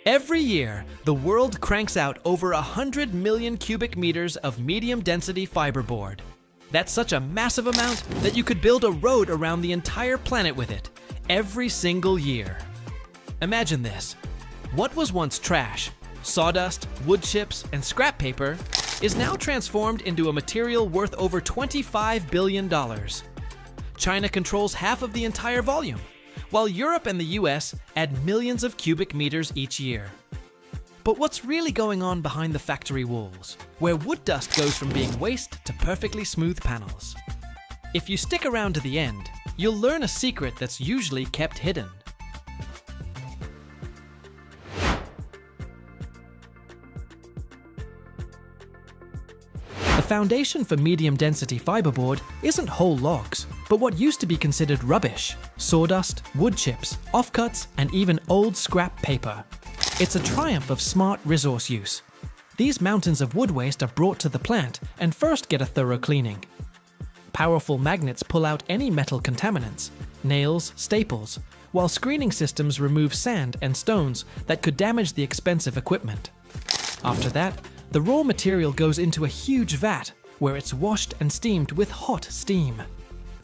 Every year, the world cranks out over 100 million cubic meters of medium-density fiberboard. That's such a massive amount that you could build a road around the entire planet with it, every single year. Imagine this. What was once trash, sawdust, wood chips, and scrap paper, is now transformed into a material worth over $25 billion. China controls half of the entire volume, while Europe and the US add millions of cubic meters each year. But what's really going on behind the factory walls, where wood dust goes from being waste to perfectly smooth panels? If you stick around to the end, you'll learn a secret that's usually kept hidden. The foundation for medium-density fiberboard isn't whole logs, but what used to be considered rubbish: sawdust, wood chips, offcuts, and even old scrap paper. It's a triumph of smart resource use. These mountains of wood waste are brought to the plant and first get a thorough cleaning. Powerful magnets pull out any metal contaminants, nails, staples, while screening systems remove sand and stones that could damage the expensive equipment. After that, the raw material goes into a huge vat where it's washed and steamed with hot steam.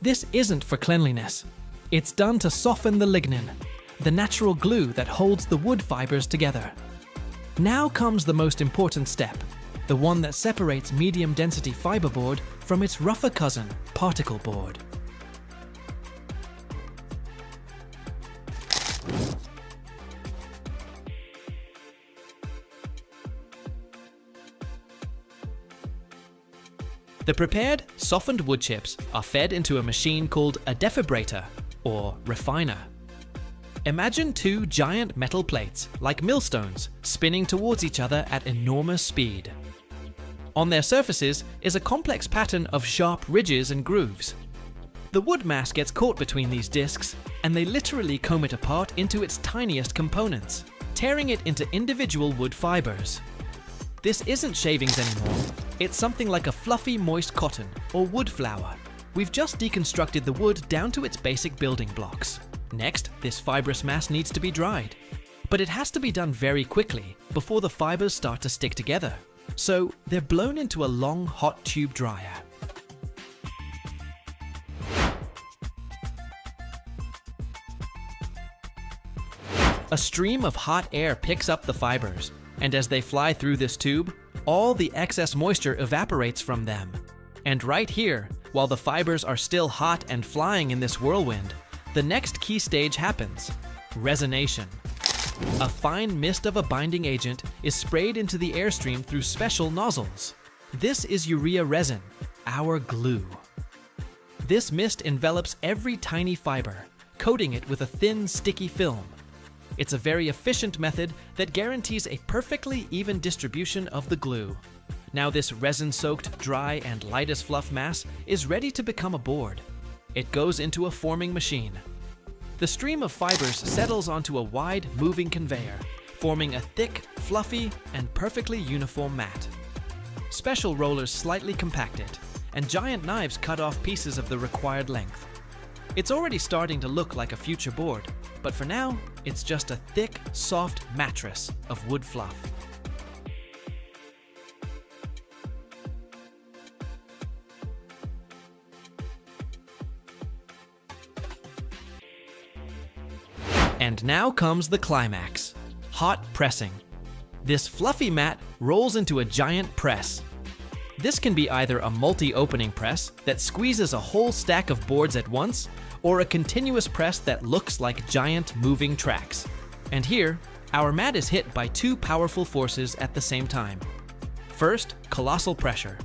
This isn't for cleanliness. It's done to soften the lignin, the natural glue that holds the wood fibers together. Now comes the most important step, the one that separates medium-density fiberboard from its rougher cousin, particle board. The prepared, softened wood chips are fed into a machine called a defibrator, or refiner. Imagine two giant metal plates, like millstones, spinning towards each other at enormous speed. On their surfaces is a complex pattern of sharp ridges and grooves. The wood mass gets caught between these discs, and they literally comb it apart into its tiniest components, tearing it into individual wood fibers. This isn't shavings anymore. It's something like a fluffy, moist cotton or wood flour. We've just deconstructed the wood down to its basic building blocks. Next, this fibrous mass needs to be dried. But it has to be done very quickly before the fibers start to stick together. So they're blown into a long, hot tube dryer. A stream of hot air picks up the fibers, and as they fly through this tube, all the excess moisture evaporates from them. And right here, while the fibers are still hot and flying in this whirlwind, the next key stage happens: resination. A fine mist of a binding agent is sprayed into the airstream through special nozzles. This is urea resin, our glue. This mist envelops every tiny fiber, coating it with a thin, sticky film. It's a very efficient method that guarantees a perfectly even distribution of the glue. Now this resin-soaked, dry, and light as fluff mass is ready to become a board. It goes into a forming machine. The stream of fibers settles onto a wide, moving conveyor, forming a thick, fluffy, and perfectly uniform mat. Special rollers slightly compact it, and giant knives cut off pieces of the required length. It's already starting to look like a future board, but for now, it's just a thick, soft mattress of wood fluff. And now comes the climax: hot pressing. This fluffy mat rolls into a giant press. This can be either a multi-opening press that squeezes a whole stack of boards at once, or a continuous press that looks like giant moving tracks. And here, our mat is hit by two powerful forces at the same time. First, colossal pressure.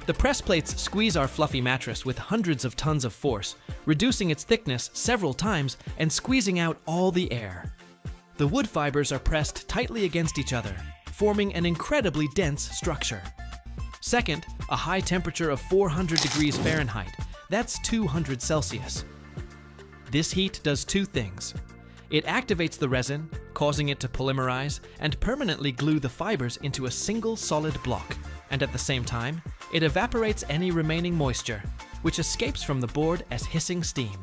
The press plates squeeze our fluffy mattress with hundreds of tons of force, reducing its thickness several times and squeezing out all the air. The wood fibers are pressed tightly against each other, forming an incredibly dense structure. Second, a high temperature of 400 degrees Fahrenheit. That's 200 Celsius. This heat does two things. It activates the resin, causing it to polymerize and permanently glue the fibers into a single solid block. And at the same time, it evaporates any remaining moisture, which escapes from the board as hissing steam.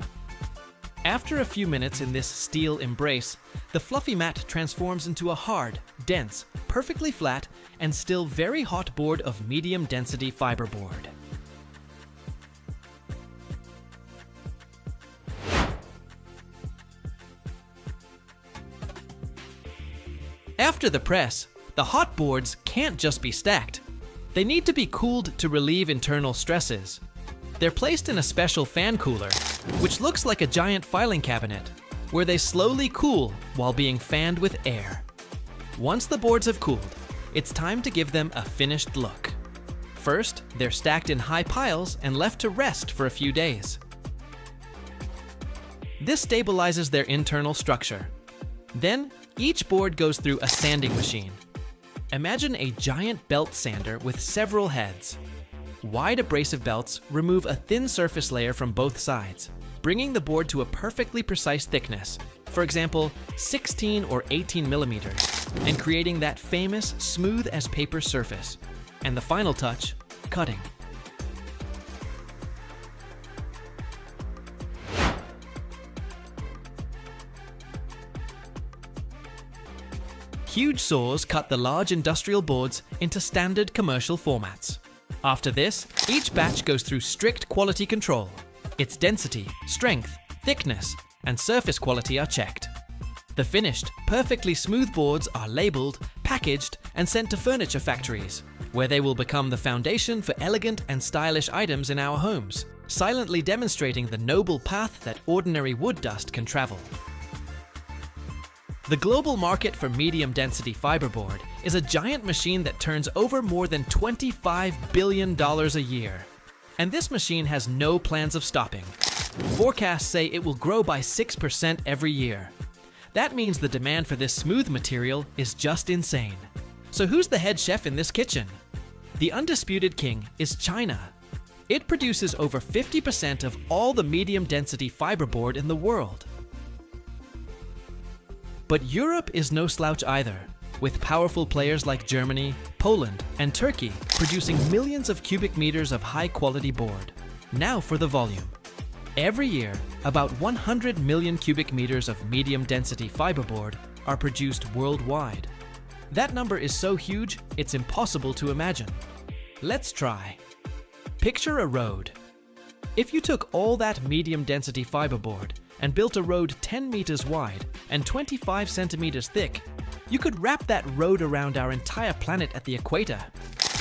After a few minutes in this steel embrace, the fluffy mat transforms into a hard, dense, perfectly flat, and still very hot board of medium-density fiberboard. After the press, the hot boards can't just be stacked. They need to be cooled to relieve internal stresses. They're placed in a special fan cooler, which looks like a giant filing cabinet, where they slowly cool while being fanned with air. Once the boards have cooled, it's time to give them a finished look. First, they're stacked in high piles and left to rest for a few days. This stabilizes their internal structure. Then, each board goes through a sanding machine. Imagine a giant belt sander with several heads. Wide abrasive belts remove a thin surface layer from both sides, bringing the board to a perfectly precise thickness, for example, 16 or 18 millimeters, and creating that famous smooth as paper surface. And the final touch, cutting. Huge saws cut the large industrial boards into standard commercial formats. After this, each batch goes through strict quality control. Its density, strength, thickness, and surface quality are checked. The finished, perfectly smooth boards are labeled, packaged, and sent to furniture factories, where they will become the foundation for elegant and stylish items in our homes, silently demonstrating the noble path that ordinary wood dust can travel. The global market for medium-density fiberboard is a giant machine that turns over more than $25 billion a year. And this machine has no plans of stopping. Forecasts say it will grow by 6% every year. That means the demand for this smooth material is just insane. So who's the head chef in this kitchen? The undisputed king is China. It produces over 50% of all the medium-density fiberboard in the world. But Europe is no slouch either, with powerful players like Germany, Poland, and Turkey producing millions of cubic meters of high-quality board. Now for the volume. Every year, about 100 million cubic meters of medium-density fiberboard are produced worldwide. That number is so huge, it's impossible to imagine. Let's try. Picture a road. If you took all that medium-density fiberboard and built a road 10 meters wide and 25 centimeters thick, you could wrap that road around our entire planet at the equator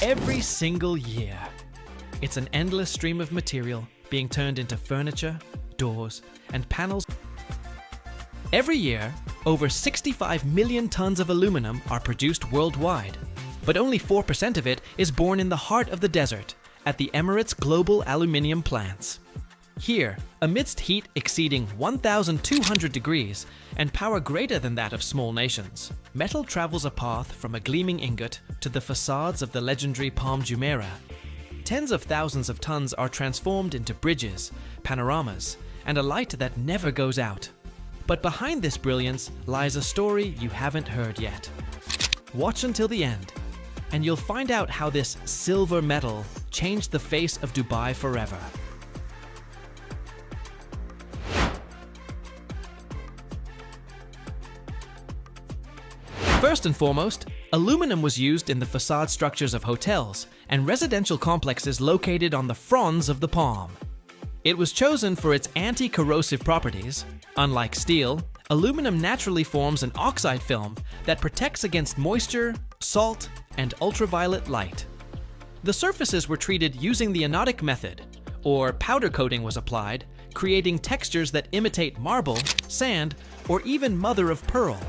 every single year. It's an endless stream of material being turned into furniture, doors, and panels. Every year, over 65 million tons of aluminum are produced worldwide, but only 4% of it is born in the heart of the desert at the Emirates Global Aluminium plants. Here, amidst heat exceeding 1,200 degrees and power greater than that of small nations, metal travels a path from a gleaming ingot to the facades of the legendary Palm Jumeirah. Tens of thousands of tons are transformed into bridges, panoramas, and a light that never goes out. But behind this brilliance lies a story you haven't heard yet. Watch until the end, and you'll find out how this silver metal changed the face of Dubai forever. First and foremost, aluminum was used in the facade structures of hotels and residential complexes located on the fronds of the palm. It was chosen for its anti-corrosive properties. Unlike steel, aluminum naturally forms an oxide film that protects against moisture, salt, and ultraviolet light. The surfaces were treated using the anodic method, or powder coating was applied, creating textures that imitate marble, sand, or even mother of pearl,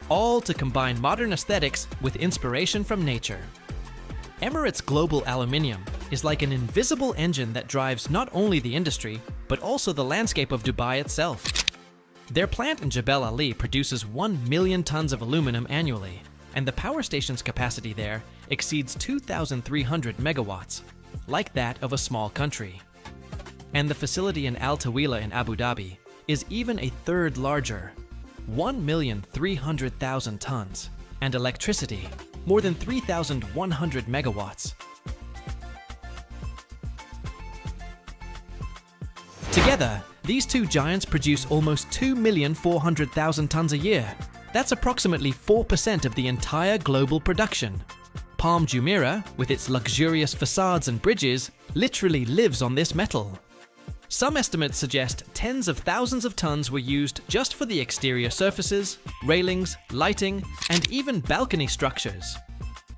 all to combine modern aesthetics with inspiration from nature. Emirates Global Aluminium is like an invisible engine that drives not only the industry, but also the landscape of Dubai itself. Their plant in Jebel Ali produces 1 million tons of aluminum annually, and the power station's capacity there exceeds 2,300 megawatts, like that of a small country. And the facility in Al Tawila in Abu Dhabi is even a third larger, 1,300,000 tons, and electricity, more than 3,100 megawatts. Together, These two giants produce almost 2,400,000 tons a year. That's approximately 4% of the entire global production. Palm Jumeirah, with its luxurious facades and bridges, literally lives on this metal. Some estimates suggest tens of thousands of tons were used just for the exterior surfaces, railings, lighting, and even balcony structures.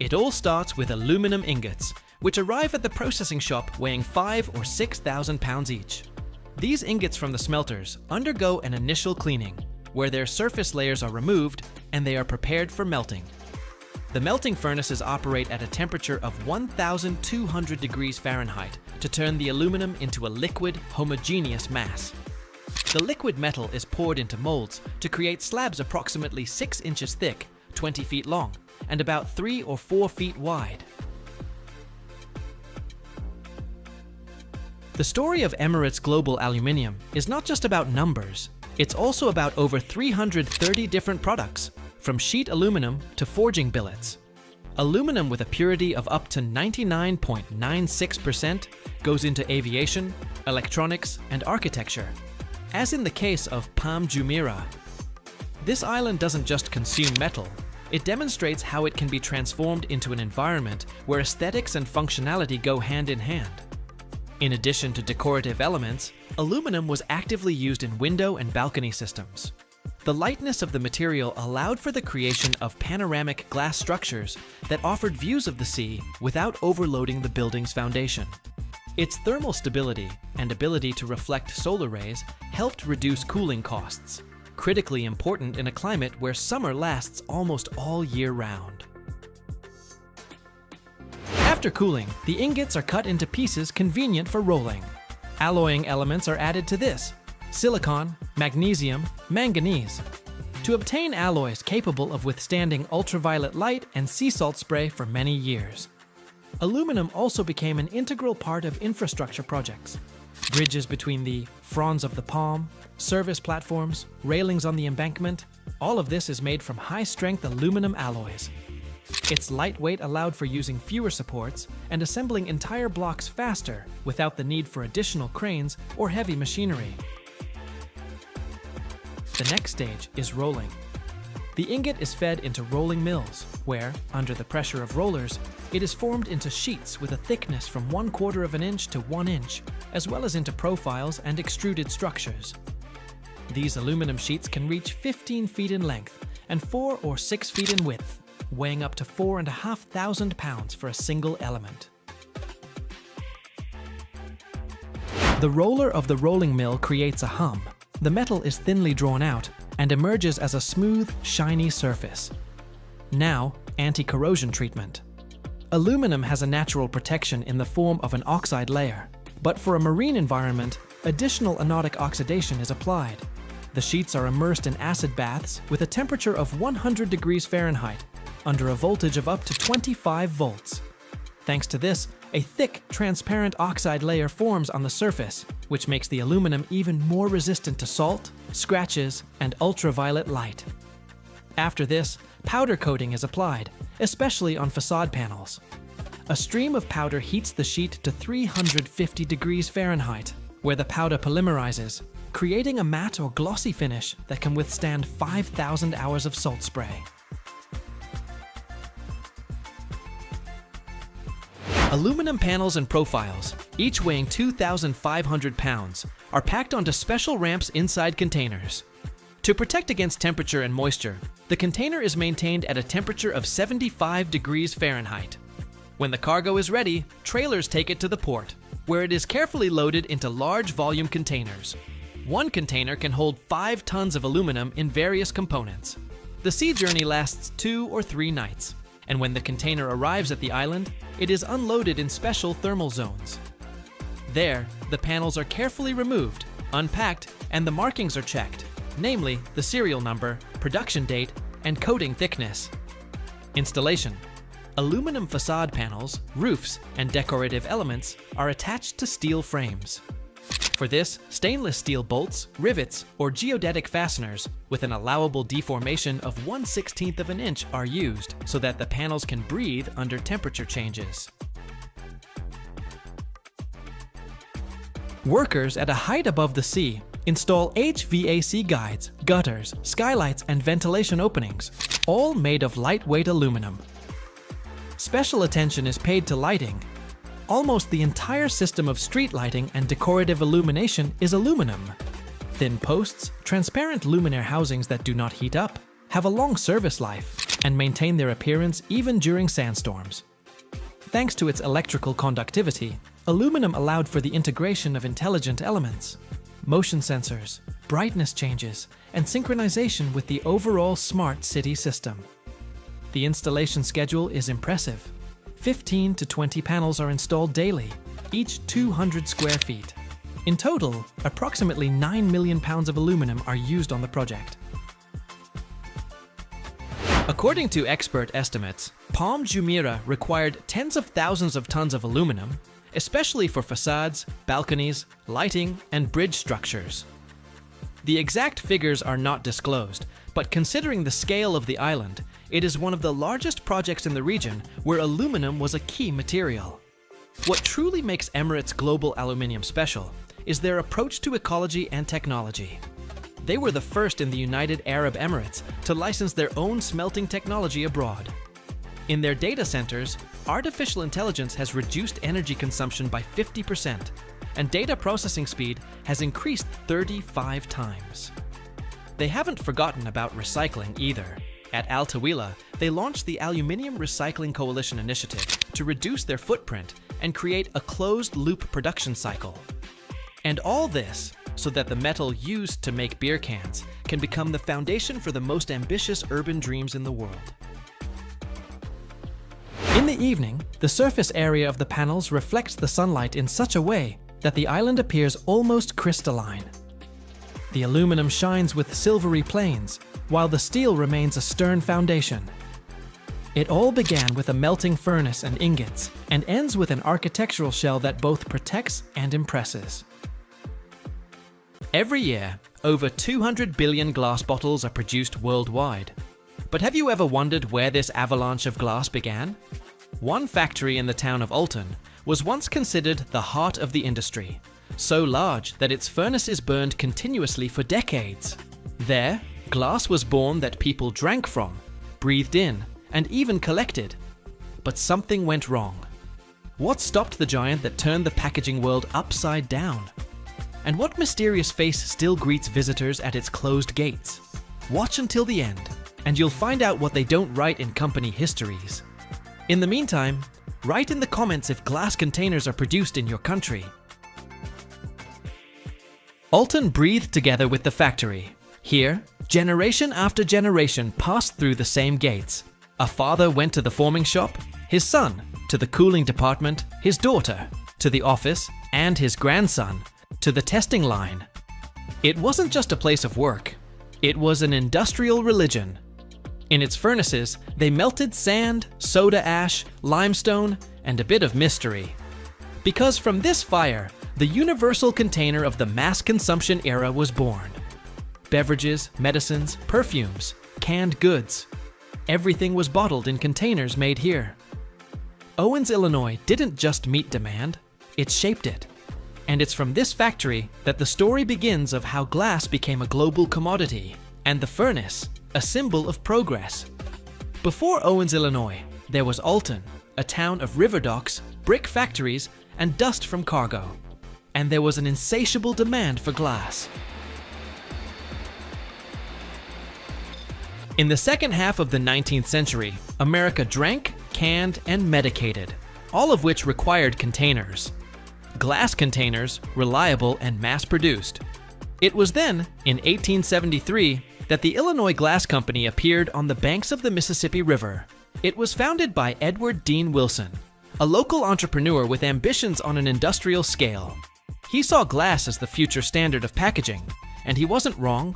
It all starts with aluminum ingots, which arrive at the processing shop weighing 5,000 or 6,000 pounds each. These ingots from the smelters undergo an initial cleaning, where their surface layers are removed and they are prepared for melting. The melting furnaces operate at a temperature of 1,200 degrees Fahrenheit to turn the aluminum into a liquid, homogeneous mass. The liquid metal is poured into molds to create slabs approximately 6 inches thick, 20 feet long, and about 3 or 4 feet wide. The story of Emirates Global Aluminium is not just about numbers, it's also about over 330 different products, from sheet aluminum to forging billets. Aluminum with a purity of up to 99.96% goes into aviation, electronics, and architecture, as in the case of Palm Jumeirah. This island doesn't just consume metal, it demonstrates how it can be transformed into an environment where aesthetics and functionality go hand in hand. In addition to decorative elements, aluminum was actively used in window and balcony systems. The lightness of the material allowed for the creation of panoramic glass structures that offered views of the sea without overloading the building's foundation. Its thermal stability and ability to reflect solar rays helped reduce cooling costs, critically important in a climate where summer lasts almost all year round. After cooling, the ingots are cut into pieces convenient for rolling. Alloying elements are added to this: silicon, magnesium, manganese, to obtain alloys capable of withstanding ultraviolet light and sea salt spray for many years. Aluminum also became an integral part of infrastructure projects. Bridges between the fronds of the palm, service platforms, railings on the embankment, all of this is made from high-strength aluminum alloys. Its lightweight allowed for using fewer supports and assembling entire blocks faster without the need for additional cranes or heavy machinery. The next stage is rolling. The ingot is fed into rolling mills, where, under the pressure of rollers, it is formed into sheets with a thickness from 1/4 of an inch to 1 inch, as well as into profiles and extruded structures. These aluminum sheets can reach 15 feet in length and 4 or 6 feet in width, weighing up to 4,500 pounds for a single element. The roller of the rolling mill creates a hum. The metal is thinly drawn out and emerges as a smooth, shiny surface. Now, anti-corrosion treatment. Aluminum has a natural protection in the form of an oxide layer, but for a marine environment, additional anodic oxidation is applied. The sheets are immersed in acid baths with a temperature of 100 degrees Fahrenheit, under a voltage of up to 25 volts. Thanks to this, a thick, transparent oxide layer forms on the surface, which makes the aluminum even more resistant to salt, scratches, and ultraviolet light. After this, powder coating is applied, especially on facade panels. A stream of powder heats the sheet to 350 degrees Fahrenheit, where the powder polymerizes, creating a matte or glossy finish that can withstand 5,000 hours of salt spray. Aluminum panels and profiles, each weighing 2,500 pounds, are packed onto special ramps inside containers. To protect against temperature and moisture, the container is maintained at a temperature of 75 degrees Fahrenheit. When the cargo is ready, trailers take it to the port, where it is carefully loaded into large volume containers. One container can hold 5 tons of aluminum in various components. The sea journey lasts 2 or 3 nights, and when the container arrives at the island, it is unloaded in special thermal zones. There, the panels are carefully removed, unpacked, and the markings are checked, namely the serial number, production date, and coating thickness. Installation. Aluminum facade panels, roofs, and decorative elements are attached to steel frames. For this, stainless steel bolts, rivets, or geodetic fasteners with an allowable deformation of 1/16 of an inch are used so that the panels can breathe under temperature changes. Workers at a height above the sea Install HVAC guides, gutters, skylights, and ventilation openings, all made of lightweight aluminum. Special attention is paid to lighting. Almost the entire system of street lighting and decorative illumination is aluminum. Thin posts, transparent luminaire housings that do not heat up, have a long service life, and maintain their appearance even during sandstorms. Thanks to its electrical conductivity, aluminum allowed for the integration of intelligent elements, motion sensors, brightness changes, and synchronization with the overall smart city system. The installation schedule is impressive. 15 to 20 panels are installed daily, each 200 square feet. In total, approximately 9 million pounds of aluminum are used on the project. According to expert estimates, Palm Jumeirah required tens of thousands of tons of aluminum, especially for facades, balconies, lighting, and bridge structures. The exact figures are not disclosed, but considering the scale of the island, it is one of the largest projects in the region where aluminum was a key material. What truly makes Emirates Global Aluminium special is their approach to ecology and technology. They were the first in the United Arab Emirates to license their own smelting technology abroad. In their data centers, artificial intelligence has reduced energy consumption by 50%, and data processing speed has increased 35 times. They haven't forgotten about recycling either. At Al Tawila, they launched the Aluminium Recycling Coalition initiative to reduce their footprint and create a closed-loop production cycle. And all this so that the metal used to make beer cans can become the foundation for the most ambitious urban dreams in the world. In the evening, the surface area of the panels reflects the sunlight in such a way that the island appears almost crystalline. The aluminum shines with silvery planes, while the steel remains a stern foundation. It all began with a melting furnace and ingots, and ends with an architectural shell that both protects and impresses. Every year, over 200 billion glass bottles are produced worldwide. But have you ever wondered where this avalanche of glass began? One factory in the town of Alton was once considered the heart of the industry, so large that its furnaces burned continuously for decades. There, glass was born that people drank from, breathed in, and even collected. But something went wrong. What stopped the giant that turned the packaging world upside down? And what mysterious face still greets visitors at its closed gates? Watch until the end, and you'll find out what they don't write in company histories. In the meantime, write in the comments if glass containers are produced in your country. Alton breathed together with the factory. Here, generation after generation passed through the same gates. A father went to the forming shop, his son to the cooling department, his daughter to the office, and his grandson to the testing line. It wasn't just a place of work. It was an industrial religion. In its furnaces, they melted sand, soda ash, limestone, and a bit of mystery. Because from this fire, the universal container of the mass consumption era was born. Beverages, medicines, perfumes, canned goods. Everything was bottled in containers made here. Owens, Illinois didn't just meet demand, it shaped it. And it's from this factory that the story begins of how glass became a global commodity, and the furnace, a symbol of progress. Before Owens, Illinois, there was Alton, a town of river docks, brick factories, and dust from cargo. And there was an insatiable demand for glass. In the second half of the 19th century, America drank, canned, and medicated, all of which required containers. Glass containers, reliable and mass-produced. It was then, in 1873, that the Illinois Glass Company appeared on the banks of the Mississippi River. It was founded by Edward Dean Wilson, a local entrepreneur with ambitions on an industrial scale. He saw glass as the future standard of packaging, and he wasn't wrong.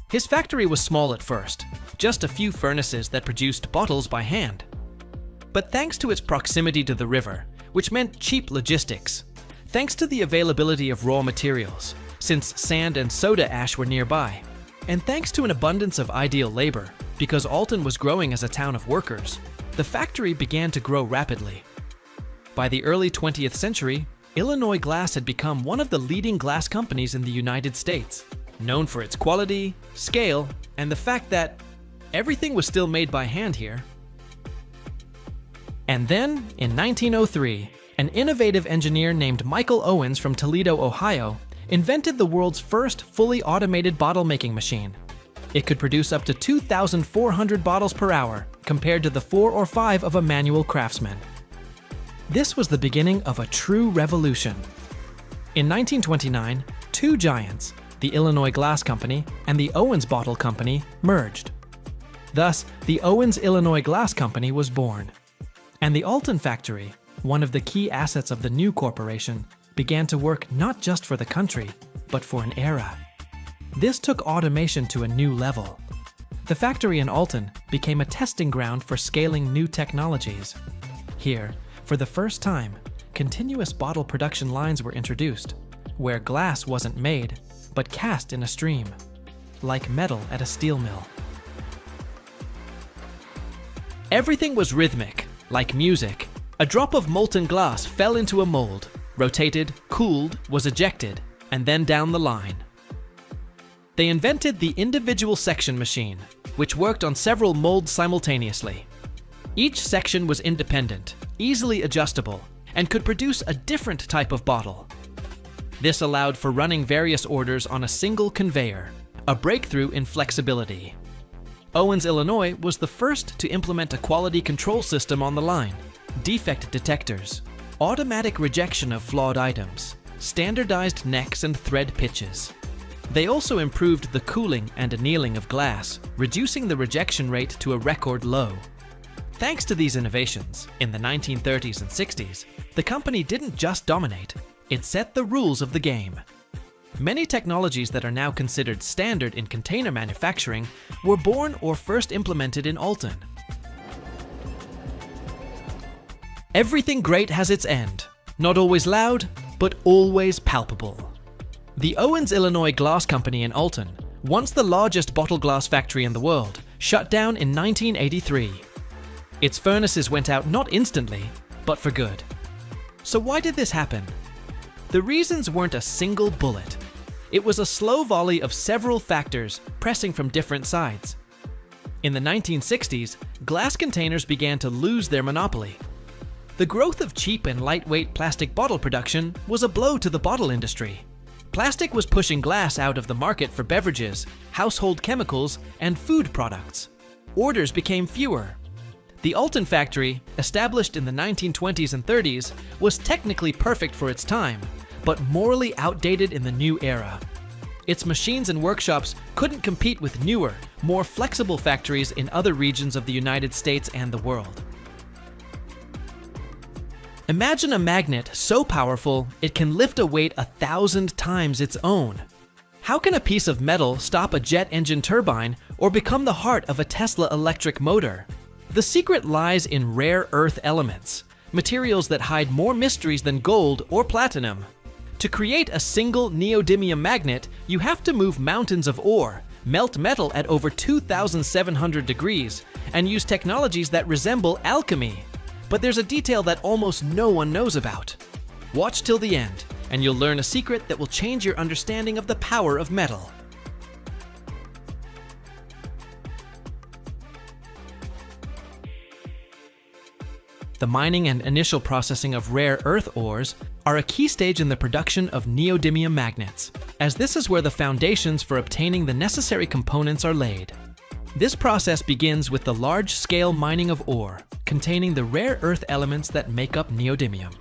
His factory was small at first, just a few furnaces that produced bottles by hand. But thanks to its proximity to the river, which meant cheap logistics, thanks to the availability of raw materials, since sand and soda ash were nearby, and thanks to an abundance of ideal labor, because Alton was growing as a town of workers, the factory began to grow rapidly. By the early 20th century, Illinois Glass had become one of the leading glass companies in the United States, known for its quality, scale, and the fact that everything was still made by hand here. And then, in 1903, an innovative engineer named Michael Owens from Toledo, Ohio, invented the world's first fully automated bottle-making machine. It could produce up to 2,400 bottles per hour, compared to the 4 or 5 of a manual craftsman. This was the beginning of a true revolution. In 1929, two giants, the Illinois Glass Company and the Owens Bottle Company, merged. Thus, the Owens Illinois Glass Company was born. And the Alton factory, one of the key assets of the new corporation, began to work not just for the country, but for an era. This took automation to a new level. The factory in Alton became a testing ground for scaling new technologies. Here, for the first time, continuous bottle production lines were introduced, where glass wasn't made, but cast in a stream, like metal at a steel mill. Everything was rhythmic, like music. A drop of molten glass fell into a mold, rotated, cooled, was ejected, and then down the line. They invented the individual section machine, which worked on several molds simultaneously. Each section was independent, easily adjustable, and could produce a different type of bottle. This allowed for running various orders on a single conveyor, a breakthrough in flexibility. Owens, Illinois was the first to implement a quality control system on the line, defect detectors, automatic rejection of flawed items, standardized necks and thread pitches. They also improved the cooling and annealing of glass, reducing the rejection rate to a record low. Thanks to these innovations, in the 1930s and 60s, the company didn't just dominate, it set the rules of the game. Many technologies that are now considered standard in container manufacturing were born or first implemented in Alton. Everything great has its end, not always loud, but always palpable. The Owens Illinois Glass Company in Alton, once the largest bottle glass factory in the world, shut down in 1983. Its furnaces went out not instantly, but for good. So why did this happen? The reasons weren't a single bullet. It was a slow volley of several factors pressing from different sides. In the 1960s, glass containers began to lose their monopoly. The growth of cheap and lightweight plastic bottle production was a blow to the bottle industry. Plastic was pushing glass out of the market for beverages, household chemicals, and food products. Orders became fewer. The Alton factory, established in the 1920s and 30s, was technically perfect for its time, but morally outdated in the new era. Its machines and workshops couldn't compete with newer, more flexible factories in other regions of the United States and the world. Imagine a magnet so powerful it can lift a weight 1,000 times its own. How can a piece of metal stop a jet engine turbine or become the heart of a Tesla electric motor? The secret lies in rare earth elements, materials that hide more mysteries than gold or platinum. To create a single neodymium magnet, you have to move mountains of ore, melt metal at over 2,700 degrees, and use technologies that resemble alchemy. But there's a detail that almost no one knows about. Watch till the end, and you'll learn a secret that will change your understanding of the power of metal. The mining and initial processing of rare earth ores are a key stage in the production of neodymium magnets, as this is where the foundations for obtaining the necessary components are laid. This process begins with the large-scale mining of ore, containing the rare earth elements that make up neodymium.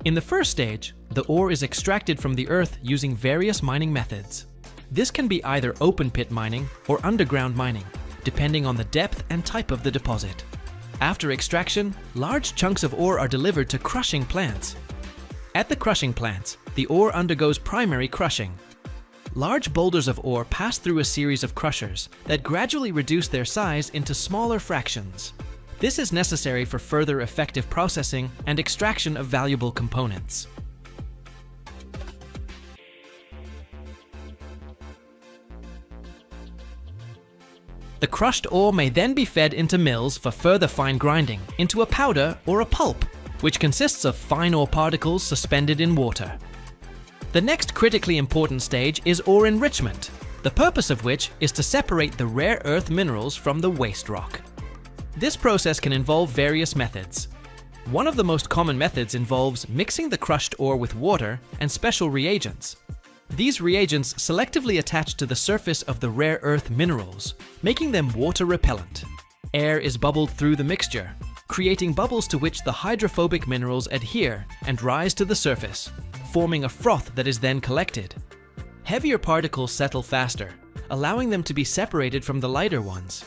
In the first stage, the ore is extracted from the earth using various mining methods. This can be either open-pit mining or underground mining, depending on the depth and type of the deposit. After extraction, large chunks of ore are delivered to crushing plants. At the crushing plants, the ore undergoes primary crushing. Large boulders of ore pass through a series of crushers that gradually reduce their size into smaller fractions. This is necessary for further effective processing and extraction of valuable components. The crushed ore may then be fed into mills for further fine grinding into a powder or a pulp, which consists of fine ore particles suspended in water. The next critically important stage is ore enrichment, the purpose of which is to separate the rare earth minerals from the waste rock. This process can involve various methods. One of the most common methods involves mixing the crushed ore with water and special reagents. These reagents selectively attach to the surface of the rare earth minerals, making them water repellent. Air is bubbled through the mixture, creating bubbles to which the hydrophobic minerals adhere and rise to the surface, forming a froth that is then collected. Heavier particles settle faster, allowing them to be separated from the lighter ones.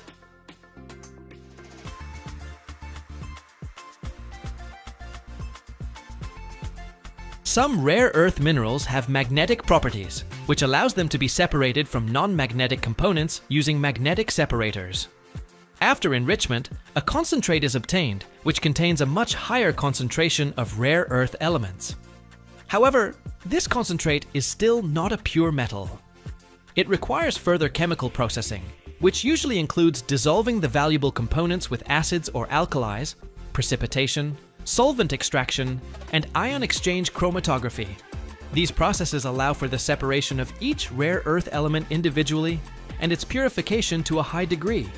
Some rare earth minerals have magnetic properties, which allows them to be separated from non-magnetic components using magnetic separators. After enrichment, a concentrate is obtained, which contains a much higher concentration of rare earth elements. However, this concentrate is still not a pure metal. It requires further chemical processing, which usually includes dissolving the valuable components with acids or alkalis, precipitation, solvent extraction, and ion exchange chromatography. These processes allow for the separation of each rare earth element individually and its purification to a high degree.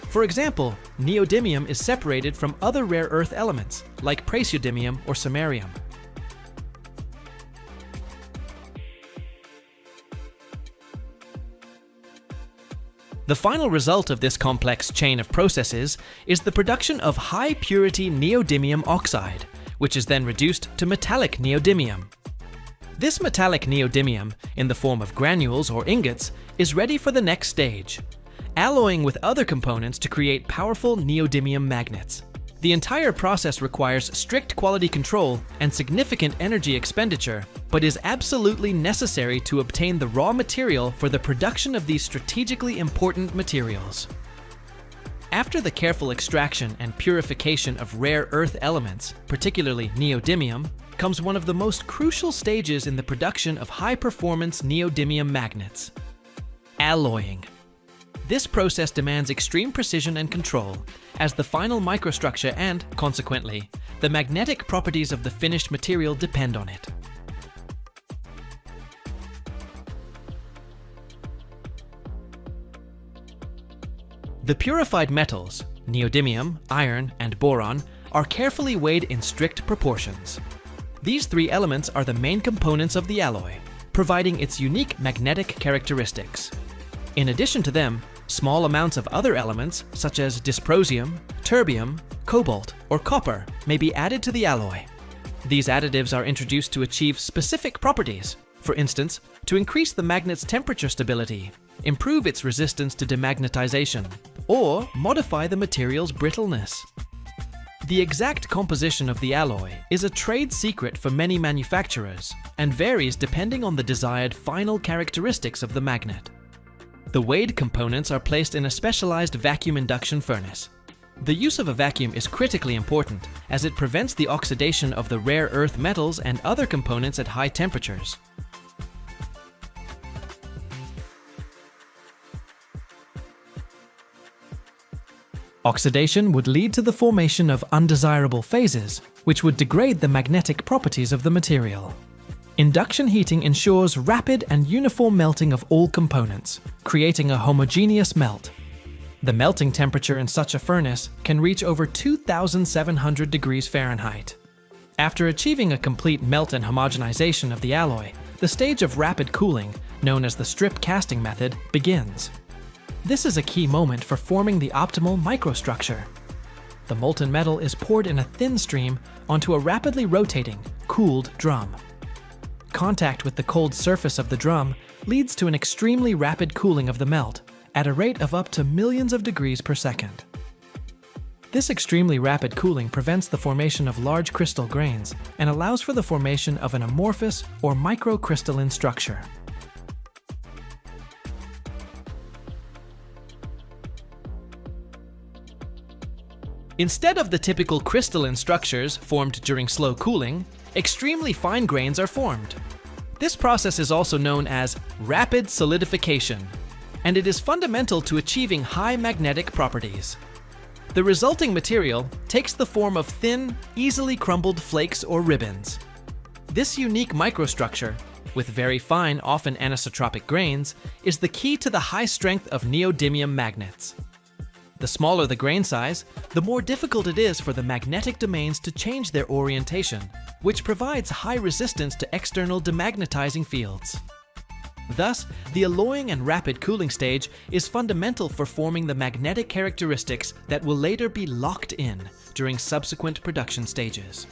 For example, neodymium is separated from other rare earth elements, like praseodymium or samarium. The final result of this complex chain of processes is the production of high-purity neodymium oxide, which is then reduced to metallic neodymium. This metallic neodymium, in the form of granules or ingots, is ready for the next stage, alloying with other components to create powerful neodymium magnets. The entire process requires strict quality control and significant energy expenditure, but is absolutely necessary to obtain the raw material for the production of these strategically important materials. After the careful extraction and purification of rare earth elements, particularly neodymium, comes one of the most crucial stages in the production of high-performance neodymium magnets: alloying. This process demands extreme precision and control, as the final microstructure and, consequently, the magnetic properties of the finished material depend on it. The purified metals, neodymium, iron, and boron, are carefully weighed in strict proportions. These three elements are the main components of the alloy, providing its unique magnetic characteristics. In addition to them, small amounts of other elements, such as dysprosium, terbium, cobalt, or copper, may be added to the alloy. These additives are introduced to achieve specific properties, for instance, to increase the magnet's temperature stability, improve its resistance to demagnetization, or modify the material's brittleness. The exact composition of the alloy is a trade secret for many manufacturers and varies depending on the desired final characteristics of the magnet. The weighed components are placed in a specialized vacuum induction furnace. The use of a vacuum is critically important, as it prevents the oxidation of the rare earth metals and other components at high temperatures. Oxidation would lead to the formation of undesirable phases, which would degrade the magnetic properties of the material. Induction heating ensures rapid and uniform melting of all components, creating a homogeneous melt. The melting temperature in such a furnace can reach over 2,700 degrees Fahrenheit. After achieving a complete melt and homogenization of the alloy, the stage of rapid cooling, known as the strip casting method, begins. This is a key moment for forming the optimal microstructure. The molten metal is poured in a thin stream onto a rapidly rotating, cooled drum. Contact with the cold surface of the drum leads to an extremely rapid cooling of the melt, at a rate of up to millions of degrees per second. This extremely rapid cooling prevents the formation of large crystal grains and allows for the formation of an amorphous or microcrystalline structure. Instead of the typical crystalline structures formed during slow cooling, extremely fine grains are formed. This process is also known as rapid solidification, and it is fundamental to achieving high magnetic properties. The resulting material takes the form of thin, easily crumbled flakes or ribbons. This unique microstructure, with very fine, often anisotropic grains, is the key to the high strength of neodymium magnets. The smaller the grain size, the more difficult it is for the magnetic domains to change their orientation, which provides high resistance to external demagnetizing fields. Thus, the alloying and rapid cooling stage is fundamental for forming the magnetic characteristics that will later be locked in during subsequent production stages.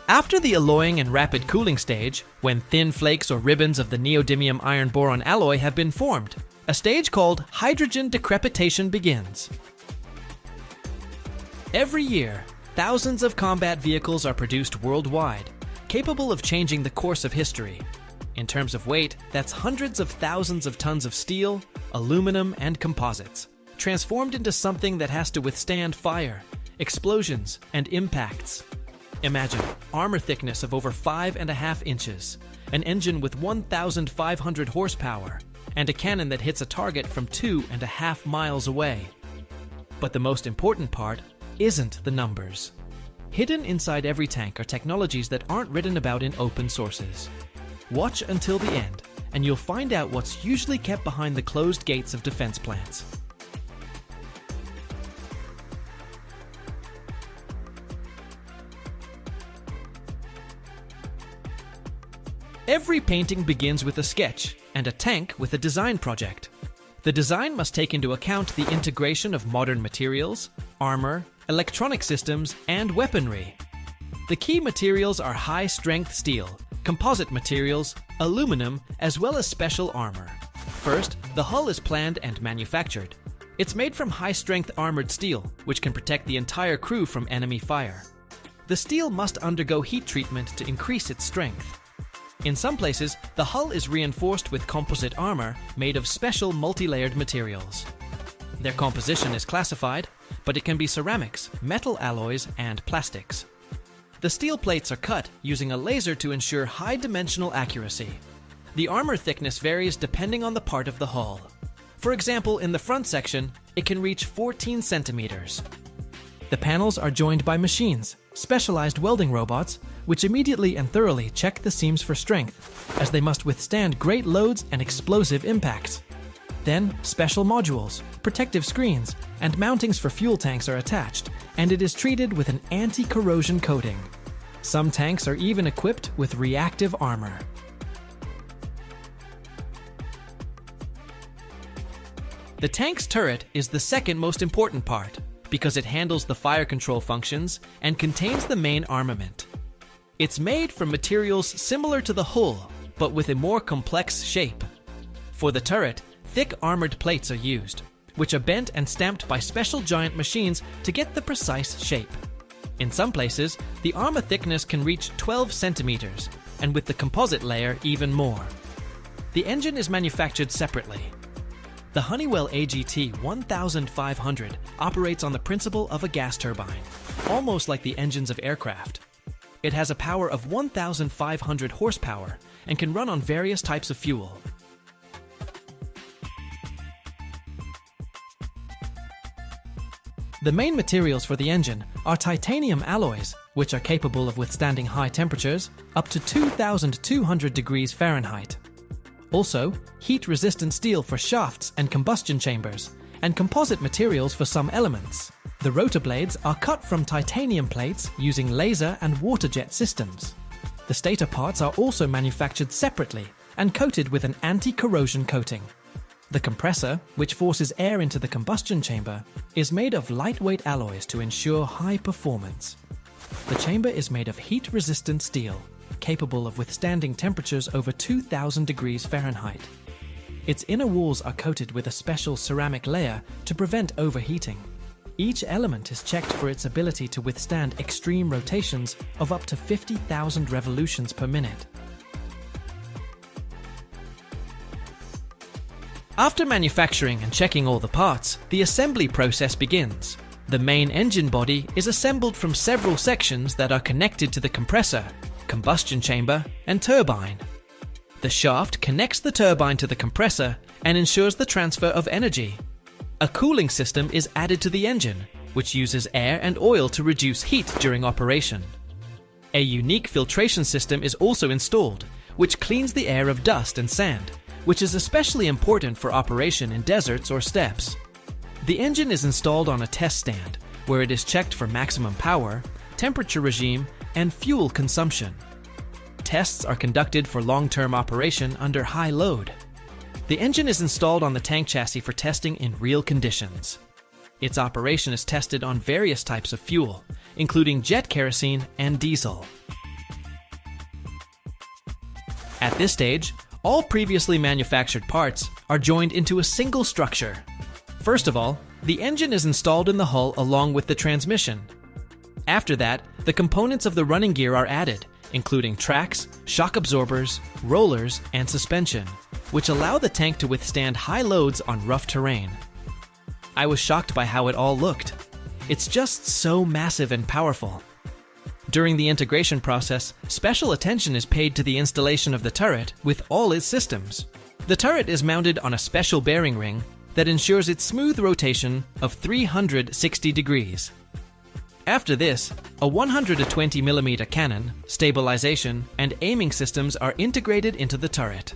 After the alloying and rapid cooling stage, when thin flakes or ribbons of the neodymium iron boron alloy have been formed, a stage called hydrogen decrepitation begins. Every year, thousands of combat vehicles are produced worldwide, capable of changing the course of history. In terms of weight, that's hundreds of thousands of tons of steel, aluminum, and composites, transformed into something that has to withstand fire, explosions, and impacts. Imagine armor thickness of over 5.5 inches, an engine with 1,500 horsepower, and a cannon that hits a target from 2.5 miles away. But the most important part isn't the numbers. Hidden inside every tank are technologies that aren't written about in open sources. Watch until the end, and you'll find out what's usually kept behind the closed gates of defense plants. Every painting begins with a sketch, and a tank with a design project. The design must take into account the integration of modern materials, armor, electronic systems, and weaponry. The key materials are high-strength steel, composite materials, aluminum, as well as special armor. First, the hull is planned and manufactured. It's made from high-strength armored steel, which can protect the entire crew from enemy fire. The steel must undergo heat treatment to increase its strength. In some places, the hull is reinforced with composite armor made of special multi-layered materials. Their composition is classified, but it can be ceramics, metal alloys, and plastics. The steel plates are cut using a laser to ensure high-dimensional accuracy. The armor thickness varies depending on the part of the hull. For example, in the front section, it can reach 14 centimeters. The panels are joined by machines, specialized welding robots, which immediately and thoroughly check the seams for strength, as they must withstand great loads and explosive impacts. Then, special modules, protective screens, and mountings for fuel tanks are attached, and it is treated with an anti-corrosion coating. Some tanks are even equipped with reactive armor. The tank's turret is the second most important part, because it handles the fire control functions and contains the main armament. It's made from materials similar to the hull, but with a more complex shape. For the turret, thick armored plates are used, which are bent and stamped by special giant machines to get the precise shape. In some places, the armor thickness can reach 12 centimeters, and with the composite layer, even more. The engine is manufactured separately. The Honeywell AGT 1500 operates on the principle of a gas turbine, almost like the engines of aircraft. It has a power of 1,500 horsepower and can run on various types of fuel. The main materials for the engine are titanium alloys, which are capable of withstanding high temperatures, up to 2,200 degrees Fahrenheit. Also, heat-resistant steel for shafts and combustion chambers, and composite materials for some elements. The rotor blades are cut from titanium plates using laser and water jet systems. The stator parts are also manufactured separately and coated with an anti-corrosion coating. The compressor, which forces air into the combustion chamber, is made of lightweight alloys to ensure high performance. The chamber is made of heat-resistant steel, capable of withstanding temperatures over 2,000 degrees Fahrenheit. Its inner walls are coated with a special ceramic layer to prevent overheating. Each element is checked for its ability to withstand extreme rotations of up to 50,000 revolutions per minute. After manufacturing and checking all the parts, the assembly process begins. The main engine body is assembled from several sections that are connected to the compressor, combustion chamber, and turbine. The shaft connects the turbine to the compressor and ensures the transfer of energy. A cooling system is added to the engine, which uses air and oil to reduce heat during operation. A unique filtration system is also installed, which cleans the air of dust and sand, which is especially important for operation in deserts or steppes. The engine is installed on a test stand, where it is checked for maximum power, temperature regime, and fuel consumption. Tests are conducted for long-term operation under high load. The engine is installed on the tank chassis for testing in real conditions. Its operation is tested on various types of fuel, including jet kerosene and diesel. At this stage, all previously manufactured parts are joined into a single structure. First of all, the engine is installed in the hull along with the transmission. After that, the components of the running gear are added, including tracks, shock absorbers, rollers, and suspension, which allow the tank to withstand high loads on rough terrain. I was shocked by how it all looked. It's just so massive and powerful. During the integration process, special attention is paid to the installation of the turret with all its systems. The turret is mounted on a special bearing ring that ensures its smooth rotation of 360 degrees. After this, a 120mm cannon, stabilization, and aiming systems are integrated into the turret.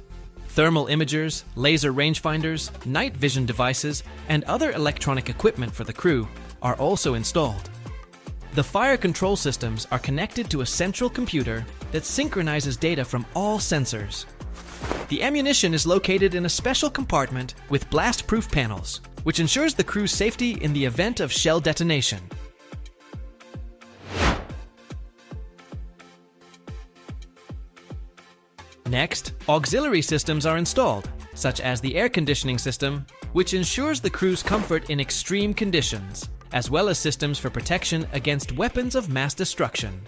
Thermal imagers, laser rangefinders, night vision devices, and other electronic equipment for the crew are also installed. The fire control systems are connected to a central computer that synchronizes data from all sensors. The ammunition is located in a special compartment with blast-proof panels, which ensures the crew's safety in the event of shell detonation. Next, auxiliary systems are installed, such as the air conditioning system, which ensures the crew's comfort in extreme conditions, as well as systems for protection against weapons of mass destruction.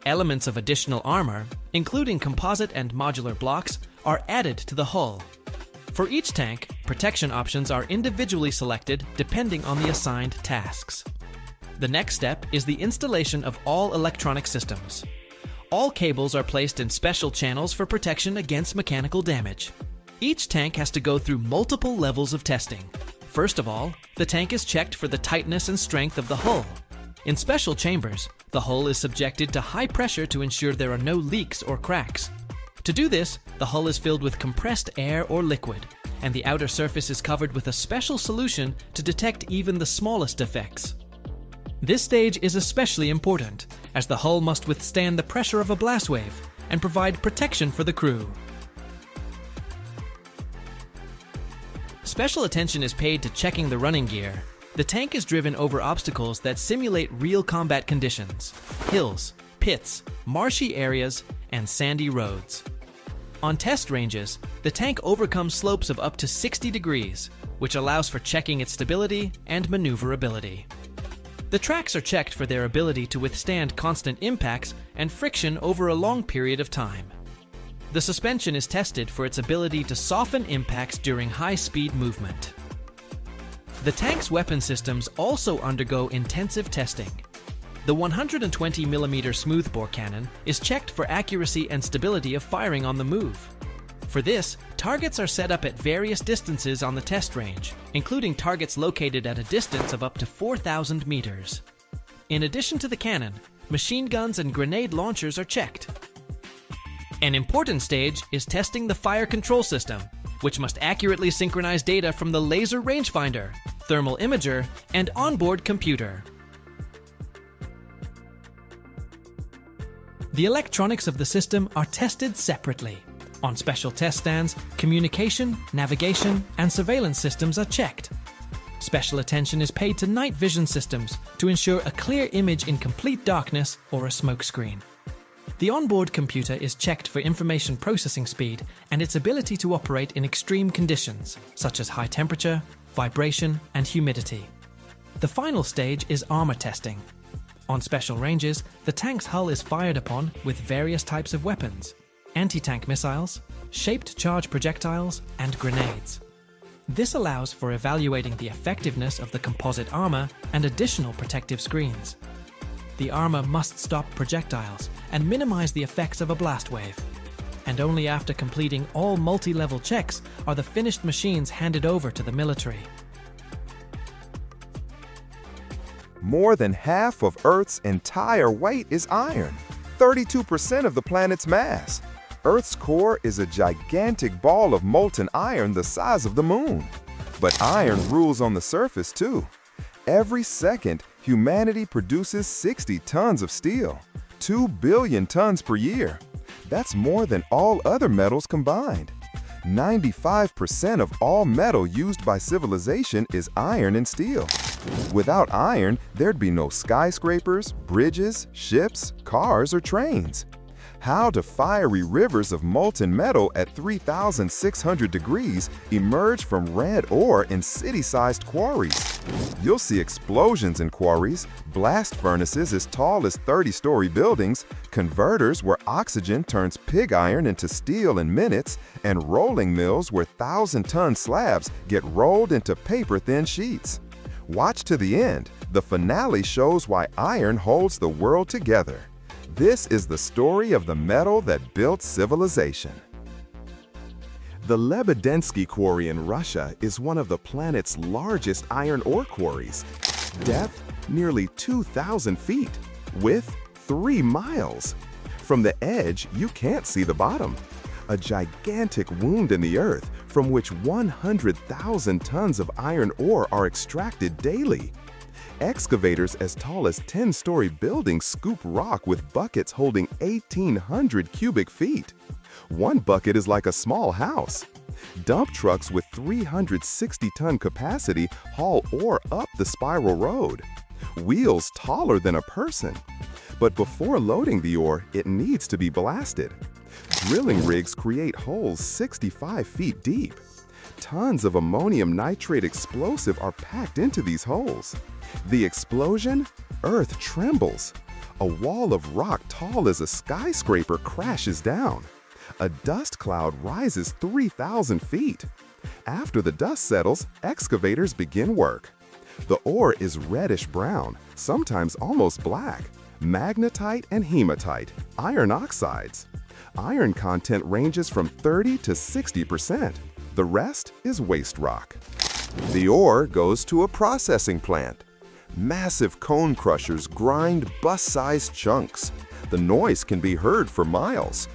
Elements of additional armor, including composite and modular blocks, are added to the hull. For each tank, protection options are individually selected depending on the assigned tasks. The next step is the installation of all electronic systems. All cables are placed in special channels for protection against mechanical damage. Each tank has to go through multiple levels of testing. First of all, the tank is checked for the tightness and strength of the hull. In special chambers, the hull is subjected to high pressure to ensure there are no leaks or cracks. To do this, the hull is filled with compressed air or liquid, and the outer surface is covered with a special solution to detect even the smallest defects. This stage is especially important, as the hull must withstand the pressure of a blast wave and provide protection for the crew. Special attention is paid to checking the running gear. The tank is driven over obstacles that simulate real combat conditions: hills, pits, marshy areas, and sandy roads. On test ranges, the tank overcomes slopes of up to 60 degrees, which allows for checking its stability and maneuverability. The tracks are checked for their ability to withstand constant impacts and friction over a long period of time. The suspension is tested for its ability to soften impacts during high-speed movement. The tank's weapon systems also undergo intensive testing. The 120mm smoothbore cannon is checked for accuracy and stability of firing on the move. For this, targets are set up at various distances on the test range, including targets located at a distance of up to 4,000 meters. In addition to the cannon, machine guns and grenade launchers are checked. An important stage is testing the fire control system, which must accurately synchronize data from the laser rangefinder, thermal imager, and onboard computer. The electronics of the system are tested separately. On special test stands, communication, navigation, and surveillance systems are checked. Special attention is paid to night vision systems to ensure a clear image in complete darkness or a smokescreen. The onboard computer is checked for information processing speed and its ability to operate in extreme conditions, such as high temperature, vibration, and humidity. The final stage is armor testing. On special ranges, the tank's hull is fired upon with various types of weapons: anti-tank missiles, shaped charge projectiles, and grenades. This allows for evaluating the effectiveness of the composite armor and additional protective screens. The armor must stop projectiles and minimize the effects of a blast wave. and only after completing all multi-level checks are the finished machines handed over to the military. More than half of Earth's entire weight is iron, 32% of the planet's mass. Earth's core is a gigantic ball of molten iron the size of the moon. But iron rules on the surface too. Every second, humanity produces 60 tons of steel, 2 billion tons per year. That's more than all other metals combined. 95% of all metal used by civilization is iron and steel. Without iron, there'd be no skyscrapers, bridges, ships, cars, or trains. How do fiery rivers of molten metal at 3,600 degrees emerge from red ore in city-sized quarries? You'll see explosions in quarries, blast furnaces as tall as 30-story buildings, converters where oxygen turns pig iron into steel in minutes, and rolling mills where 1,000-ton slabs get rolled into paper-thin sheets. Watch to the end. The finale shows why iron holds the world together. This is the story of the metal that built civilization. The Lebedensky quarry in Russia is one of the planet's largest iron ore quarries. Depth, nearly 2,000 feet. Width, 3 miles. From the edge, you can't see the bottom. A gigantic wound in the earth from which 100,000 tons of iron ore are extracted daily. Excavators as tall as 10-story buildings scoop rock with buckets holding 1,800 cubic feet. One bucket is like a small house. Dump trucks with 360-ton capacity haul ore up the spiral road. Wheels taller than a person. But before loading the ore, it needs to be blasted. Drilling rigs create holes 65 feet deep. Tons of ammonium nitrate explosive are packed into these holes. The explosion? Earth trembles. A wall of rock tall as a skyscraper crashes down. A dust cloud rises 3,000 feet. After the dust settles, excavators begin work. The ore is reddish-brown, sometimes almost black. Magnetite and hematite, iron oxides. Iron content ranges from 30 to 60%. The rest is waste rock. The ore goes to a processing plant. Massive cone crushers grind bus-sized chunks. The noise can be heard for miles.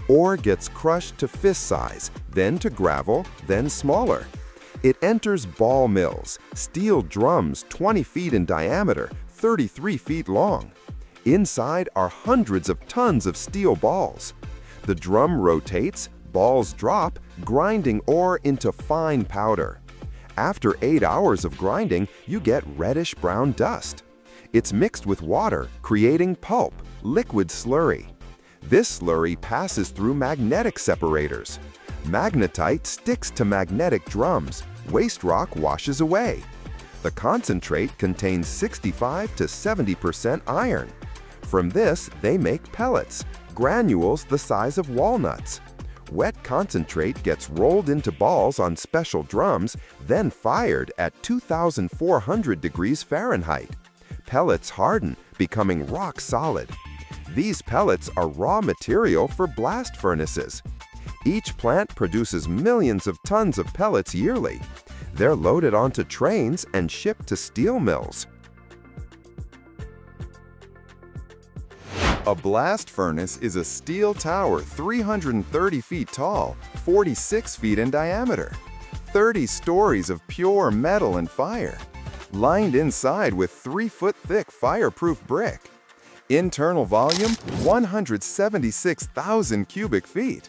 Ore gets crushed to fist size, then to gravel, then smaller. It enters ball mills, steel drums 20 feet in diameter, 33 feet long. Inside are hundreds of tons of steel balls. The drum rotates, balls drop, grinding ore into fine powder. After 8 hours of grinding, you get reddish-brown dust. It's mixed with water, creating pulp, liquid slurry. This slurry passes through magnetic separators. Magnetite sticks to magnetic drums. Waste rock washes away. The concentrate contains 65 to 70% iron. From this, they make pellets, granules the size of walnuts. Wet concentrate gets rolled into balls on special drums, then fired at 2,400 degrees Fahrenheit. Pellets harden, becoming rock solid. These pellets are raw material for blast furnaces. Each plant produces millions of tons of pellets yearly. They're loaded onto trains and shipped to steel mills. A blast furnace is a steel tower 330 feet tall, 46 feet in diameter. 30 stories of pure metal and fire. Lined inside with 3-foot-thick fireproof brick. Internal volume, 176,000 cubic feet.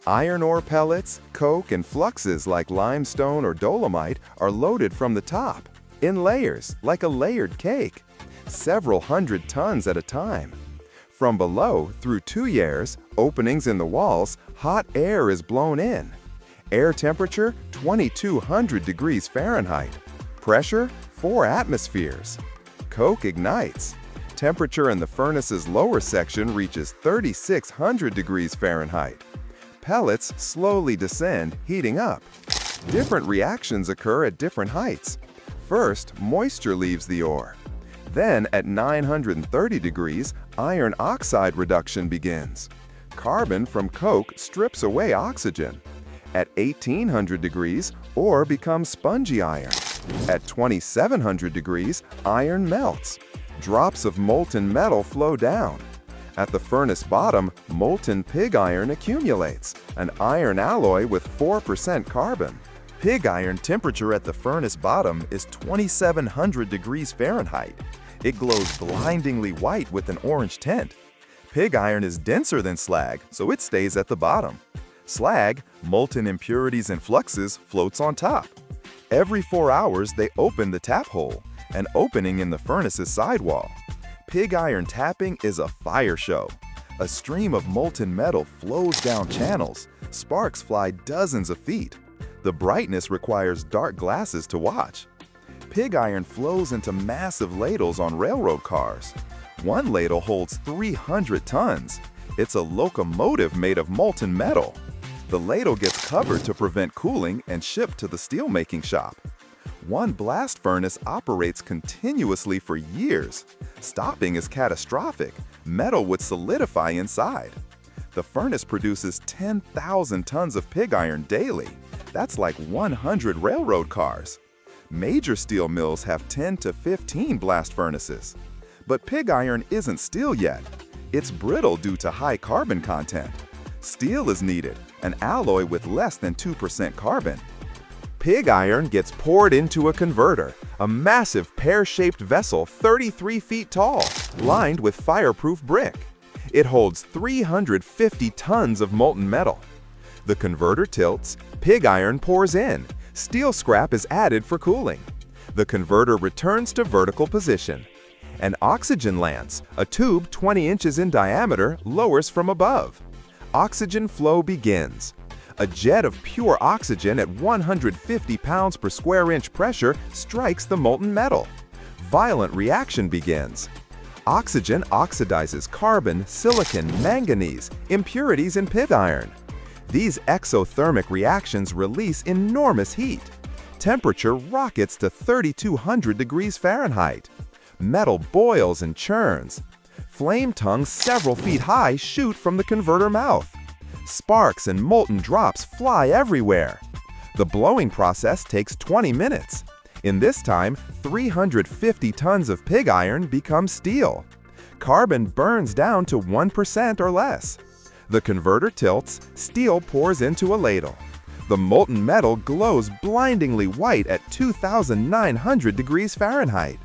Iron ore pellets, coke, and fluxes like limestone or dolomite are loaded from the top, in layers, like a layered cake. Several hundred tons at a time. From below, through tuyères, openings in the walls, hot air is blown in. Air temperature, 2,200 degrees Fahrenheit. Pressure, 4 atmospheres. Coke ignites. Temperature in the furnace's lower section reaches 3,600 degrees Fahrenheit. Pellets slowly descend, heating up. Different reactions occur at different heights. First, moisture leaves the ore. Then, at 930 degrees, iron oxide reduction begins. Carbon from coke strips away oxygen. At 1800 degrees, ore becomes spongy iron. At 2700 degrees, iron melts. Drops of molten metal flow down. At the furnace bottom, molten pig iron accumulates, an iron alloy with 4% carbon. Pig iron temperature at the furnace bottom is 2700 degrees Fahrenheit. It glows blindingly white with an orange tint. Pig iron is denser than slag, so it stays at the bottom. Slag, molten impurities and fluxes, floats on top. Every 4 hours, they open the tap hole, an opening in the furnace's sidewall. Pig iron tapping is a fire show. A stream of molten metal flows down channels. Sparks fly dozens of feet. The brightness requires dark glasses to watch. Pig iron flows into massive ladles on railroad cars. One ladle holds 300 tons. It's a locomotive made of molten metal. The ladle gets covered to prevent cooling and shipped to the steelmaking shop. One blast furnace operates continuously for years. Stopping is catastrophic. Metal would solidify inside. The furnace produces 10,000 tons of pig iron daily. That's like 100 railroad cars. Major steel mills have 10 to 15 blast furnaces. But pig iron isn't steel yet. It's brittle due to high carbon content. Steel is needed, an alloy with less than 2% carbon. Pig iron gets poured into a converter, a massive pear-shaped vessel 33 feet tall, lined with fireproof brick. It holds 350 tons of molten metal. The converter tilts, pig iron pours in, steel scrap is added for cooling. The converter returns to vertical position. An oxygen lance, a tube 20 inches in diameter, lowers from above. Oxygen flow begins. A jet of pure oxygen at 150 pounds per square inch pressure strikes the molten metal. Violent reaction begins. Oxygen oxidizes carbon, silicon, manganese, impurities in pig iron. These exothermic reactions release enormous heat. Temperature rockets to 3,200 degrees Fahrenheit. Metal boils and churns. Flame tongues several feet high shoot from the converter mouth. Sparks and molten drops fly everywhere. The blowing process takes 20 minutes. In this time, 350 tons of pig iron become steel. Carbon burns down to 1% or less. The converter tilts, steel pours into a ladle. The molten metal glows blindingly white at 2,900 degrees Fahrenheit.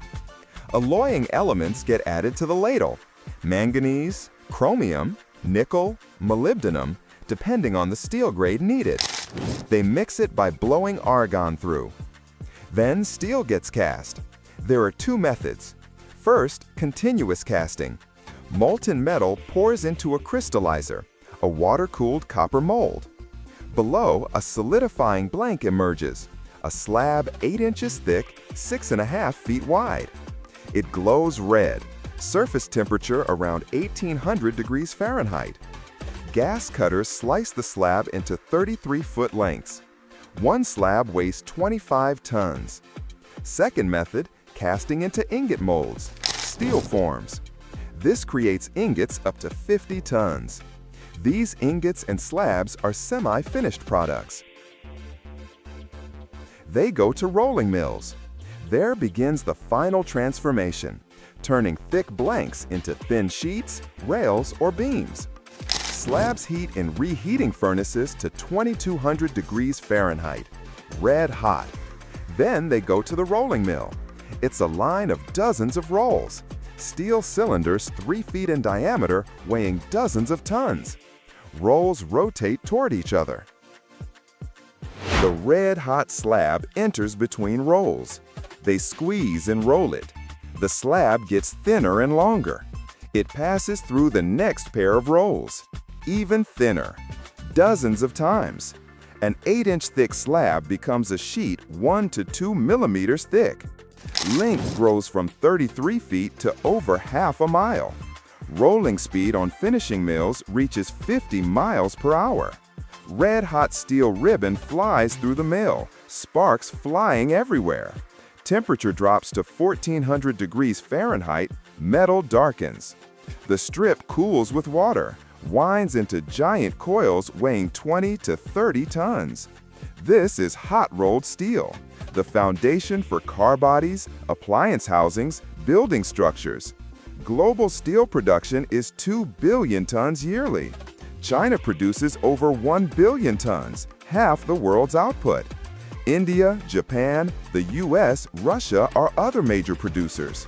Alloying elements get added to the ladle. Manganese, chromium, nickel, molybdenum, depending on the steel grade needed. They mix it by blowing argon through. Then steel gets cast. There are two methods. First, continuous casting. Molten metal pours into a crystallizer, a water-cooled copper mold. Below, a solidifying blank emerges, a slab 8 inches thick, 6.5 feet wide. It glows red, surface temperature around 1,800 degrees Fahrenheit. Gas cutters slice the slab into 33-foot lengths. One slab weighs 25 tons. Second method, casting into ingot molds. Steel forms. This creates ingots up to 50 tons. These ingots and slabs are semi-finished products. They go to rolling mills. There begins the final transformation, turning thick blanks into thin sheets, rails, or beams. Slabs heat in reheating furnaces to 2,200 degrees Fahrenheit, red hot. Then they go to the rolling mill. It's a line of dozens of rolls. Steel cylinders 3 feet in diameter weighing dozens of tons. Rolls rotate toward each other. The red-hot slab enters between rolls. They squeeze and roll it. The slab gets thinner and longer. It passes through the next pair of rolls. Even thinner. Dozens of times. An 8-inch thick slab becomes a sheet 1 to 2 millimeters thick. Length grows from 33 feet to over half a mile. Rolling speed on finishing mills reaches 50 miles per hour. Red-hot steel ribbon flies through the mill, sparks flying everywhere. Temperature drops to 1,400 degrees Fahrenheit, metal darkens. The strip cools with water. winds into giant coils weighing 20 to 30 tons. This is hot-rolled steel, the foundation for car bodies, appliance housings, building structures. Global steel production is 2 billion tons yearly. China produces over 1 billion tons, half the world's output. India, Japan, the US, Russia are other major producers.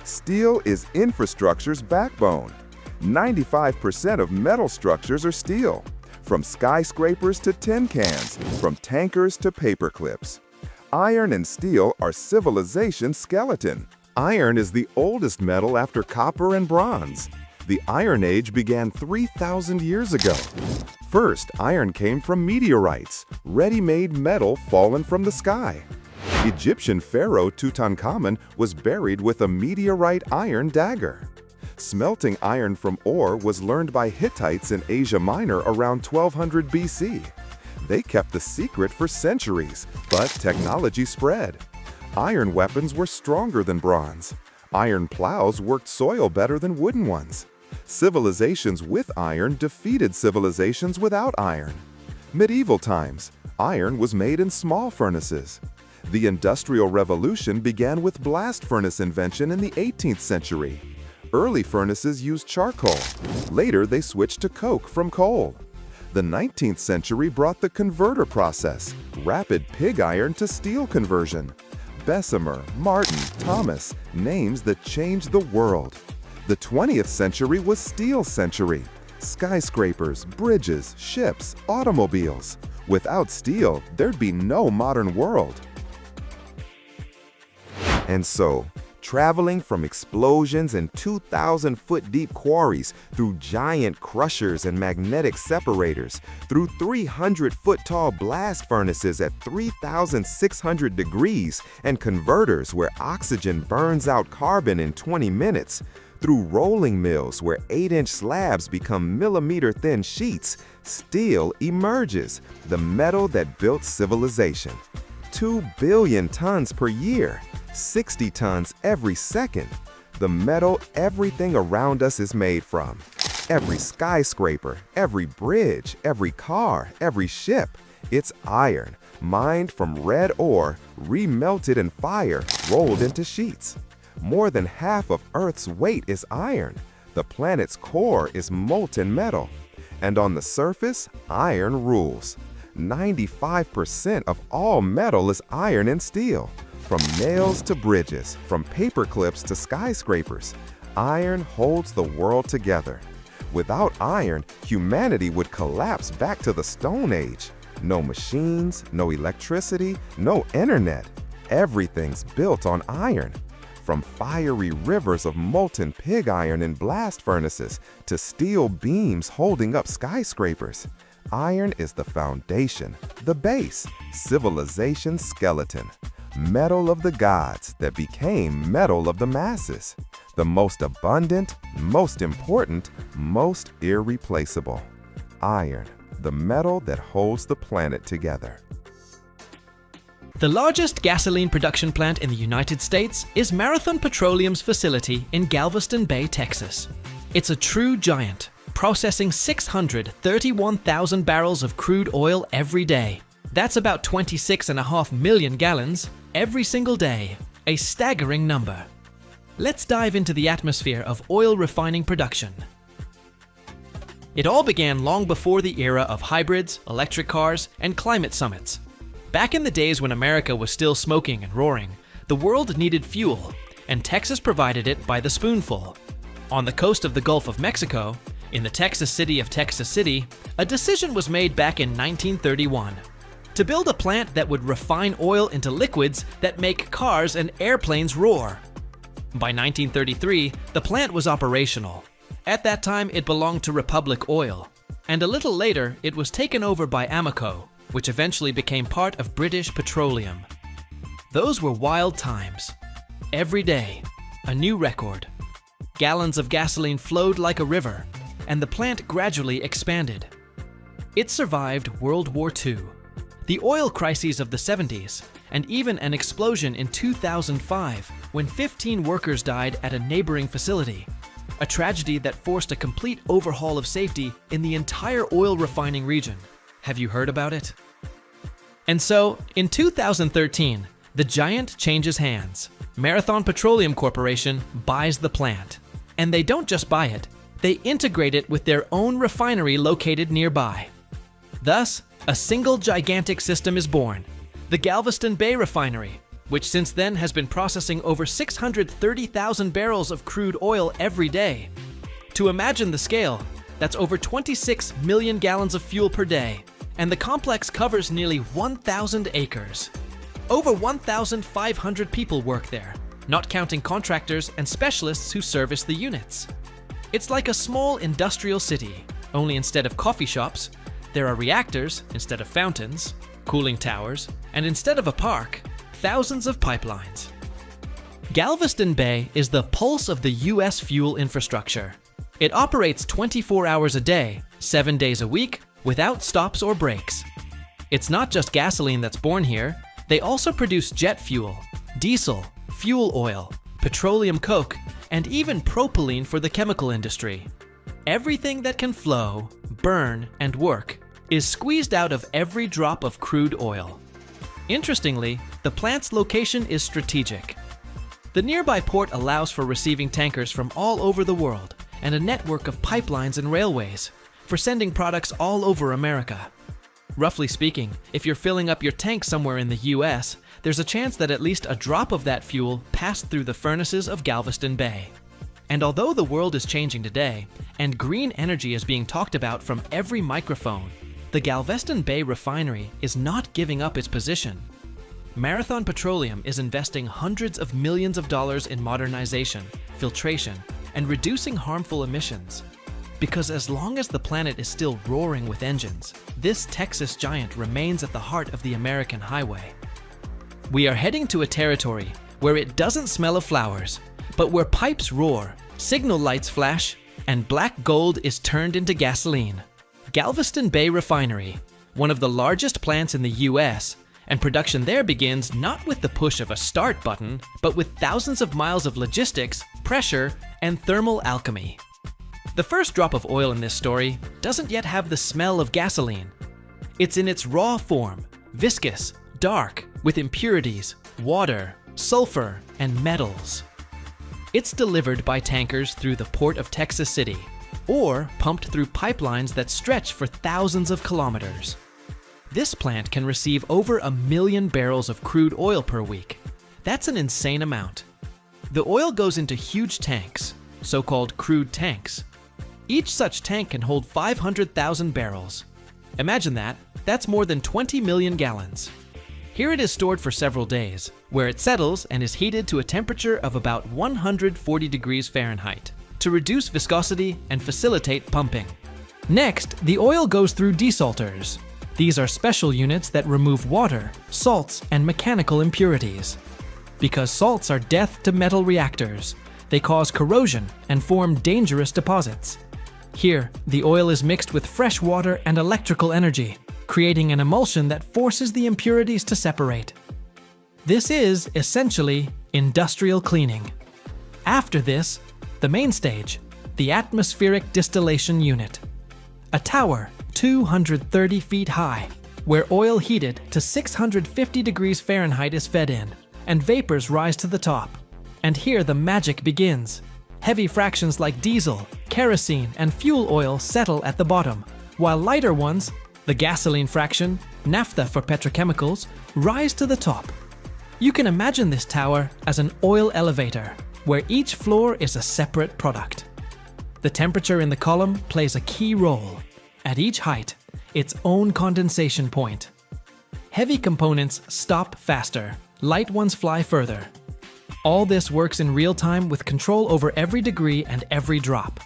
Steel is infrastructure's backbone. 95% of metal structures are steel, from skyscrapers to tin cans, from tankers to paper clips. Iron and steel are civilization's skeleton. Iron is the oldest metal after copper and bronze. The Iron Age began 3,000 years ago. First, iron came from meteorites, ready-made metal fallen from the sky. Egyptian pharaoh Tutankhamun was buried with a meteorite iron dagger. Smelting iron from ore was learned by Hittites in Asia Minor around 1200 BC. They kept the secret for centuries, but technology spread. Iron weapons were stronger than bronze. Iron plows worked soil better than wooden ones. Civilizations with iron defeated civilizations without iron. Medieval times, iron was made in small furnaces. The Industrial Revolution began with blast furnace invention in the 18th century. Early furnaces used charcoal. Later, they switched to coke from coal. The 19th century brought the converter process, rapid pig iron to steel conversion. Bessemer, Martin, Thomas, names that changed the world. The 20th century was steel century. Skyscrapers, bridges, ships, automobiles. Without steel, there'd be no modern world. And so, traveling from explosions in 2,000-foot-deep quarries through giant crushers and magnetic separators, through 300-foot-tall blast furnaces at 3,600 degrees and converters where oxygen burns out carbon in 20 minutes, through rolling mills where 8-inch slabs become millimeter-thin sheets, steel emerges, the metal that built civilization. 2 billion tons per year, 60 tons every second. The metal everything around us is made from. Every skyscraper, every bridge, every car, every ship. It's iron, mined from red ore, remelted in fire, rolled into sheets. More than half of Earth's weight is iron. The planet's core is molten metal. And on the surface, iron rules. 95% of all metal is iron and steel. From nails to bridges, from paper clips to skyscrapers, iron holds the world together. Without iron, humanity would collapse back to the Stone Age. No machines, no electricity, no internet. Everything's built on iron. From fiery rivers of molten pig iron in blast furnaces to steel beams holding up skyscrapers, iron is the foundation, the base, civilization's skeleton. Metal of the gods that became metal of the masses. The most abundant, most important, most irreplaceable. Iron, the metal that holds the planet together. The largest gasoline production plant in the United States is Marathon Petroleum's facility in Galveston Bay, Texas. It's a true giant, processing 631,000 barrels of crude oil every day. That's about 26.5 million gallons every single day, a staggering number. Let's dive into the atmosphere of oil refining production. It all began long before the era of hybrids, electric cars, and climate summits. Back in the days when America was still smoking and roaring, the world needed fuel, and Texas provided it by the spoonful. On the coast of the Gulf of Mexico, in the Texas city of Texas City, a decision was made back in 1931 to build a plant that would refine oil into liquids that make cars and airplanes roar. By 1933, the plant was operational. At that time, it belonged to Republic Oil, and a little later, it was taken over by Amoco, which eventually became part of British Petroleum. Those were wild times. Every day, a new record. Gallons of gasoline flowed like a river, and the plant gradually expanded. It survived World War II, the oil crises of the 70s, and even an explosion in 2005 when 15 workers died at a neighboring facility. a tragedy that forced a complete overhaul of safety in the entire oil refining region. Have you heard about it? And so, in 2013, the giant changes hands. Marathon Petroleum Corporation buys the plant. And they don't just buy it, they integrate it with their own refinery located nearby. Thus, a single gigantic system is born, the Galveston Bay Refinery, which since then has been processing over 630,000 barrels of crude oil every day. To imagine the scale, that's over 26 million gallons of fuel per day, and the complex covers nearly 1,000 acres. Over 1,500 people work there, not counting contractors and specialists who service the units. It's like a small industrial city, only instead of coffee shops, there are reactors instead of fountains, cooling towers, and instead of a park, thousands of pipelines. Galveston Bay is the pulse of the U.S. fuel infrastructure. It operates 24 hours a day, 7 days a week, without stops or breaks. It's not just gasoline that's born here, they also produce jet fuel, diesel, fuel oil, petroleum coke, and even propylene for the chemical industry. Everything that can flow, burn, and work is squeezed out of every drop of crude oil. Interestingly, the plant's location is strategic. The nearby port allows for receiving tankers from all over the world and a network of pipelines and railways for sending products all over America. Roughly speaking, if you're filling up your tank somewhere in the US, there's a chance that at least a drop of that fuel passed through the furnaces of Galveston Bay. And although the world is changing today, and green energy is being talked about from every microphone, the Galveston Bay Refinery is not giving up its position. Marathon Petroleum is investing hundreds of millions of dollars in modernization, filtration, and reducing harmful emissions. Because as long as the planet is still roaring with engines, this Texas giant remains at the heart of the American highway. We are heading to a territory where it doesn't smell of flowers, but where pipes roar, signal lights flash, and black gold is turned into gasoline. Galveston Bay Refinery, one of the largest plants in the US, and production there begins not with the push of a start button, but with thousands of miles of logistics, pressure, and thermal alchemy. The first drop of oil in this story doesn't yet have the smell of gasoline. It's in its raw form, viscous, dark, with impurities, water, sulfur, and metals. It's delivered by tankers through the port of Texas City, or pumped through pipelines that stretch for thousands of kilometers. This plant can receive over 1 million barrels of crude oil per week. That's an insane amount. The oil goes into huge tanks, so-called crude tanks. Each such tank can hold 500,000 barrels. Imagine that, that's more than 20 million gallons. Here it is stored for several days, where it settles and is heated to a temperature of about 140 degrees Fahrenheit to reduce viscosity and facilitate pumping. Next, the oil goes through desalters. These are special units that remove water, salts, and mechanical impurities. Because salts are death to metal reactors, they cause corrosion and form dangerous deposits. Here, the oil is mixed with fresh water and electrical energy, creating an emulsion that forces the impurities to separate. This is, essentially, industrial cleaning. After this, the main stage, the atmospheric distillation unit. A tower 230 feet high, where oil heated to 650 degrees Fahrenheit is fed in, and vapors rise to the top. And here the magic begins. Heavy fractions like diesel, kerosene, and fuel oil settle at the bottom, while lighter ones, the gasoline fraction, naphtha for petrochemicals, rise to the top. You can imagine this tower as an oil elevator, where each floor is a separate product. The temperature in the column plays a key role. At each height, its own condensation point. Heavy components stop faster, light ones fly further. All this works in real time with control over every degree and every drop.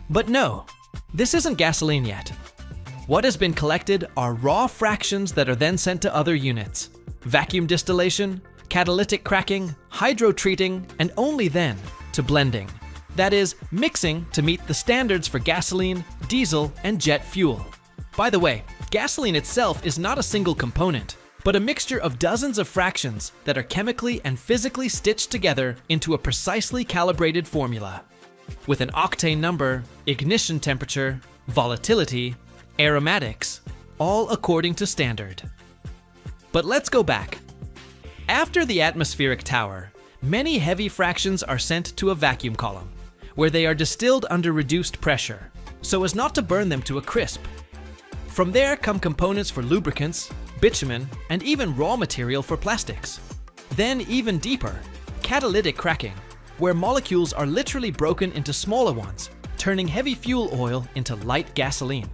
But no, this isn't gasoline yet. What has been collected are raw fractions that are then sent to other units. Vacuum distillation, catalytic cracking, hydrotreating, and only then to blending. That is, mixing to meet the standards for gasoline, diesel, and jet fuel. By the way, gasoline itself is not a single component, but a mixture of dozens of fractions that are chemically and physically stitched together into a precisely calibrated formula. with an octane number, ignition temperature, volatility, aromatics, all according to standard. But let's go back. After the atmospheric tower, many heavy fractions are sent to a vacuum column, where they are distilled under reduced pressure, so as not to burn them to a crisp. From there come components for lubricants, bitumen, and even raw material for plastics. Then even deeper, catalytic cracking, where molecules are literally broken into smaller ones, turning heavy fuel oil into light gasoline.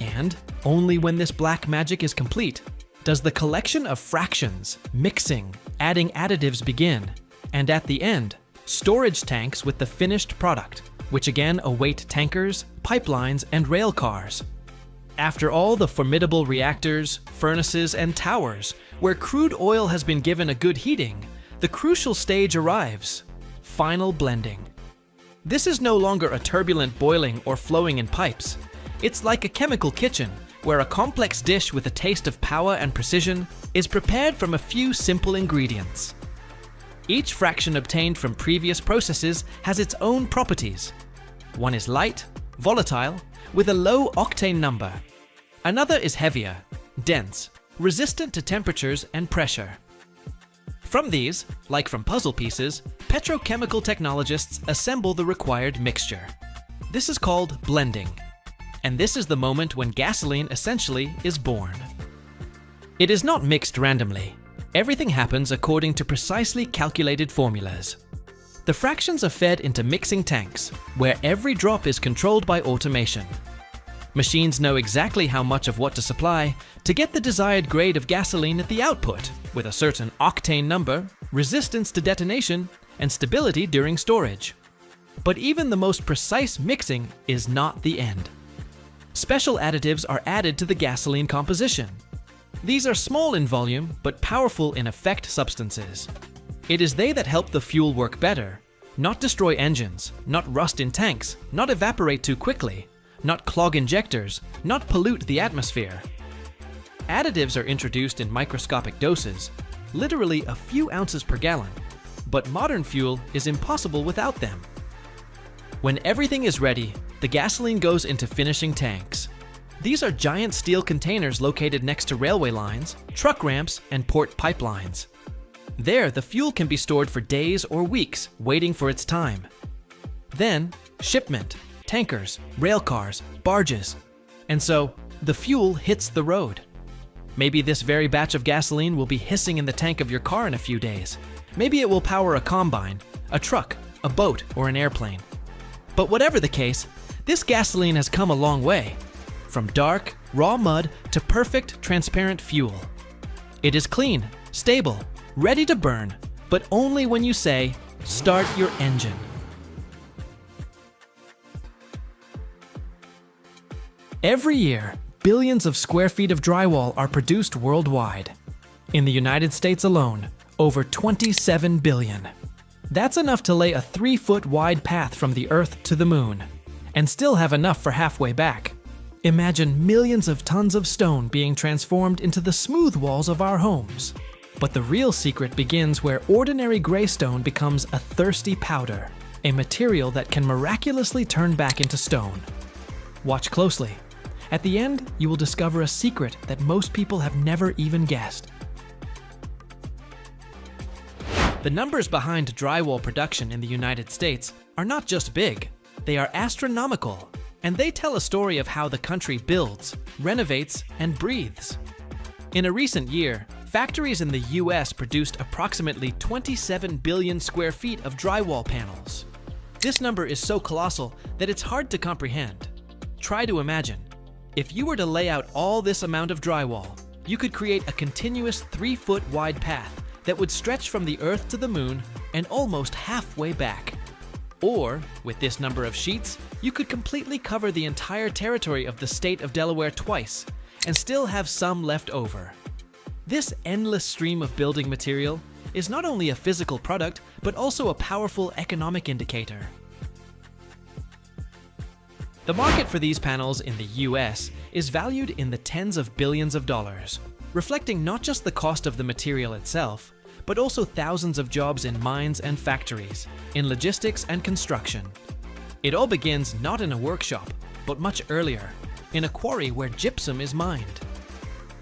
And only when this black magic is complete does the collection of fractions, mixing, adding additives begin, and at the end, storage tanks with the finished product, which again await tankers, pipelines, and rail cars. After all the formidable reactors, furnaces, and towers, where crude oil has been given a good heating, the crucial stage arrives: final blending. This is no longer a turbulent boiling or flowing in pipes. It's like a chemical kitchen, where a complex dish with a taste of power and precision is prepared from a few simple ingredients. Each fraction obtained from previous processes has its own properties. One is light, volatile, with a low octane number. Another is heavier, dense, resistant to temperatures and pressure. From these, like from puzzle pieces, petrochemical technologists assemble the required mixture. This is called blending, and this is the moment when gasoline essentially is born. It is not mixed randomly. Everything happens according to precisely calculated formulas. The fractions are fed into mixing tanks, where every drop is controlled by automation. Machines know exactly how much of what to supply to get the desired grade of gasoline at the output, with a certain octane number, resistance to detonation, and stability during storage. But even the most precise mixing is not the end. Special additives are added to the gasoline composition. These are small in volume, but powerful in effect substances. It is they that help the fuel work better, not destroy engines, not rust in tanks, not evaporate too quickly, not clog injectors, not pollute the atmosphere. Additives are introduced in microscopic doses, literally a few ounces per gallon, but modern fuel is impossible without them. When everything is ready, the gasoline goes into finishing tanks. These are giant steel containers located next to railway lines, truck ramps, and port pipelines. There, the fuel can be stored for days or weeks, waiting for its time. Then, shipment, tankers, rail cars, barges. And so, the fuel hits the road. Maybe this very batch of gasoline will be hissing in the tank of your car in a few days. Maybe it will power a combine, a truck, a boat, or an airplane. But whatever the case, this gasoline has come a long way. From dark, raw mud to perfect, transparent fuel. It is clean, stable, ready to burn, but only when you say, "Start your engine." Every year, billions of square feet of drywall are produced worldwide. In the United States alone, over 27 billion. That's enough to lay a 3-foot wide path from the Earth to the Moon, and still have enough for halfway back. Imagine millions of tons of stone being transformed into the smooth walls of our homes. But the real secret begins where ordinary gray stone becomes a thirsty powder, a material that can miraculously turn back into stone. Watch closely. At the end, you will discover a secret that most people have never even guessed. The numbers behind drywall production in the United States are not just big, they are astronomical, and they tell a story of how the country builds, renovates, and breathes. In a recent year, factories in the US produced approximately 27 billion square feet of drywall panels. This number is so colossal that it's hard to comprehend. Try to imagine. If you were to lay out all this amount of drywall, you could create a continuous 3-foot wide path that would stretch from the Earth to the Moon and almost halfway back. Or, with this number of sheets, you could completely cover the entire territory of the state of Delaware twice, and still have some left over. This endless stream of building material is not only a physical product, but also a powerful economic indicator. The market for these panels in the US is valued in the tens of billions of dollars, reflecting not just the cost of the material itself, but also thousands of jobs in mines and factories, in logistics and construction. It all begins not in a workshop, but much earlier, in a quarry where gypsum is mined.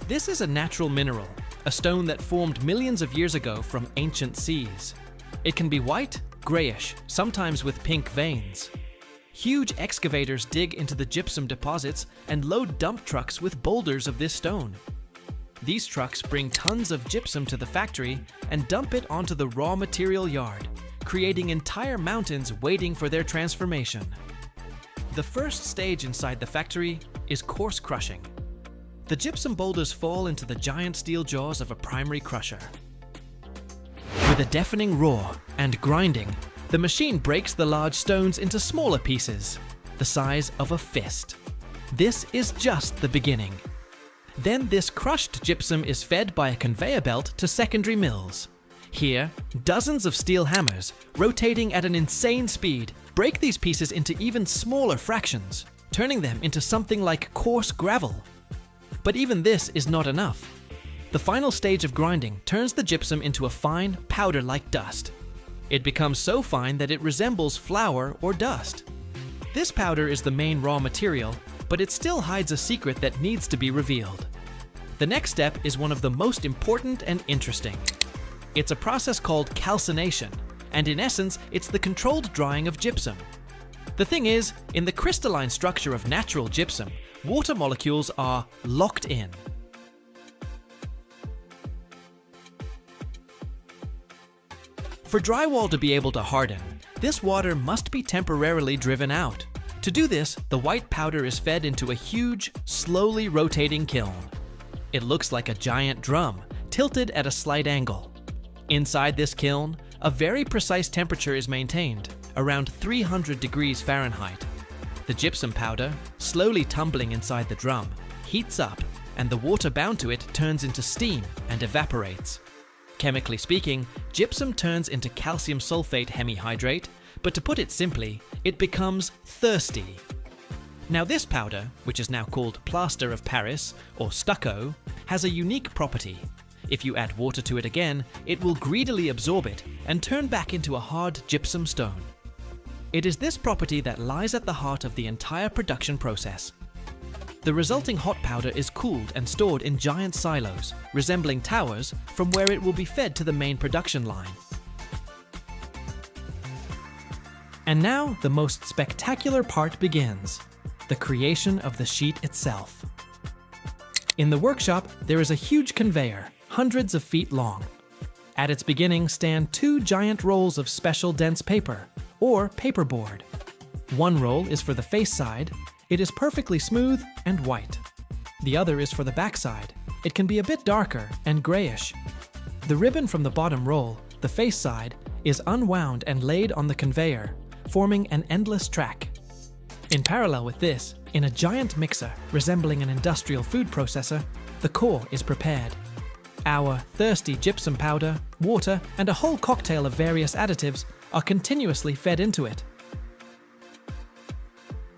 This is a natural mineral, a stone that formed millions of years ago from ancient seas. It can be white, grayish, sometimes with pink veins. Huge excavators dig into the gypsum deposits and load dump trucks with boulders of this stone. These trucks bring tons of gypsum to the factory and dump it onto the raw material yard, creating entire mountains waiting for their transformation. The first stage inside the factory is coarse crushing. The gypsum boulders fall into the giant steel jaws of a primary crusher. With a deafening roar and grinding, the machine breaks the large stones into smaller pieces, the size of a fist. This is just the beginning. Then this crushed gypsum is fed by a conveyor belt to secondary mills. Here, dozens of steel hammers, rotating at an insane speed, break these pieces into even smaller fractions, turning them into something like coarse gravel. But even this is not enough. The final stage of grinding turns the gypsum into a fine, powder-like dust. It becomes so fine that it resembles flour or dust. This powder is the main raw material, but it still hides a secret that needs to be revealed. The next step is one of the most important and interesting. It's a process called calcination, and in essence, it's the controlled drying of gypsum. The thing is, in the crystalline structure of natural gypsum, water molecules are locked in. For drywall to be able to harden, this water must be temporarily driven out. To do this, the white powder is fed into a huge, slowly rotating kiln. It looks like a giant drum, tilted at a slight angle. Inside this kiln, a very precise temperature is maintained, around 300 degrees Fahrenheit. The gypsum powder, slowly tumbling inside the drum, heats up, and the water bound to it turns into steam and evaporates. Chemically speaking, gypsum turns into calcium sulfate hemihydrate, but to put it simply, it becomes thirsty. Now this powder, which is now called plaster of Paris or stucco, has a unique property. If you add water to it again, it will greedily absorb it and turn back into a hard gypsum stone. It is this property that lies at the heart of the entire production process. The resulting hot powder is cooled and stored in giant silos, resembling towers, from where it will be fed to the main production line. And now the most spectacular part begins, the creation of the sheet itself. In the workshop, there is a huge conveyor, hundreds of feet long. At its beginning stand two giant rolls of special dense paper, or paperboard. One roll is for the face side. It is perfectly smooth and white. The other is for the back side. It can be a bit darker and grayish. The ribbon from the bottom roll, the face side, is unwound and laid on the conveyor, forming an endless track. In parallel with this, in a giant mixer resembling an industrial food processor, the core is prepared. Our thirsty gypsum powder, water, and a whole cocktail of various additives are continuously fed into it.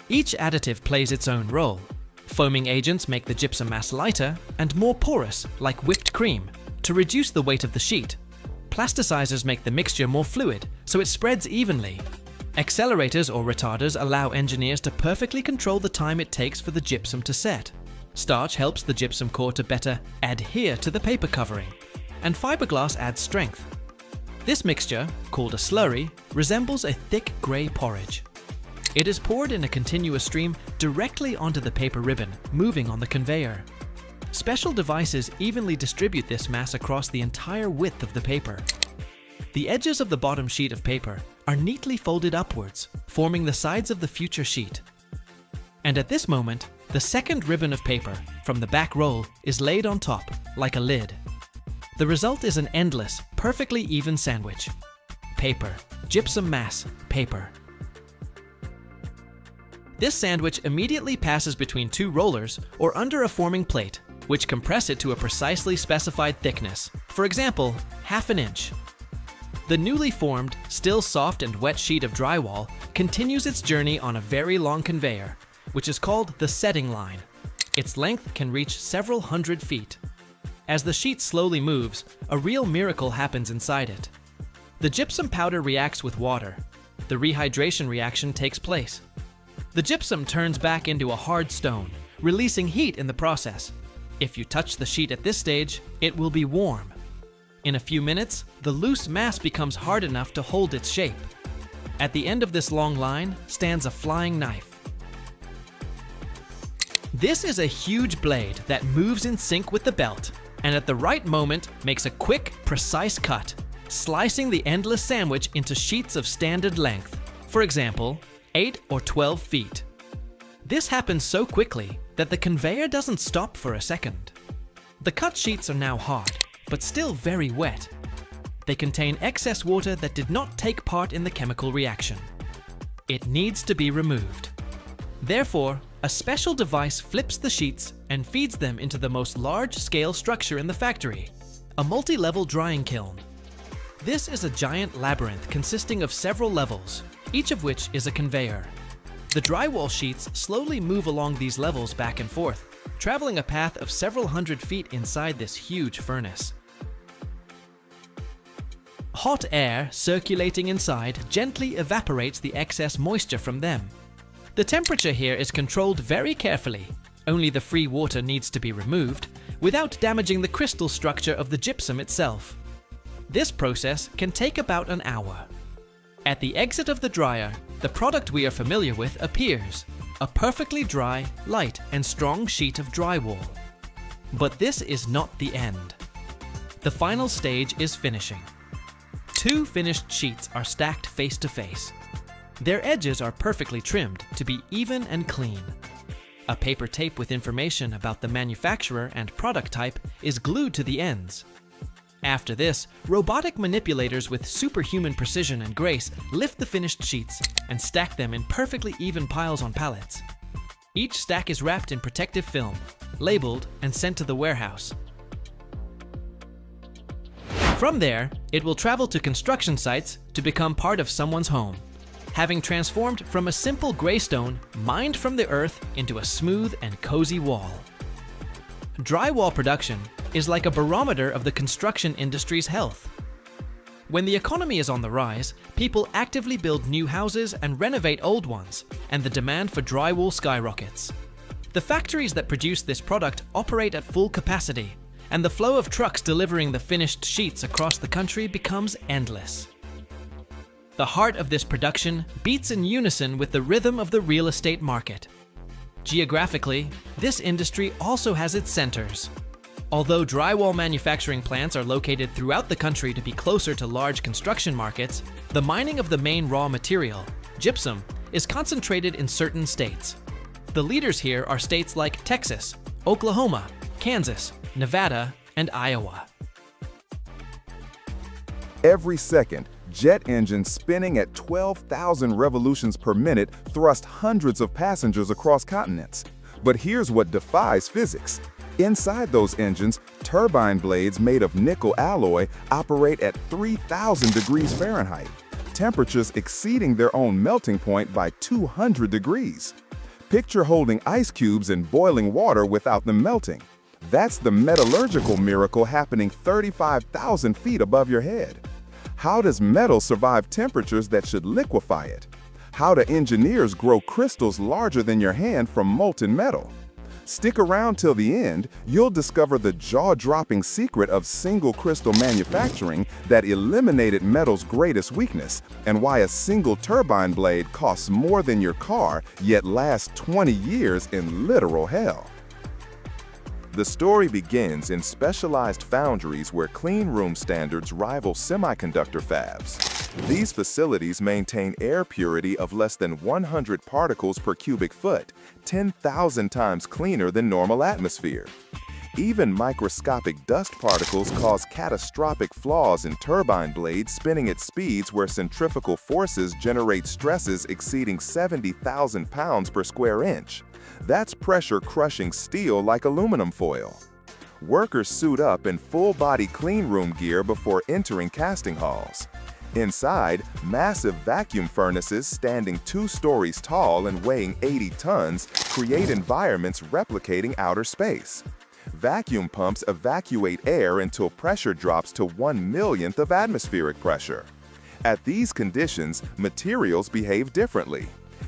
Each additive plays its own role. Foaming agents make the gypsum mass lighter and more porous, like whipped cream, to reduce the weight of the sheet. Plasticizers make the mixture more fluid, so it spreads evenly. Accelerators or retarders allow engineers to perfectly control the time it takes for the gypsum to set. Starch helps the gypsum core to better adhere to the paper covering, and fiberglass adds strength. This mixture, called a slurry, resembles a thick grey porridge. It is poured in a continuous stream directly onto the paper ribbon, moving on the conveyor. Special devices evenly distribute this mass across the entire width of the paper. The edges of the bottom sheet of paper are neatly folded upwards, forming the sides of the future sheet. And at this moment, the second ribbon of paper from the back roll is laid on top, like a lid. The result is an endless, perfectly even sandwich. Paper, gypsum mass, paper. This sandwich immediately passes between two rollers or under a forming plate, which compress it to a precisely specified thickness, for example, ½ inch. The newly formed, still soft and wet sheet of drywall continues its journey on a very long conveyor, which is called the setting line. Its length can reach several hundred feet. As the sheet slowly moves, a real miracle happens inside it. The gypsum powder reacts with water. The rehydration reaction takes place. The gypsum turns back into a hard stone, releasing heat in the process. If you touch the sheet at this stage, it will be warm. In a few minutes, the loose mass becomes hard enough to hold its shape. At the end of this long line stands a flying knife. This is a huge blade that moves in sync with the belt, and at the right moment makes a quick, precise cut, slicing the endless sandwich into sheets of standard length, for example, 8 or 12 feet. This happens so quickly that the conveyor doesn't stop for a second. The cut sheets are now hard, but still very wet. They contain excess water that did not take part in the chemical reaction. It needs to be removed. Therefore, a special device flips the sheets and feeds them into the most large-scale structure in the factory, a multi-level drying kiln. This is a giant labyrinth consisting of several levels, each of which is a conveyor. The drywall sheets slowly move along these levels back and forth, traveling a path of several hundred feet inside this huge furnace. Hot air circulating inside gently evaporates the excess moisture from them. The temperature here is controlled very carefully. Only the free water needs to be removed without damaging the crystal structure of the gypsum itself. This process can take about an hour. At the exit of the dryer, the product we are familiar with appears, a perfectly dry, light and strong sheet of drywall. But this is not the end. The final stage is finishing. 2 finished sheets are stacked face to face. Their edges are perfectly trimmed to be even and clean. A paper tape with information about the manufacturer and product type is glued to the ends. After this, robotic manipulators with superhuman precision and grace lift the finished sheets and stack them in perfectly even piles on pallets. Each stack is wrapped in protective film, labeled, and sent to the warehouse. From there, it will travel to construction sites to become part of someone's home, having transformed from a simple gray stone mined from the earth into a smooth and cozy wall. Drywall production is like a barometer of the construction industry's health. When the economy is on the rise, people actively build new houses and renovate old ones, and the demand for drywall skyrockets. The factories that produce this product operate at full capacity, and the flow of trucks delivering the finished sheets across the country becomes endless. The heart of this production beats in unison with the rhythm of the real estate market. Geographically, this industry also has its centers. Although drywall manufacturing plants are located throughout the country to be closer to large construction markets, the mining of the main raw material, gypsum, is concentrated in certain states. The leaders here are states like Texas, Oklahoma, Kansas, Nevada, and Iowa. Every second, jet engines spinning at 12,000 revolutions per minute thrust hundreds of passengers across continents. But here's what defies physics. Inside those engines, turbine blades made of nickel alloy operate at 3,000 degrees Fahrenheit, temperatures exceeding their own melting point by 200 degrees. Picture holding ice cubes in boiling water without them melting. That's the metallurgical miracle happening 35,000 feet above your head. How does metal survive temperatures that should liquefy it? How do engineers grow crystals larger than your hand from molten metal? Stick around till the end, you'll discover the jaw-dropping secret of single crystal manufacturing that eliminated metal's greatest weakness, and why a single turbine blade costs more than your car, yet lasts 20 years in literal hell. The story begins in specialized foundries where clean room standards rival semiconductor fabs. These facilities maintain air purity of less than 100 particles per cubic foot, 10,000 times cleaner than normal atmosphere. Even microscopic dust particles cause catastrophic flaws in turbine blades spinning at speeds where centrifugal forces generate stresses exceeding 70,000 pounds per square inch. That's pressure crushing steel like aluminum foil. Workers suit up in full-body clean room gear before entering casting halls. Inside, massive vacuum furnaces standing 2 stories tall and weighing 80 tons create environments replicating outer space. Vacuum pumps evacuate air until pressure drops to 1/1,000,000th of atmospheric pressure. At these conditions, materials behave differently.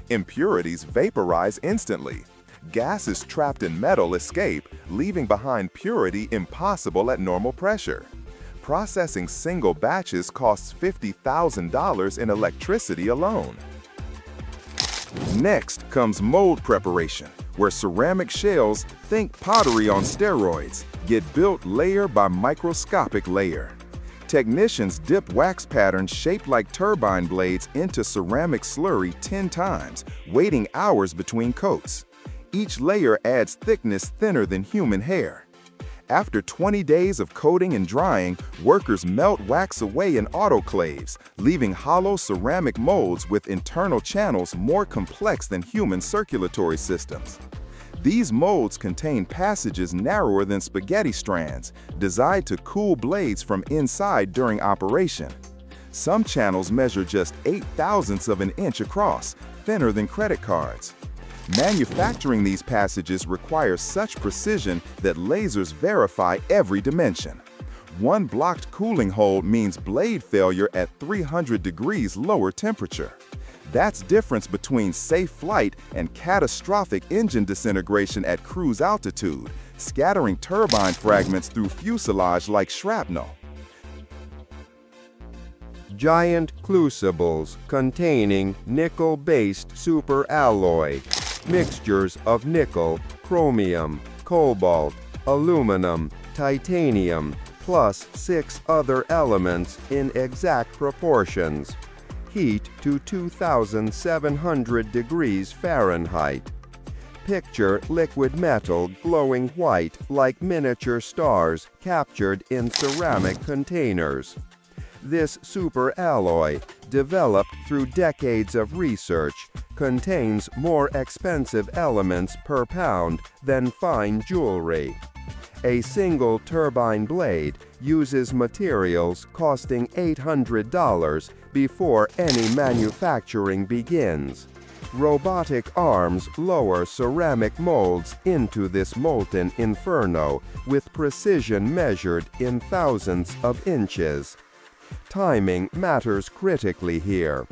Impurities vaporize instantly. Gases trapped in metal escape, leaving behind purity impossible at normal pressure. Processing single batches costs $50,000 in electricity alone. Next comes mold preparation, where ceramic shells, think pottery on steroids, get built layer by microscopic layer. Technicians dip wax patterns shaped like turbine blades into ceramic slurry 10 times, waiting hours between coats. Each layer adds thickness thinner than human hair. After 20 days of coating and drying, workers melt wax away in autoclaves, leaving hollow ceramic molds with internal channels more complex than human circulatory systems. These molds contain passages narrower than spaghetti strands, designed to cool blades from inside during operation. Some channels measure just 0.008 of an inch across, thinner than credit cards. Manufacturing these passages requires such precision that lasers verify every dimension. One blocked cooling hole means blade failure at 300 degrees lower temperature. That's difference between safe flight and catastrophic engine disintegration at cruise altitude, scattering turbine fragments through fuselage like shrapnel. Giant crucibles containing nickel-based superalloy. Mixtures of nickel, chromium, cobalt, aluminum, titanium, plus 6 other elements in exact proportions. Heat to 2,700 degrees Fahrenheit. Picture liquid metal glowing white like miniature stars captured in ceramic containers. This superalloy, developed through decades of research, contains more expensive elements per pound than fine jewelry. A single turbine blade uses materials costing $800 before any manufacturing begins. Robotic arms lower ceramic molds into this molten inferno with precision measured in thousands of inches. Timing matters critically here.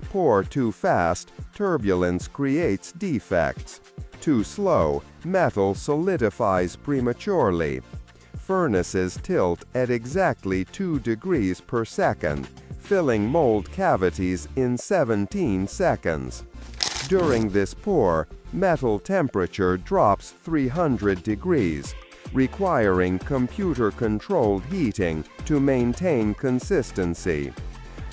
Pour too fast, turbulence creates defects. Too slow, metal solidifies prematurely. Furnaces tilt at exactly 2 degrees per second, filling mold cavities in 17 seconds. During this pour, metal temperature drops 300 degrees, requiring computer-controlled heating to maintain consistency.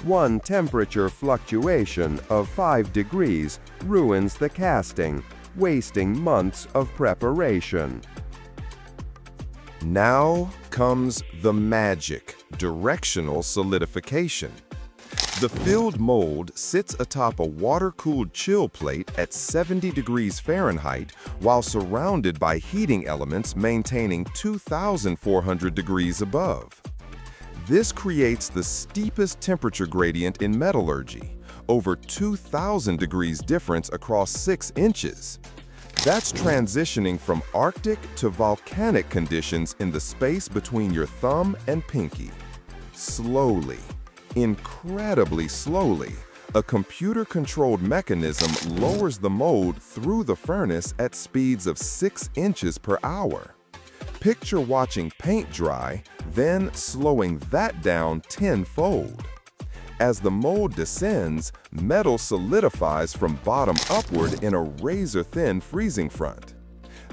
One temperature fluctuation of 5 degrees ruins the casting, wasting months of preparation. Now comes the magic, directional solidification. The filled mold sits atop a water-cooled chill plate at 70 degrees Fahrenheit while surrounded by heating elements maintaining 2,400 degrees above. This creates the steepest temperature gradient in metallurgy, over 2,000 degrees difference across 6 inches. That's transitioning from Arctic to volcanic conditions in the space between your thumb and pinky. Slowly, incredibly slowly, a computer-controlled mechanism lowers the mold through the furnace at speeds of 6 inches per hour. Picture watching paint dry, then slowing that down tenfold. As the mold descends, metal solidifies from bottom upward in a razor-thin freezing front.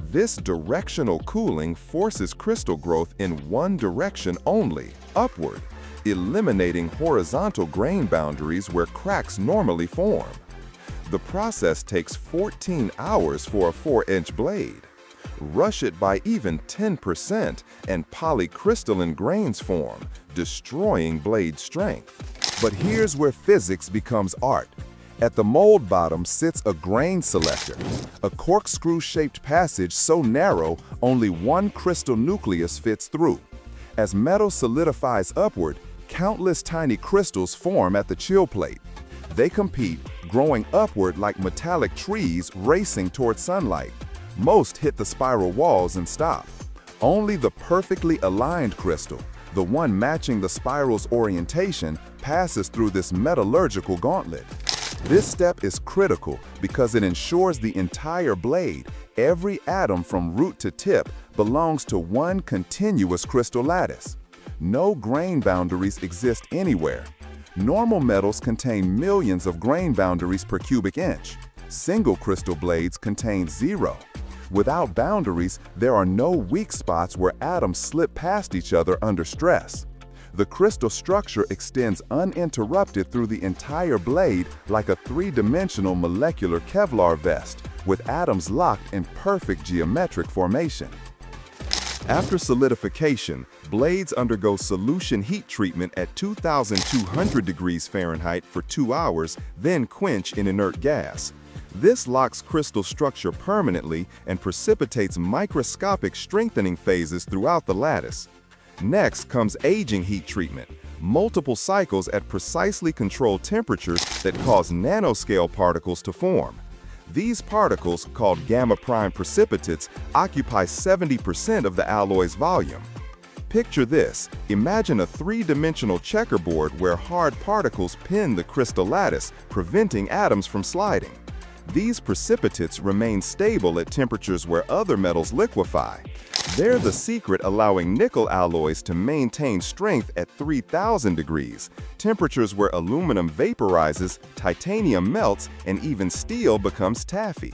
This directional cooling forces crystal growth in one direction only, upward, eliminating horizontal grain boundaries where cracks normally form. The process takes 14 hours for a 4-inch blade. Rush it by even 10% and polycrystalline grains form, destroying blade strength. But here's where physics becomes art. At the mold bottom sits a grain selector, a corkscrew-shaped passage so narrow only one crystal nucleus fits through. As metal solidifies upward, countless tiny crystals form at the chill plate. They compete, growing upward like metallic trees racing toward sunlight. Most hit the spiral walls and stop. Only the perfectly aligned crystal, the one matching the spiral's orientation, passes through this metallurgical gauntlet. This step is critical because it ensures the entire blade, every atom from root to tip, belongs to one continuous crystal lattice. No grain boundaries exist anywhere. Normal metals contain millions of grain boundaries per cubic inch. Single crystal blades contain 0. Without boundaries, there are no weak spots where atoms slip past each other under stress. The crystal structure extends uninterrupted through the entire blade like a three-dimensional molecular Kevlar vest, with atoms locked in perfect geometric formation. After solidification, blades undergo solution heat treatment at 2,200 degrees Fahrenheit for 2 hours, then quench in inert gas. This locks crystal structure permanently and precipitates microscopic strengthening phases throughout the lattice. Next comes aging heat treatment, multiple cycles at precisely controlled temperatures that cause nanoscale particles to form. These particles, called gamma-prime precipitates, occupy 70% of the alloy's volume. Picture this. Imagine a three-dimensional checkerboard where hard particles pin the crystal lattice, preventing atoms from sliding. These precipitates remain stable at temperatures where other metals liquefy. They're the secret allowing nickel alloys to maintain strength at 3,000 degrees, temperatures where aluminum vaporizes, titanium melts, and even steel becomes taffy.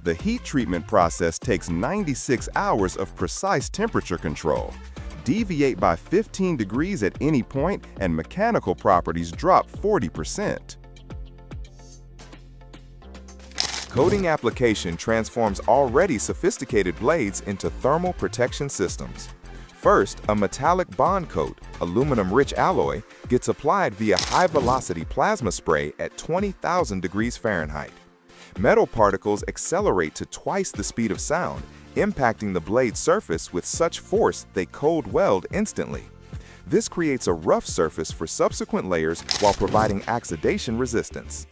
The heat treatment process takes 96 hours of precise temperature control. Deviate by 15 degrees at any point and mechanical properties drop 40%. Coating application transforms already sophisticated blades into thermal protection systems. First, a metallic bond coat, aluminum-rich alloy, gets applied via high-velocity plasma spray at 20,000 degrees Fahrenheit. Metal particles accelerate to twice the speed of sound, impacting the blade surface with such force they cold weld instantly. This creates a rough surface for subsequent layers while providing oxidation resistance.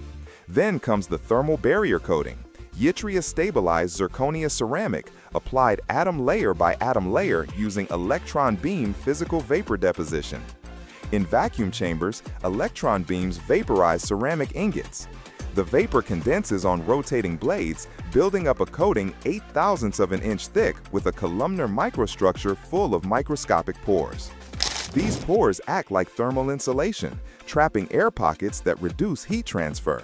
Then comes the thermal barrier coating, yttria-stabilized zirconia ceramic applied atom layer by atom layer using electron beam physical vapor deposition. In vacuum chambers, electron beams vaporize ceramic ingots. The vapor condenses on rotating blades, building up a coating 0.08 of an inch thick with a columnar microstructure full of microscopic pores. These pores act like thermal insulation, trapping air pockets that reduce heat transfer.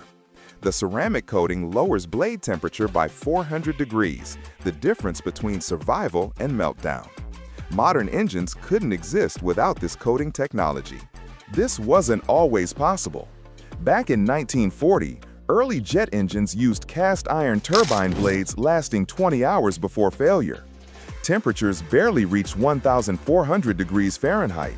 The ceramic coating lowers blade temperature by 400 degrees, the difference between survival and meltdown. Modern engines couldn't exist without this coating technology. This wasn't always possible. Back in 1940, early jet engines used cast iron turbine blades lasting 20 hours before failure. Temperatures barely reached 1,400 degrees Fahrenheit.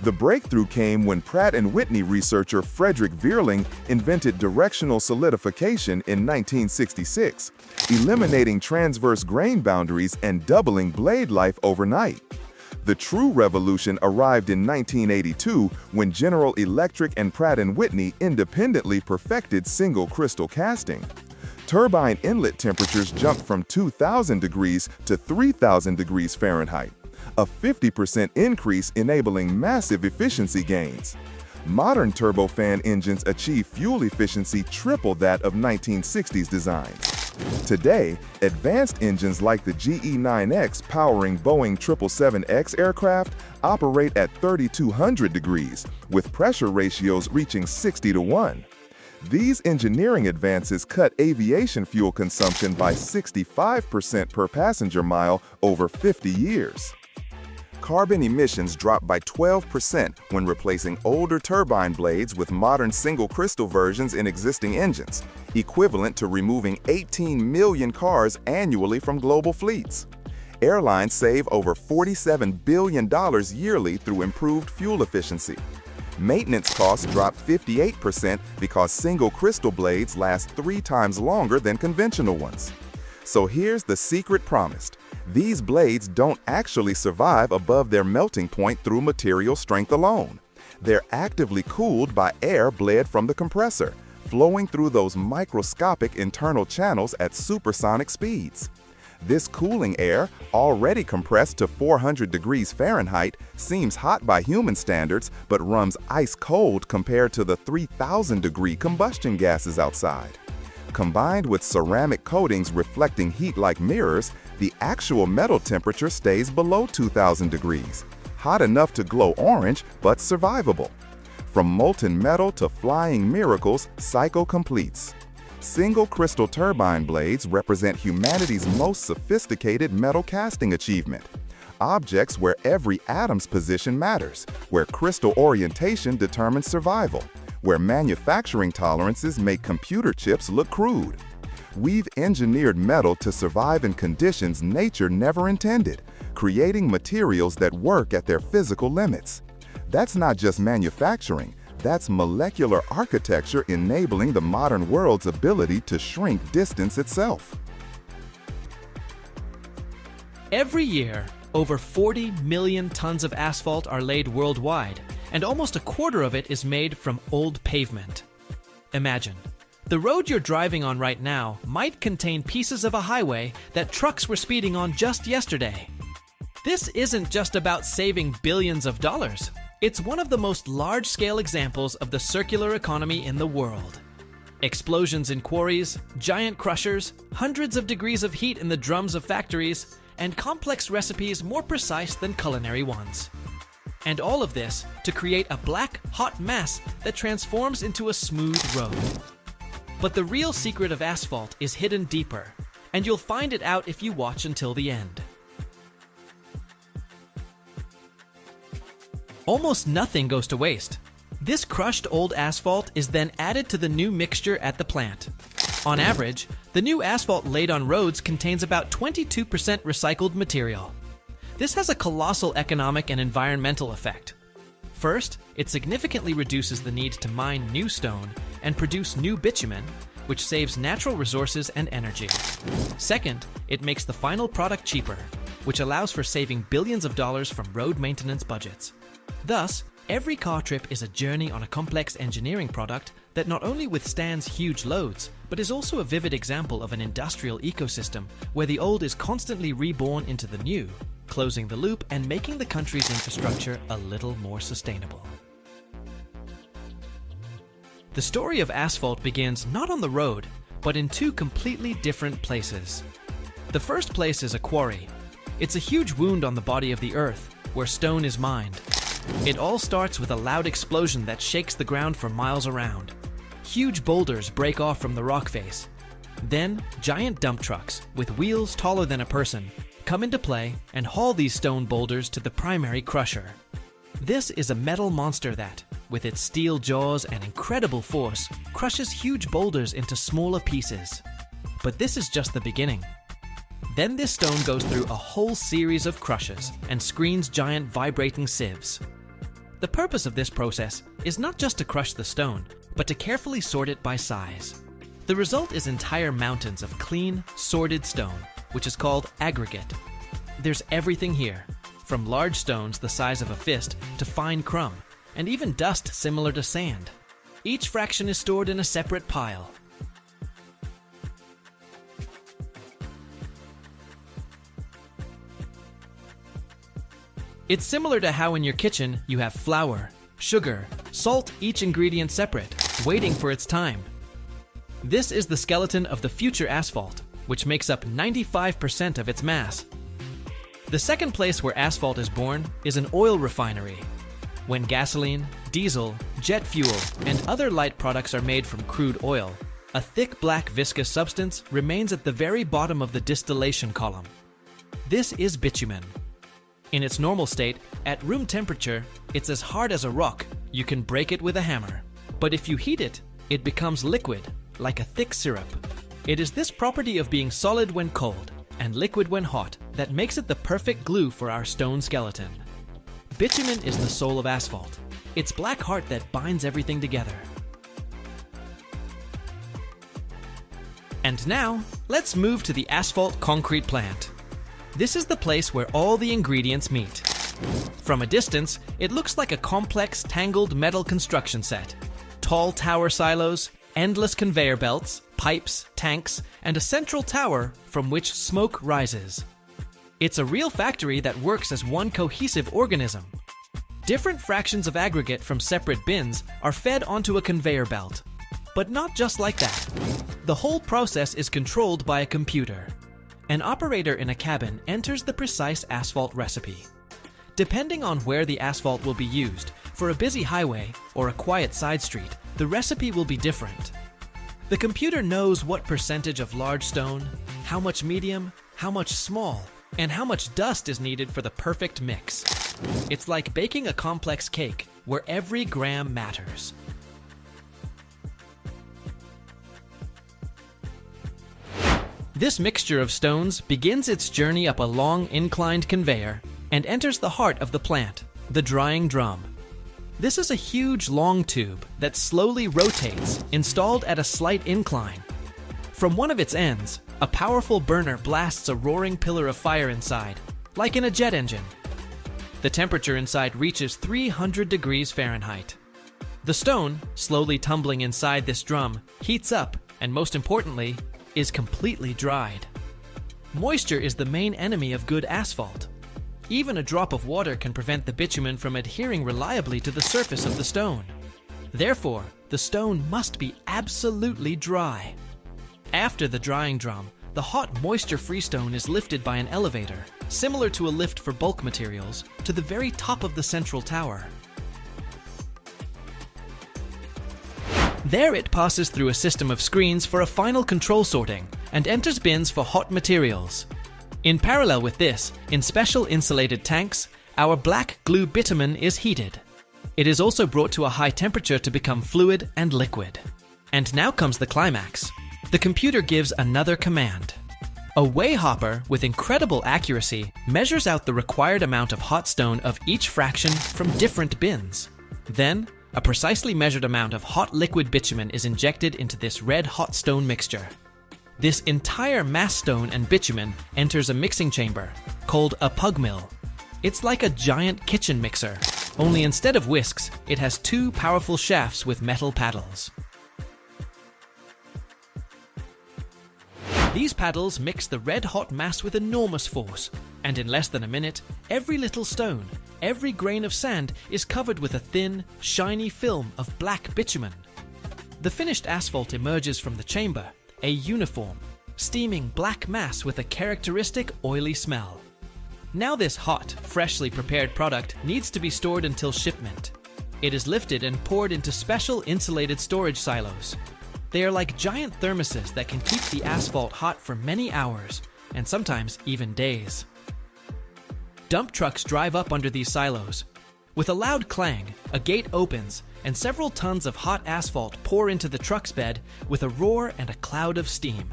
The breakthrough came when Pratt & Whitney researcher Frederick Vierling invented directional solidification in 1966, eliminating transverse grain boundaries and doubling blade life overnight. The true revolution arrived in 1982 when General Electric and Pratt & Whitney independently perfected single crystal casting. Turbine inlet temperatures jumped from 2,000 degrees to 3,000 degrees Fahrenheit, a 50% increase enabling massive efficiency gains. Modern turbofan engines achieve fuel efficiency triple that of 1960s designs. Today, advanced engines like the GE9X powering Boeing 777X aircraft operate at 3,200 degrees, with pressure ratios reaching 60:1. These engineering advances cut aviation fuel consumption by 65% per passenger mile over 50 years. Carbon emissions drop by 12% when replacing older turbine blades with modern single crystal versions in existing engines, equivalent to removing 18 million cars annually from global fleets. Airlines save over $47 billion yearly through improved fuel efficiency. Maintenance costs drop 58% because single crystal blades last 3 times longer than conventional ones. So here's the secret promised. These blades don't actually survive above their melting point through material strength alone. They're actively cooled by air bled from the compressor, flowing through those microscopic internal channels at supersonic speeds. This cooling air, already compressed to 400 degrees Fahrenheit, seems hot by human standards, but runs ice cold compared to the 3,000-degree combustion gases outside. Combined with ceramic coatings reflecting heat like mirrors, the actual metal temperature stays below 2,000 degrees. Hot enough to glow orange, but survivable. From molten metal to flying miracles, cycle completes. Single crystal turbine blades represent humanity's most sophisticated metal casting achievement. Objects where every atom's position matters, where crystal orientation determines survival, where manufacturing tolerances make computer chips look crude. We've engineered metal to survive in conditions nature never intended, creating materials that work at their physical limits. That's not just manufacturing, that's molecular architecture enabling the modern world's ability to shrink distance itself. Every year, over 40 million tons of asphalt are laid worldwide, and almost a quarter of it is made from old pavement. Imagine, the road you're driving on right now might contain pieces of a highway that trucks were speeding on just yesterday. This isn't just about saving billions of dollars. It's one of the most large-scale examples of the circular economy in the world. Explosions in quarries, giant crushers, hundreds of degrees of heat in the drums of factories, and complex recipes more precise than culinary ones. And all of this to create a black, hot mess that transforms into a smooth road. But the real secret of asphalt is hidden deeper, and you'll find it out if you watch until the end. Almost nothing goes to waste. This crushed old asphalt is then added to the new mixture at the plant. On average, the new asphalt laid on roads contains about 22% recycled material. This has a colossal economic and environmental effect. First, it significantly reduces the need to mine new stone and produce new bitumen, which saves natural resources and energy. Second, it makes the final product cheaper, which allows for saving billions of dollars from road maintenance budgets. Thus, every car trip is a journey on a complex engineering product that not only withstands huge loads, but is also a vivid example of an industrial ecosystem where the old is constantly reborn into the new, closing the loop and making the country's infrastructure a little more sustainable. The story of asphalt begins not on the road, but in two completely different places. The first place is a quarry. It's a huge wound on the body of the earth, where stone is mined. It all starts with a loud explosion that shakes the ground for miles around. Huge boulders break off from the rock face. Then, giant dump trucks, with wheels taller than a person, come into play and haul these stone boulders to the primary crusher. This is a metal monster that, with its steel jaws and incredible force, crushes huge boulders into smaller pieces. But this is just the beginning. Then this stone goes through a whole series of crushes and screens giant vibrating sieves. The purpose of this process is not just to crush the stone, but to carefully sort it by size. The result is entire mountains of clean, sorted stone, which is called aggregate. There's everything here, from large stones the size of a fist to fine crumb, and even dust similar to sand. Each fraction is stored in a separate pile. It's similar to how in your kitchen you have flour, sugar, salt, each ingredient separate, waiting for its time. This is the skeleton of the future asphalt, which makes up 95% of its mass. The second place where asphalt is born is an oil refinery. When gasoline, diesel, jet fuel, and other light products are made from crude oil, a thick black viscous substance remains at the very bottom of the distillation column. This is bitumen. In its normal state, at room temperature, it's as hard as a rock. You can break it with a hammer. But if you heat it, it becomes liquid, like a thick syrup. It is this property of being solid when cold and liquid when hot that makes it the perfect glue for our stone skeleton. Bitumen is the soul of asphalt. It's black heart that binds everything together. And now, let's move to the asphalt concrete plant. This is the place where all the ingredients meet. From a distance, it looks like a complex, tangled metal construction set. Tall tower silos, endless conveyor belts, pipes, tanks, and a central tower from which smoke rises. It's a real factory that works as one cohesive organism. Different fractions of aggregate from separate bins are fed onto a conveyor belt. But not just like that. The whole process is controlled by a computer. An operator in a cabin enters the precise asphalt recipe. Depending on where the asphalt will be used, for a busy highway or a quiet side street, the recipe will be different. The computer knows what percentage of large stone, how much medium, how much small, and how much dust is needed for the perfect mix. It's like baking a complex cake where every gram matters. This mixture of stones begins its journey up a long inclined conveyor and enters the heart of the plant, the drying drum. This is a huge long tube that slowly rotates, installed at a slight incline. From one of its ends, a powerful burner blasts a roaring pillar of fire inside, like in a jet engine. The temperature inside reaches 300 degrees Fahrenheit. The stone, slowly tumbling inside this drum, heats up and, most importantly, is completely dried. Moisture is the main enemy of good asphalt. Even a drop of water can prevent the bitumen from adhering reliably to the surface of the stone. Therefore, the stone must be absolutely dry. After the drying drum, the hot moisture-free stone is lifted by an elevator, similar to a lift for bulk materials, to the very top of the central tower. There it passes through a system of screens for a final control sorting and enters bins for hot materials. In parallel with this, in special insulated tanks, our black glue bitumen is heated. It is also brought to a high temperature to become fluid and liquid. And now comes the climax. The computer gives another command. A weigh hopper with incredible accuracy measures out the required amount of hot stone of each fraction from different bins. Then, a precisely measured amount of hot liquid bitumen is injected into this red-hot stone mixture. This entire mass stone and bitumen enters a mixing chamber, called a pug mill. It's like a giant kitchen mixer, only instead of whisks, it has two powerful shafts with metal paddles. These paddles mix the red-hot mass with enormous force, and in less than a minute, every little stone, every grain of sand is covered with a thin, shiny film of black bitumen. The finished asphalt emerges from the chamber, a uniform, steaming black mass with a characteristic oily smell. Now this hot, freshly prepared product needs to be stored until shipment. It is lifted and poured into special insulated storage silos. They are like giant thermoses that can keep the asphalt hot for many hours, and sometimes even days. Dump trucks drive up under these silos. With a loud clang, a gate opens, and several tons of hot asphalt pour into the truck's bed with a roar and a cloud of steam.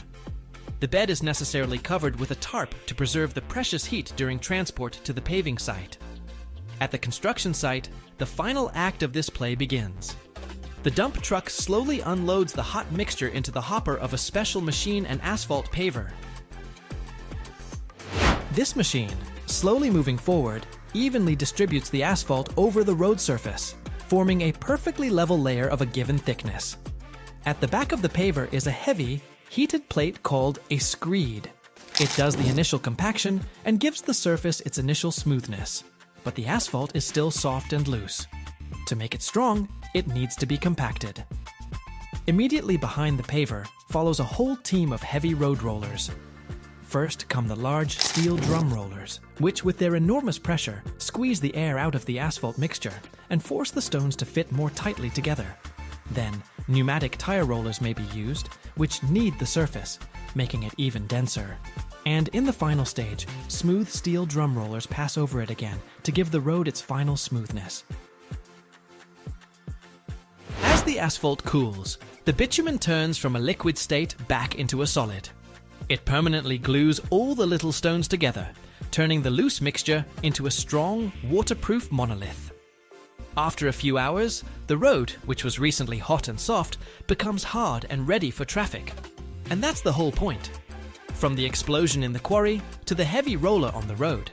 The bed is necessarily covered with a tarp to preserve the precious heat during transport to the paving site. At the construction site, the final act of this play begins. The dump truck slowly unloads the hot mixture into the hopper of a special machine and asphalt paver. This machine, slowly moving forward, evenly distributes the asphalt over the road surface, forming a perfectly level layer of a given thickness. At the back of the paver is a heavy, heated plate called a screed. It does the initial compaction and gives the surface its initial smoothness, but the asphalt is still soft and loose. To make it strong, it needs to be compacted. Immediately behind the paver follows a whole team of heavy road rollers. First come the large steel drum rollers, which with their enormous pressure squeeze the air out of the asphalt mixture and force the stones to fit more tightly together. Then, pneumatic tire rollers may be used, which knead the surface, making it even denser. And in the final stage, smooth steel drum rollers pass over it again to give the road its final smoothness. As the asphalt cools, the bitumen turns from a liquid state back into a solid. It permanently glues all the little stones together, turning the loose mixture into a strong, waterproof monolith. After a few hours, the road, which was recently hot and soft, becomes hard and ready for traffic. And that's the whole point. From the explosion in the quarry to the heavy roller on the road,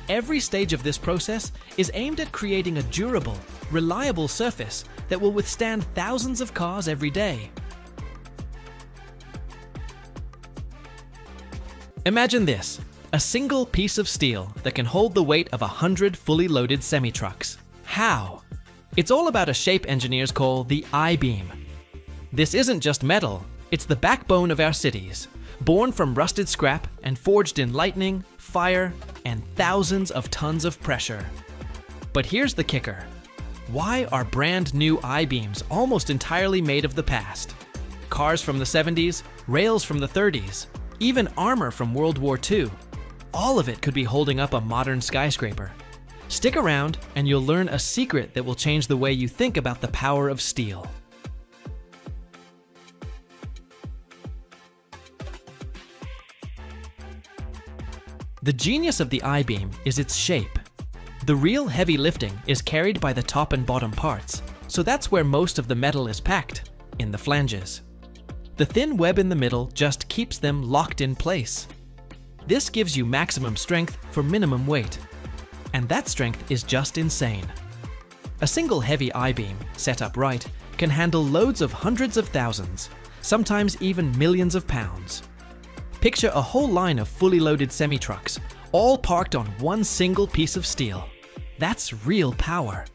every stage of this process is aimed at creating a durable, reliable surface that will withstand thousands of cars every day. Imagine this, a single piece of steel that can hold the weight of 100 fully loaded semi-trucks. How? It's all about a shape engineers call the I-beam. This isn't just metal, it's the backbone of our cities, born from rusted scrap and forged in lightning, fire, and thousands of tons of pressure. But here's the kicker. Why are brand new I-beams almost entirely made of the past? Cars from the 70s, rails from the 30s, even armor from World War II. All of it could be holding up a modern skyscraper. Stick around and you'll learn a secret that will change the way you think about the power of steel. The genius of the I-beam is its shape. The real heavy lifting is carried by the top and bottom parts, so that's where most of the metal is packed, in the flanges. The thin web in the middle just keeps them locked in place. This gives you maximum strength for minimum weight. And that strength is just insane. A single heavy I-beam, set up right, can handle loads of hundreds of thousands, sometimes even millions of pounds. Picture a whole line of fully loaded semi-trucks, all parked on one single piece of steel. That's real power.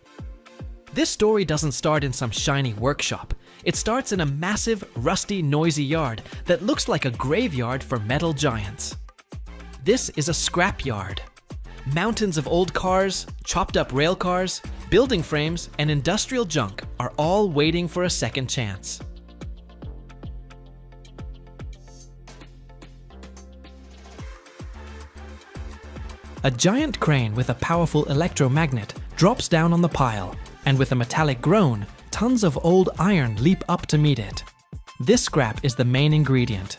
This story doesn't start in some shiny workshop. It starts in a massive, rusty, noisy yard that looks like a graveyard for metal giants. This is a scrap yard. Mountains of old cars, chopped up rail cars, building frames, and industrial junk are all waiting for a second chance. A giant crane with a powerful electromagnet drops down on the pile, and with a metallic groan, tons of old iron leap up to meet it. This scrap is the main ingredient.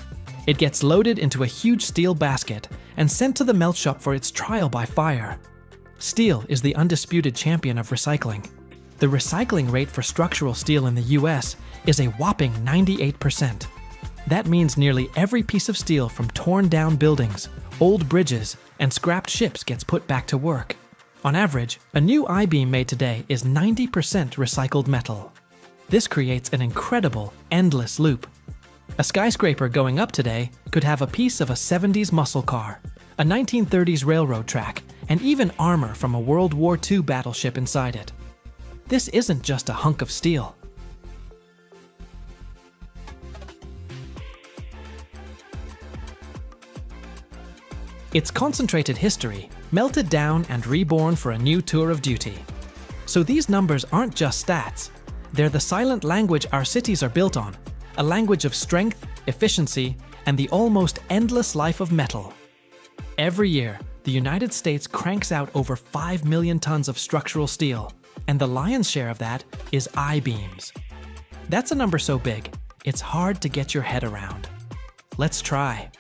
It gets loaded into a huge steel basket and sent to the melt shop for its trial by fire. Steel is the undisputed champion of recycling. The recycling rate for structural steel in the US is a whopping 98%. That means nearly every piece of steel from torn down buildings, old bridges, and scrapped ships gets put back to work. On average, a new I-beam made today is 90% recycled metal. This creates an incredible, endless loop. A skyscraper going up today could have a piece of a 70s muscle car, a 1930s railroad track, and even armor from a World War II battleship inside it. This isn't just a hunk of steel. It's concentrated history, melted down and reborn for a new tour of duty. So these numbers aren't just stats. They're the silent language our cities are built on, a language of strength, efficiency, and the almost endless life of metal. Every year, the United States cranks out over 5 million tons of structural steel, and the lion's share of that is I-beams. That's a number so big, it's hard to get your head around. Let's try.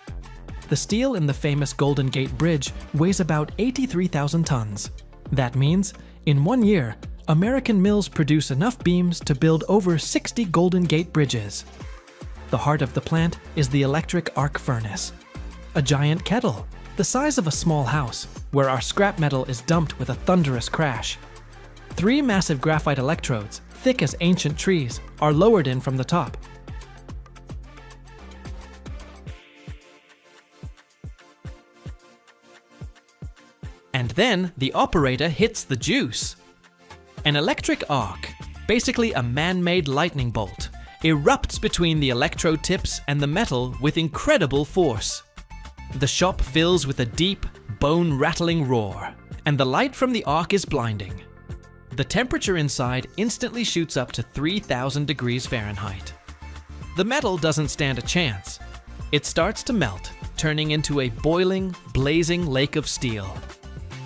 The steel in the famous Golden Gate Bridge weighs about 83,000 tons. That means, in 1 year, American mills produce enough beams to build over 60 Golden Gate bridges. The heart of the plant is the electric arc furnace, a giant kettle, the size of a small house, where our scrap metal is dumped with a thunderous crash. 3 massive graphite electrodes, thick as ancient trees, are lowered in from the top. And then the operator hits the juice. An electric arc, basically a man-made lightning bolt, erupts between the electrode tips and the metal with incredible force. The shop fills with a deep, bone-rattling roar, and the light from the arc is blinding. The temperature inside instantly shoots up to 3,000 degrees Fahrenheit. The metal doesn't stand a chance. It starts to melt, turning into a boiling, blazing lake of steel.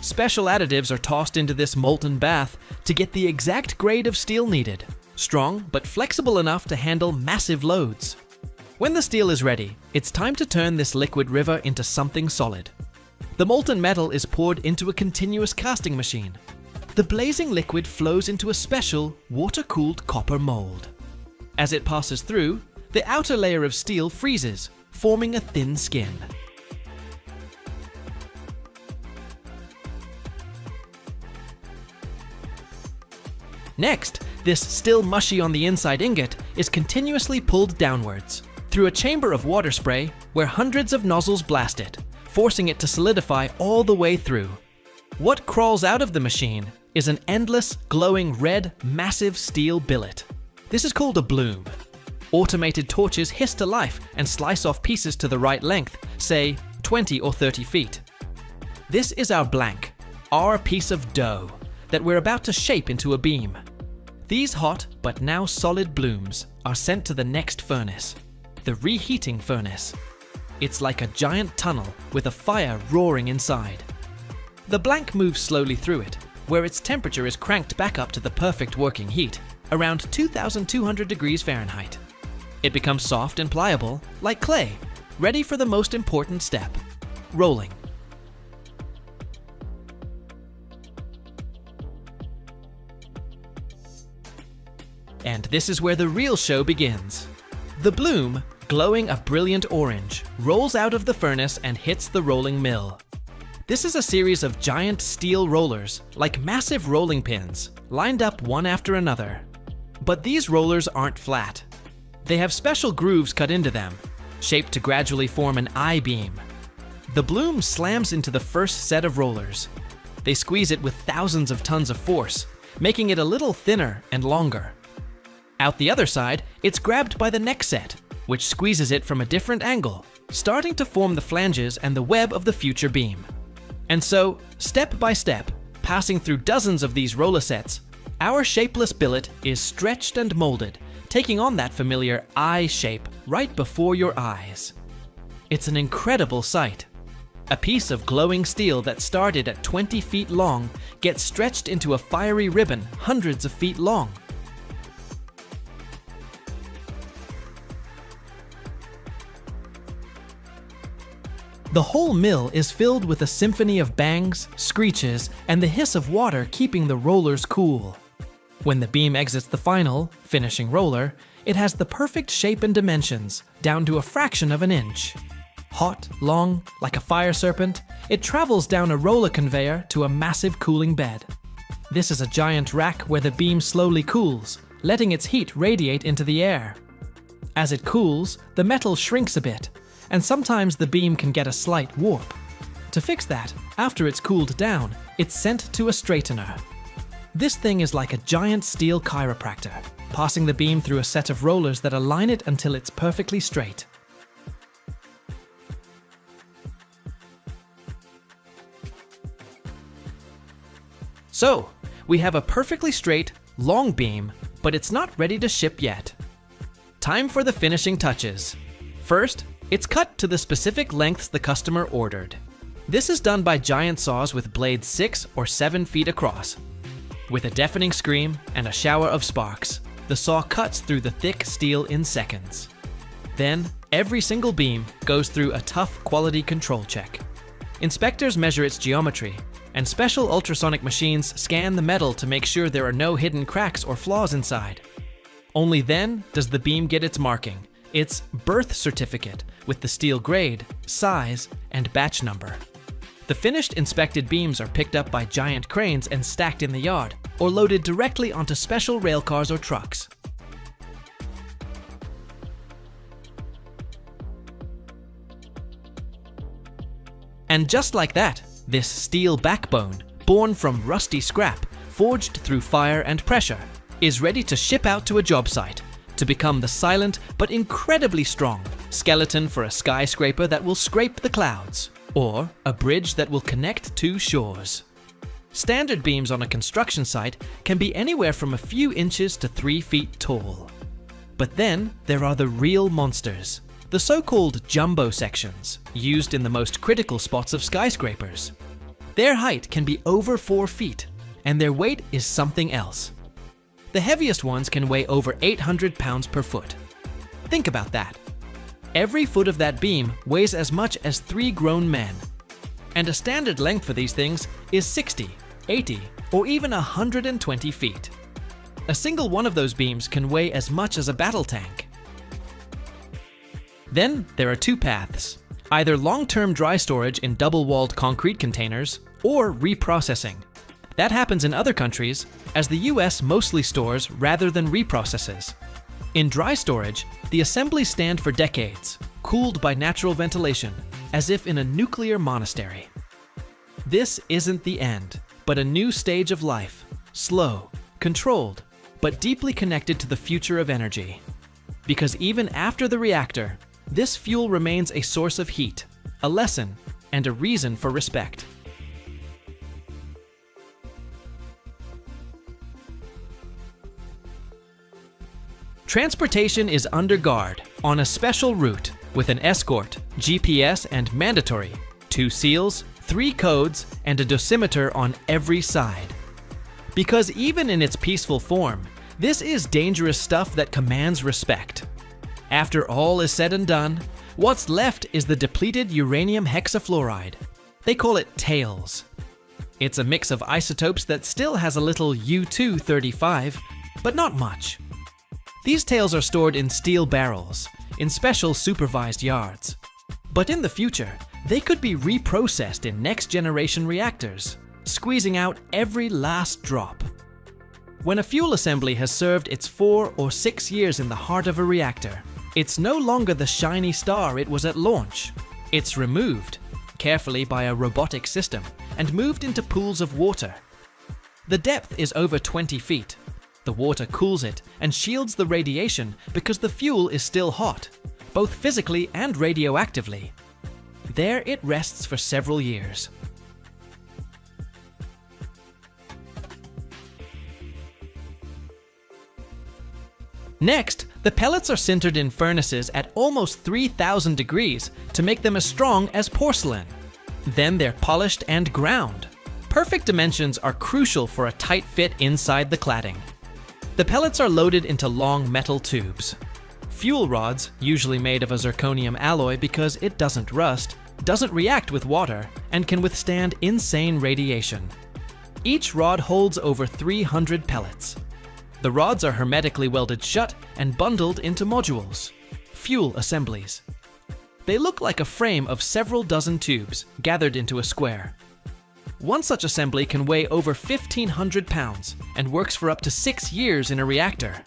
Special additives are tossed into this molten bath to get the exact grade of steel needed, strong but flexible enough to handle massive loads. When the steel is ready, it's time to turn this liquid river into something solid. The molten metal is poured into a continuous casting machine. The blazing liquid flows into a special, water-cooled copper mold. As it passes through, the outer layer of steel freezes, forming a thin skin. Next, this still mushy on the inside ingot is continuously pulled downwards through a chamber of water spray where hundreds of nozzles blast it, forcing it to solidify all the way through. What crawls out of the machine is an endless, glowing red, massive steel billet. This is called a bloom. Automated torches hiss to life and slice off pieces to the right length, say 20 or 30 feet. This is our blank, our piece of dough that we're about to shape into a beam. These hot, but now solid blooms are sent to the next furnace, the reheating furnace. It's like a giant tunnel with a fire roaring inside. The blank moves slowly through it, where its temperature is cranked back up to the perfect working heat, around 2,200 degrees Fahrenheit. It becomes soft and pliable, like clay, ready for the most important step, rolling. And this is where the real show begins. The bloom, glowing a brilliant orange, rolls out of the furnace and hits the rolling mill. This is a series of giant steel rollers, like massive rolling pins, lined up one after another. But these rollers aren't flat. They have special grooves cut into them, shaped to gradually form an I-beam. The bloom slams into the first set of rollers. They squeeze it with thousands of tons of force, making it a little thinner and longer. Out the other side, it's grabbed by the next set, which squeezes it from a different angle, starting to form the flanges and the web of the future beam. And so, step by step, passing through dozens of these roller sets, our shapeless billet is stretched and molded, taking on that familiar I shape right before your eyes. It's an incredible sight. A piece of glowing steel that started at 20 feet long gets stretched into a fiery ribbon hundreds of feet long. The whole mill is filled with a symphony of bangs, screeches, and the hiss of water keeping the rollers cool. When the beam exits the final, finishing roller, it has the perfect shape and dimensions, down to a fraction of an inch. Hot, long, like a fire serpent, it travels down a roller conveyor to a massive cooling bed. This is a giant rack where the beam slowly cools, letting its heat radiate into the air. As it cools, the metal shrinks a bit, and sometimes the beam can get a slight warp. To fix that, after it's cooled down, it's sent to a straightener. This thing is like a giant steel chiropractor, passing the beam through a set of rollers that align it until it's perfectly straight. So, we have a perfectly straight, long beam, but it's not ready to ship yet. Time for the finishing touches. First, it's cut to the specific lengths the customer ordered. This is done by giant saws with blades 6 or 7 feet across. With a deafening scream and a shower of sparks, the saw cuts through the thick steel in seconds. Then, every single beam goes through a tough quality control check. Inspectors measure its geometry, and special ultrasonic machines scan the metal to make sure there are no hidden cracks or flaws inside. Only then does the beam get its marking, its birth certificate, with the steel grade, size, and batch number. The finished inspected beams are picked up by giant cranes and stacked in the yard, or loaded directly onto special railcars or trucks. And just like that, this steel backbone, born from rusty scrap, forged through fire and pressure, is ready to ship out to a job site, to become the silent but incredibly strong skeleton for a skyscraper that will scrape the clouds, or a bridge that will connect two shores. Standard beams on a construction site can be anywhere from a few inches to 3 feet tall. But then there are the real monsters, the so-called jumbo sections, used in the most critical spots of skyscrapers. Their height can be over 4 feet, and their weight is something else. The heaviest ones can weigh over 800 pounds per foot. Think about that. Every foot of that beam weighs as much as 3 grown men. And a standard length for these things is 60, 80, or even 120 feet. A single one of those beams can weigh as much as a battle tank. Then there are 2 paths, either long-term dry storage in double-walled concrete containers or reprocessing. That happens in other countries, as the US mostly stores rather than reprocesses. In dry storage, the assemblies stand for decades, cooled by natural ventilation, as if in a nuclear monastery. This isn't the end, but a new stage of life, slow, controlled, but deeply connected to the future of energy. Because even after the reactor, this fuel remains a source of heat, a lesson, and a reason for respect. Transportation is under guard on a special route with an escort, GPS, and mandatory 2 seals, 3 codes, and a dosimeter on every side. Because even in its peaceful form, this is dangerous stuff that commands respect. After all is said and done, what's left is the depleted uranium hexafluoride. They call it tails. It's a mix of isotopes that still has a little U-235, but not much. These tails are stored in steel barrels, in special supervised yards. But in the future, they could be reprocessed in next-generation reactors, squeezing out every last drop. When a fuel assembly has served its 4 or 6 years in the heart of a reactor, it's no longer the shiny star it was at launch. It's removed, carefully by a robotic system, and moved into pools of water. The depth is over 20 feet. The water cools it and shields the radiation because the fuel is still hot, both physically and radioactively. There it rests for several years. Next, the pellets are sintered in furnaces at almost 3,000 degrees to make them as strong as porcelain. Then they're polished and ground. Perfect dimensions are crucial for a tight fit inside the cladding. The pellets are loaded into long metal tubes. Fuel rods, usually made of a zirconium alloy because it doesn't rust, doesn't react with water, and can withstand insane radiation. Each rod holds over 300 pellets. The rods are hermetically welded shut and bundled into modules, fuel assemblies. They look like a frame of several dozen tubes gathered into a square. One such assembly can weigh over 1,500 pounds and works for up to 6 years in a reactor.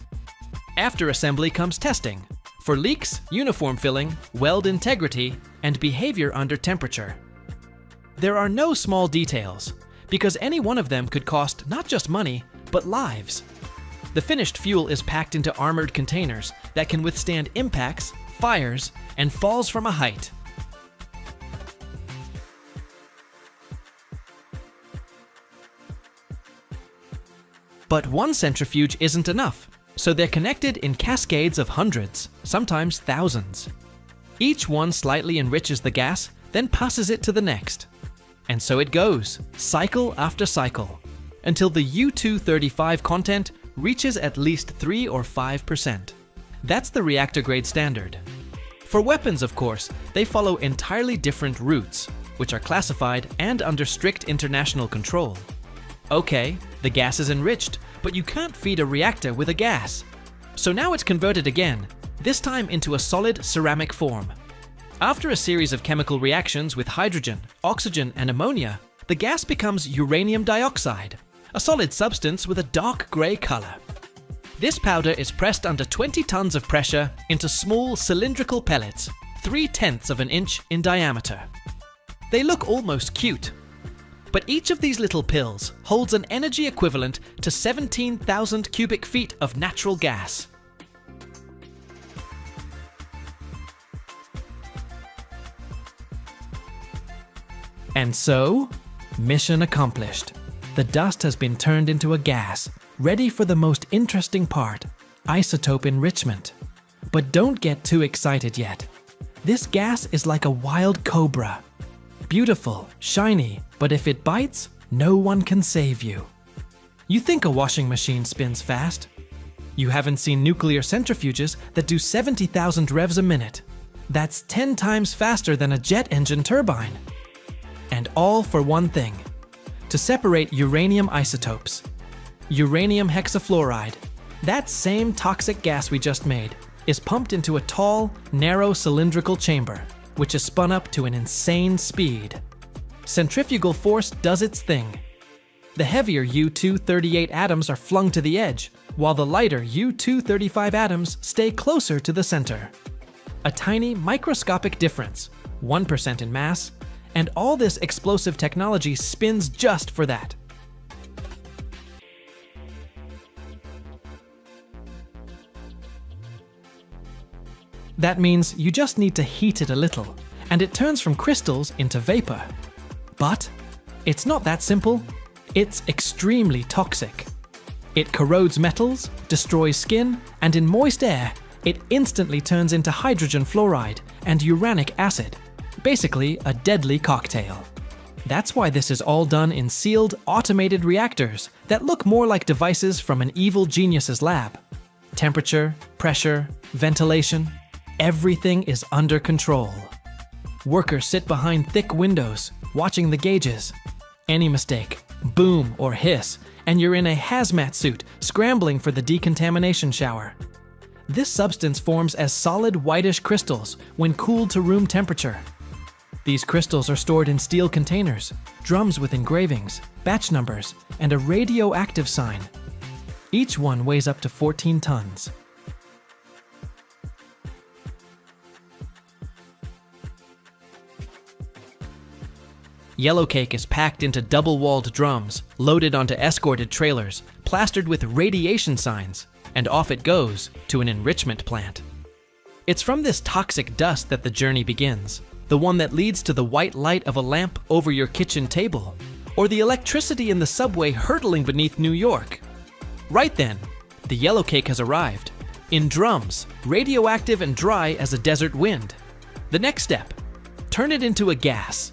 After assembly comes testing for leaks, uniform filling, weld integrity, and behavior under temperature. There are no small details, because any one of them could cost not just money, but lives. The finished fuel is packed into armored containers that can withstand impacts, fires, and falls from a height. But one centrifuge isn't enough, so they're connected in cascades of hundreds, sometimes thousands. Each one slightly enriches the gas, then passes it to the next. And so it goes, cycle after cycle, until the U-235 content reaches at least 3 or 5%. That's the reactor-grade standard. For weapons, of course, they follow entirely different routes, which are classified and under strict international control. Okay, the gas is enriched, but you can't feed a reactor with a gas. So now it's converted again, this time into a solid ceramic form. After a series of chemical reactions with hydrogen, oxygen, and ammonia, the gas becomes uranium dioxide, a solid substance with a dark grey color. This powder is pressed under 20 tons of pressure into small cylindrical pellets, 3/10 of an inch in diameter. They look almost cute. But each of these little pills holds an energy equivalent to 17,000 cubic feet of natural gas. And so, mission accomplished. The dust has been turned into a gas, ready for the most interesting part, isotope enrichment. But don't get too excited yet. This gas is like a wild cobra. Beautiful, shiny, but if it bites, no one can save you. You think a washing machine spins fast? You haven't seen nuclear centrifuges that do 70,000 revs a minute. That's 10 times faster than a jet engine turbine. And all for one thing: to separate uranium isotopes. Uranium hexafluoride, that same toxic gas we just made, is pumped into a tall, narrow cylindrical chamber, which is spun up to an insane speed. Centrifugal force does its thing. The heavier U-238 atoms are flung to the edge, while the lighter U-235 atoms stay closer to the center. A tiny microscopic difference, 1% in mass, and all this explosive technology spins just for that. That means you just need to heat it a little, and it turns from crystals into vapor. But it's not that simple. It's extremely toxic. It corrodes metals, destroys skin, and in moist air, it instantly turns into hydrogen fluoride and uranic acid, basically a deadly cocktail. That's why this is all done in sealed, automated reactors that look more like devices from an evil genius's lab. Temperature, pressure, ventilation, everything is under control. Workers sit behind thick windows, watching the gauges. Any mistake, boom or hiss, and you're in a hazmat suit scrambling for the decontamination shower. This substance forms as solid whitish crystals when cooled to room temperature. These crystals are stored in steel containers, drums with engravings, batch numbers, and a radioactive sign. Each one weighs up to 14 tons. Yellowcake is packed into double-walled drums, loaded onto escorted trailers, plastered with radiation signs, and off it goes to an enrichment plant. It's from this toxic dust that the journey begins, the one that leads to the white light of a lamp over your kitchen table, or the electricity in the subway hurtling beneath New York. Right then, the yellowcake has arrived, in drums, radioactive and dry as a desert wind. The next step, turn it into a gas.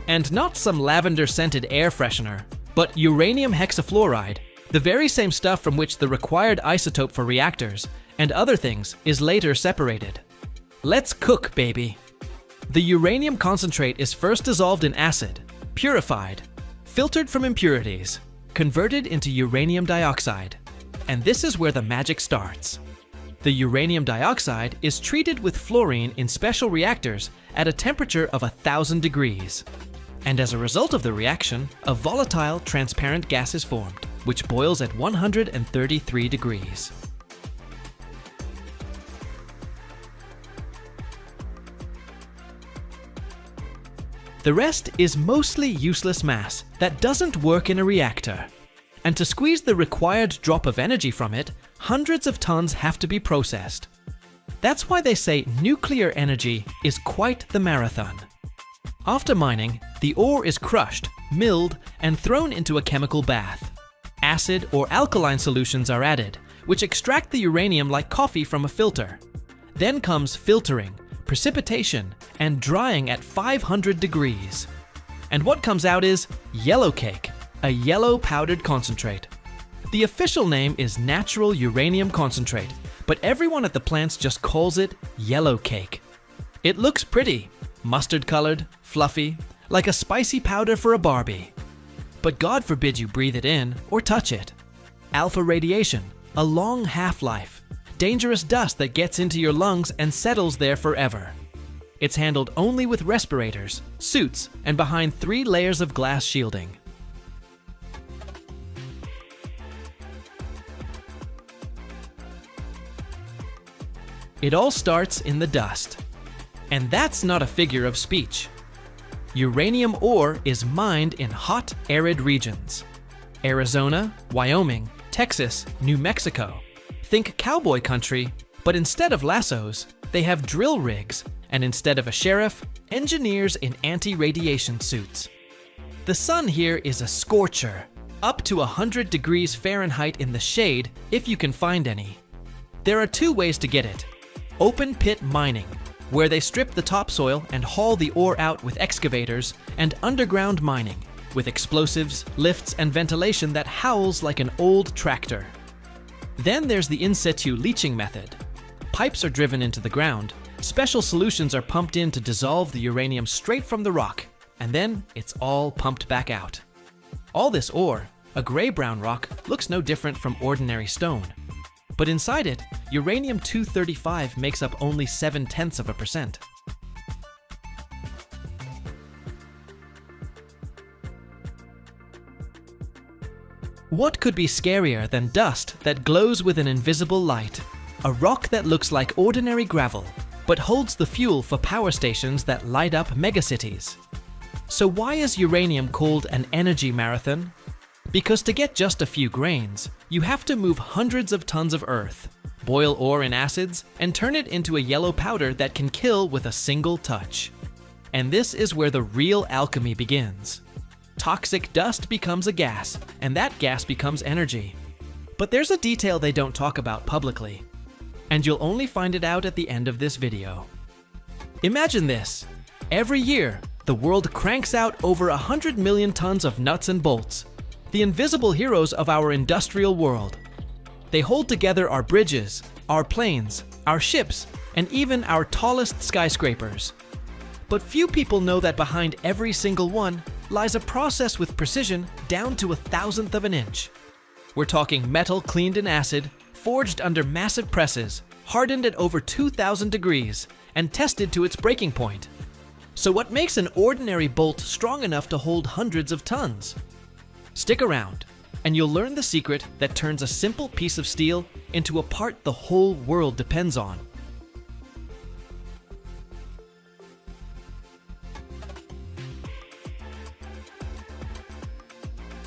And not some lavender-scented air freshener, but uranium hexafluoride, the very same stuff from which the required isotope for reactors and other things is later separated. Let's cook, baby! The uranium concentrate is first dissolved in acid, purified, filtered from impurities, converted into uranium dioxide. And this is where the magic starts. The uranium dioxide is treated with fluorine in special reactors at a temperature of 1,000 degrees. And as a result of the reaction, a volatile, transparent gas is formed, which boils at 133 degrees. The rest is mostly useless mass that doesn't work in a reactor. And to squeeze the required drop of energy from it, hundreds of tons have to be processed. That's why they say nuclear energy is quite the marathon. After mining, the ore is crushed, milled, and thrown into a chemical bath. Acid or alkaline solutions are added, which extract the uranium like coffee from a filter. Then comes filtering, precipitation, and drying at 500 degrees. And what comes out is yellowcake, a yellow powdered concentrate. The official name is natural uranium concentrate, but everyone at the plants just calls it yellowcake. It looks pretty, mustard-colored, fluffy, like a spicy powder for a Barbie. But God forbid you breathe it in or touch it. Alpha radiation, a long half-life, dangerous dust that gets into your lungs and settles there forever. It's handled only with respirators, suits, and behind 3 layers of glass shielding. It all starts in the dust. And that's not a figure of speech. Uranium ore is mined in hot, arid regions. Arizona, Wyoming, Texas, New Mexico. Think cowboy country, but instead of lassos, they have drill rigs, and instead of a sheriff, engineers in anti-radiation suits. The sun here is a scorcher, up to 100 degrees Fahrenheit in the shade if you can find any. There are 2 ways to get it. Open pit mining, where they strip the topsoil and haul the ore out with excavators, and underground mining, with explosives, lifts, and ventilation that howls like an old tractor. Then there's the in situ leaching method. Pipes are driven into the ground, special solutions are pumped in to dissolve the uranium straight from the rock, and then it's all pumped back out. All this ore, a gray-brown rock, looks no different from ordinary stone. But inside it, uranium-235 makes up only 0.7%. What could be scarier than dust that glows with an invisible light? A rock that looks like ordinary gravel, but holds the fuel for power stations that light up megacities. So why is uranium called an energy marathon? Because to get just a few grains, you have to move hundreds of tons of earth, boil ore in acids, and turn it into a yellow powder that can kill with a single touch. And this is where the real alchemy begins. Toxic dust becomes a gas, and that gas becomes energy. But there's a detail they don't talk about publicly, and you'll only find it out at the end of this video. Imagine this. Every year, the world cranks out over 100 million tons of nuts and bolts, the invisible heroes of our industrial world. They hold together our bridges, our planes, our ships, and even our tallest skyscrapers. But few people know that behind every single one lies a process with precision down to 1/1000th of an inch. We're talking metal cleaned in acid, forged under massive presses, hardened at over 2,000 degrees, and tested to its breaking point. So what makes an ordinary bolt strong enough to hold hundreds of tons? Stick around, and you'll learn the secret that turns a simple piece of steel into a part the whole world depends on.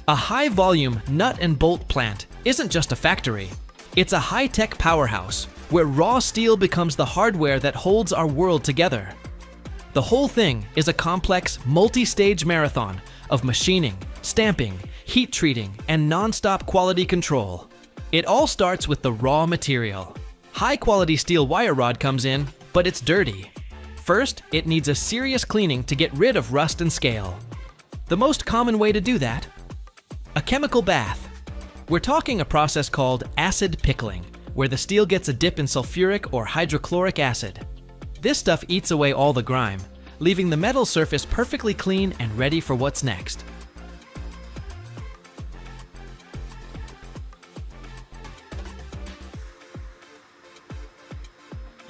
A high-volume nut and bolt plant isn't just a factory. It's a high-tech powerhouse where raw steel becomes the hardware that holds our world together. The whole thing is a complex, multi-stage marathon of machining, stamping, heat treating, and non-stop quality control. It all starts with the raw material. High-quality steel wire rod comes in, but it's dirty. First, it needs a serious cleaning to get rid of rust and scale. The most common way to do that? A chemical bath. We're talking a process called acid pickling, where the steel gets a dip in sulfuric or hydrochloric acid. This stuff eats away all the grime, leaving the metal surface perfectly clean and ready for what's next.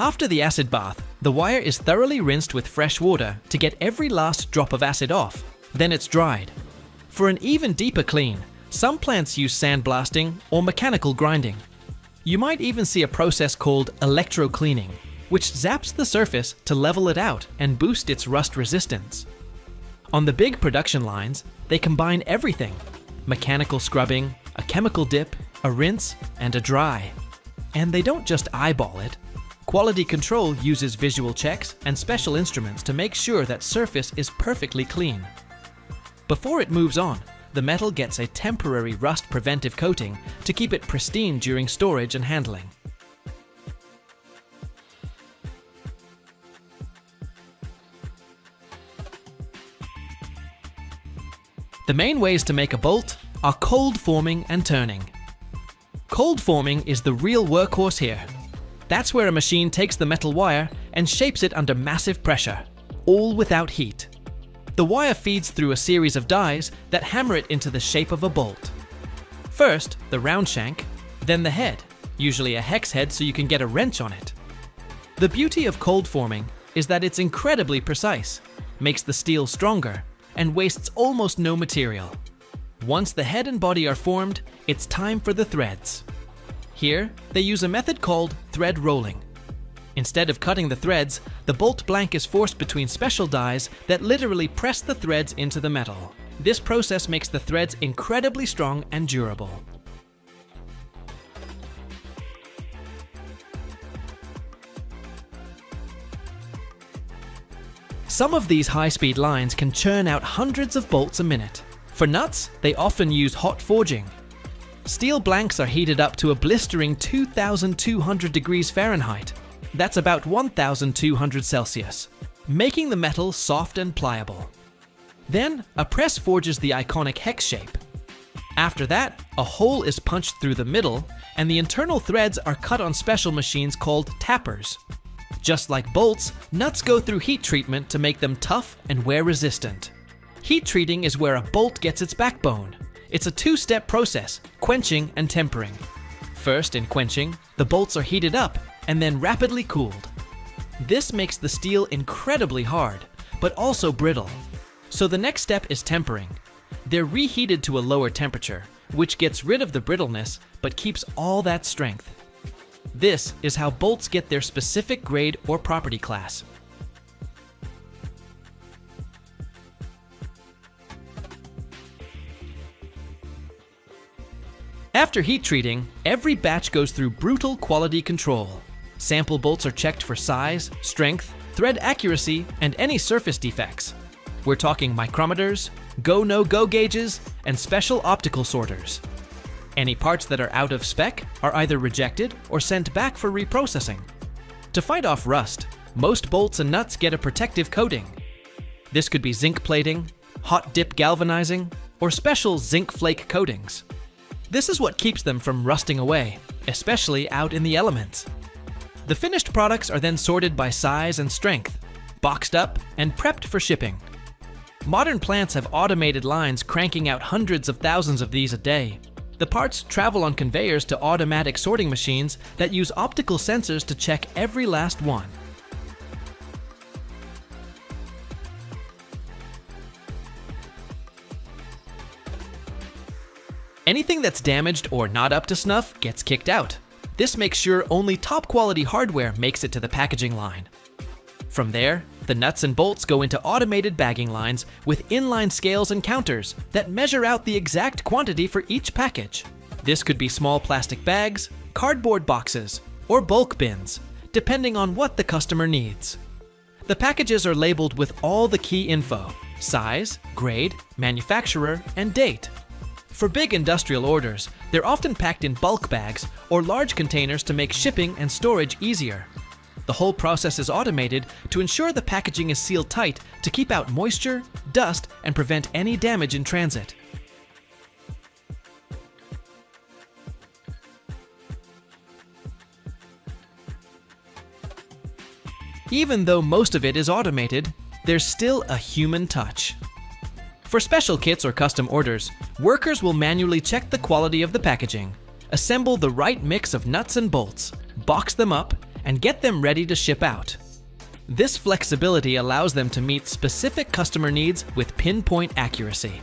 After the acid bath, the wire is thoroughly rinsed with fresh water to get every last drop of acid off. Then it's dried. For an even deeper clean, some plants use sandblasting or mechanical grinding. You might even see a process called electro-cleaning, which zaps the surface to level it out and boost its rust resistance. On the big production lines, they combine everything: mechanical scrubbing, a chemical dip, a rinse, and a dry. And they don't just eyeball it. Quality control uses visual checks and special instruments to make sure that surface is perfectly clean. Before it moves on, the metal gets a temporary rust preventive coating to keep it pristine during storage and handling. The main ways to make a bolt are cold forming and turning. Cold forming is the real workhorse here. That's where a machine takes the metal wire and shapes it under massive pressure, all without heat. The wire feeds through a series of dies that hammer it into the shape of a bolt. First, the round shank, then the head, usually a hex head so you can get a wrench on it. The beauty of cold forming is that it's incredibly precise, makes the steel stronger, and wastes almost no material. Once the head and body are formed, it's time for the threads. Here, they use a method called thread rolling. Instead of cutting the threads, the bolt blank is forced between special dies that literally press the threads into the metal. This process makes the threads incredibly strong and durable. Some of these high-speed lines can churn out hundreds of bolts a minute. For nuts, they often use hot forging. Steel blanks are heated up to a blistering 2,200 degrees Fahrenheit. That's about 1,200 Celsius, making the metal soft and pliable. Then, a press forges the iconic hex shape. After that, a hole is punched through the middle, and the internal threads are cut on special machines called tappers. Just like bolts, nuts go through heat treatment to make them tough and wear resistant. Heat treating is where a bolt gets its backbone. It's a two-step process, quenching and tempering. First, in quenching, the bolts are heated up and then rapidly cooled. This makes the steel incredibly hard, but also brittle. So the next step is tempering. They're reheated to a lower temperature, which gets rid of the brittleness but keeps all that strength. This is how bolts get their specific grade or property class. After heat treating, every batch goes through brutal quality control. Sample bolts are checked for size, strength, thread accuracy, and any surface defects. We're talking micrometers, go-no-go gauges, and special optical sorters. Any parts that are out of spec are either rejected or sent back for reprocessing. To fight off rust, most bolts and nuts get a protective coating. This could be zinc plating, hot dip galvanizing, or special zinc flake coatings. This is what keeps them from rusting away, especially out in the elements. The finished products are then sorted by size and strength, boxed up, and prepped for shipping. Modern plants have automated lines cranking out hundreds of thousands of these a day. The parts travel on conveyors to automatic sorting machines that use optical sensors to check every last one. Anything that's damaged or not up to snuff gets kicked out. This makes sure only top quality hardware makes it to the packaging line. From there, the nuts and bolts go into automated bagging lines with inline scales and counters that measure out the exact quantity for each package. This could be small plastic bags, cardboard boxes, or bulk bins, depending on what the customer needs. The packages are labeled with all the key info: size, grade, manufacturer, and date. For big industrial orders, they're often packed in bulk bags or large containers to make shipping and storage easier. The whole process is automated to ensure the packaging is sealed tight to keep out moisture, dust, and prevent any damage in transit. Even though most of it is automated, there's still a human touch. For special kits or custom orders, workers will manually check the quality of the packaging, assemble the right mix of nuts and bolts, box them up, and get them ready to ship out. This flexibility allows them to meet specific customer needs with pinpoint accuracy.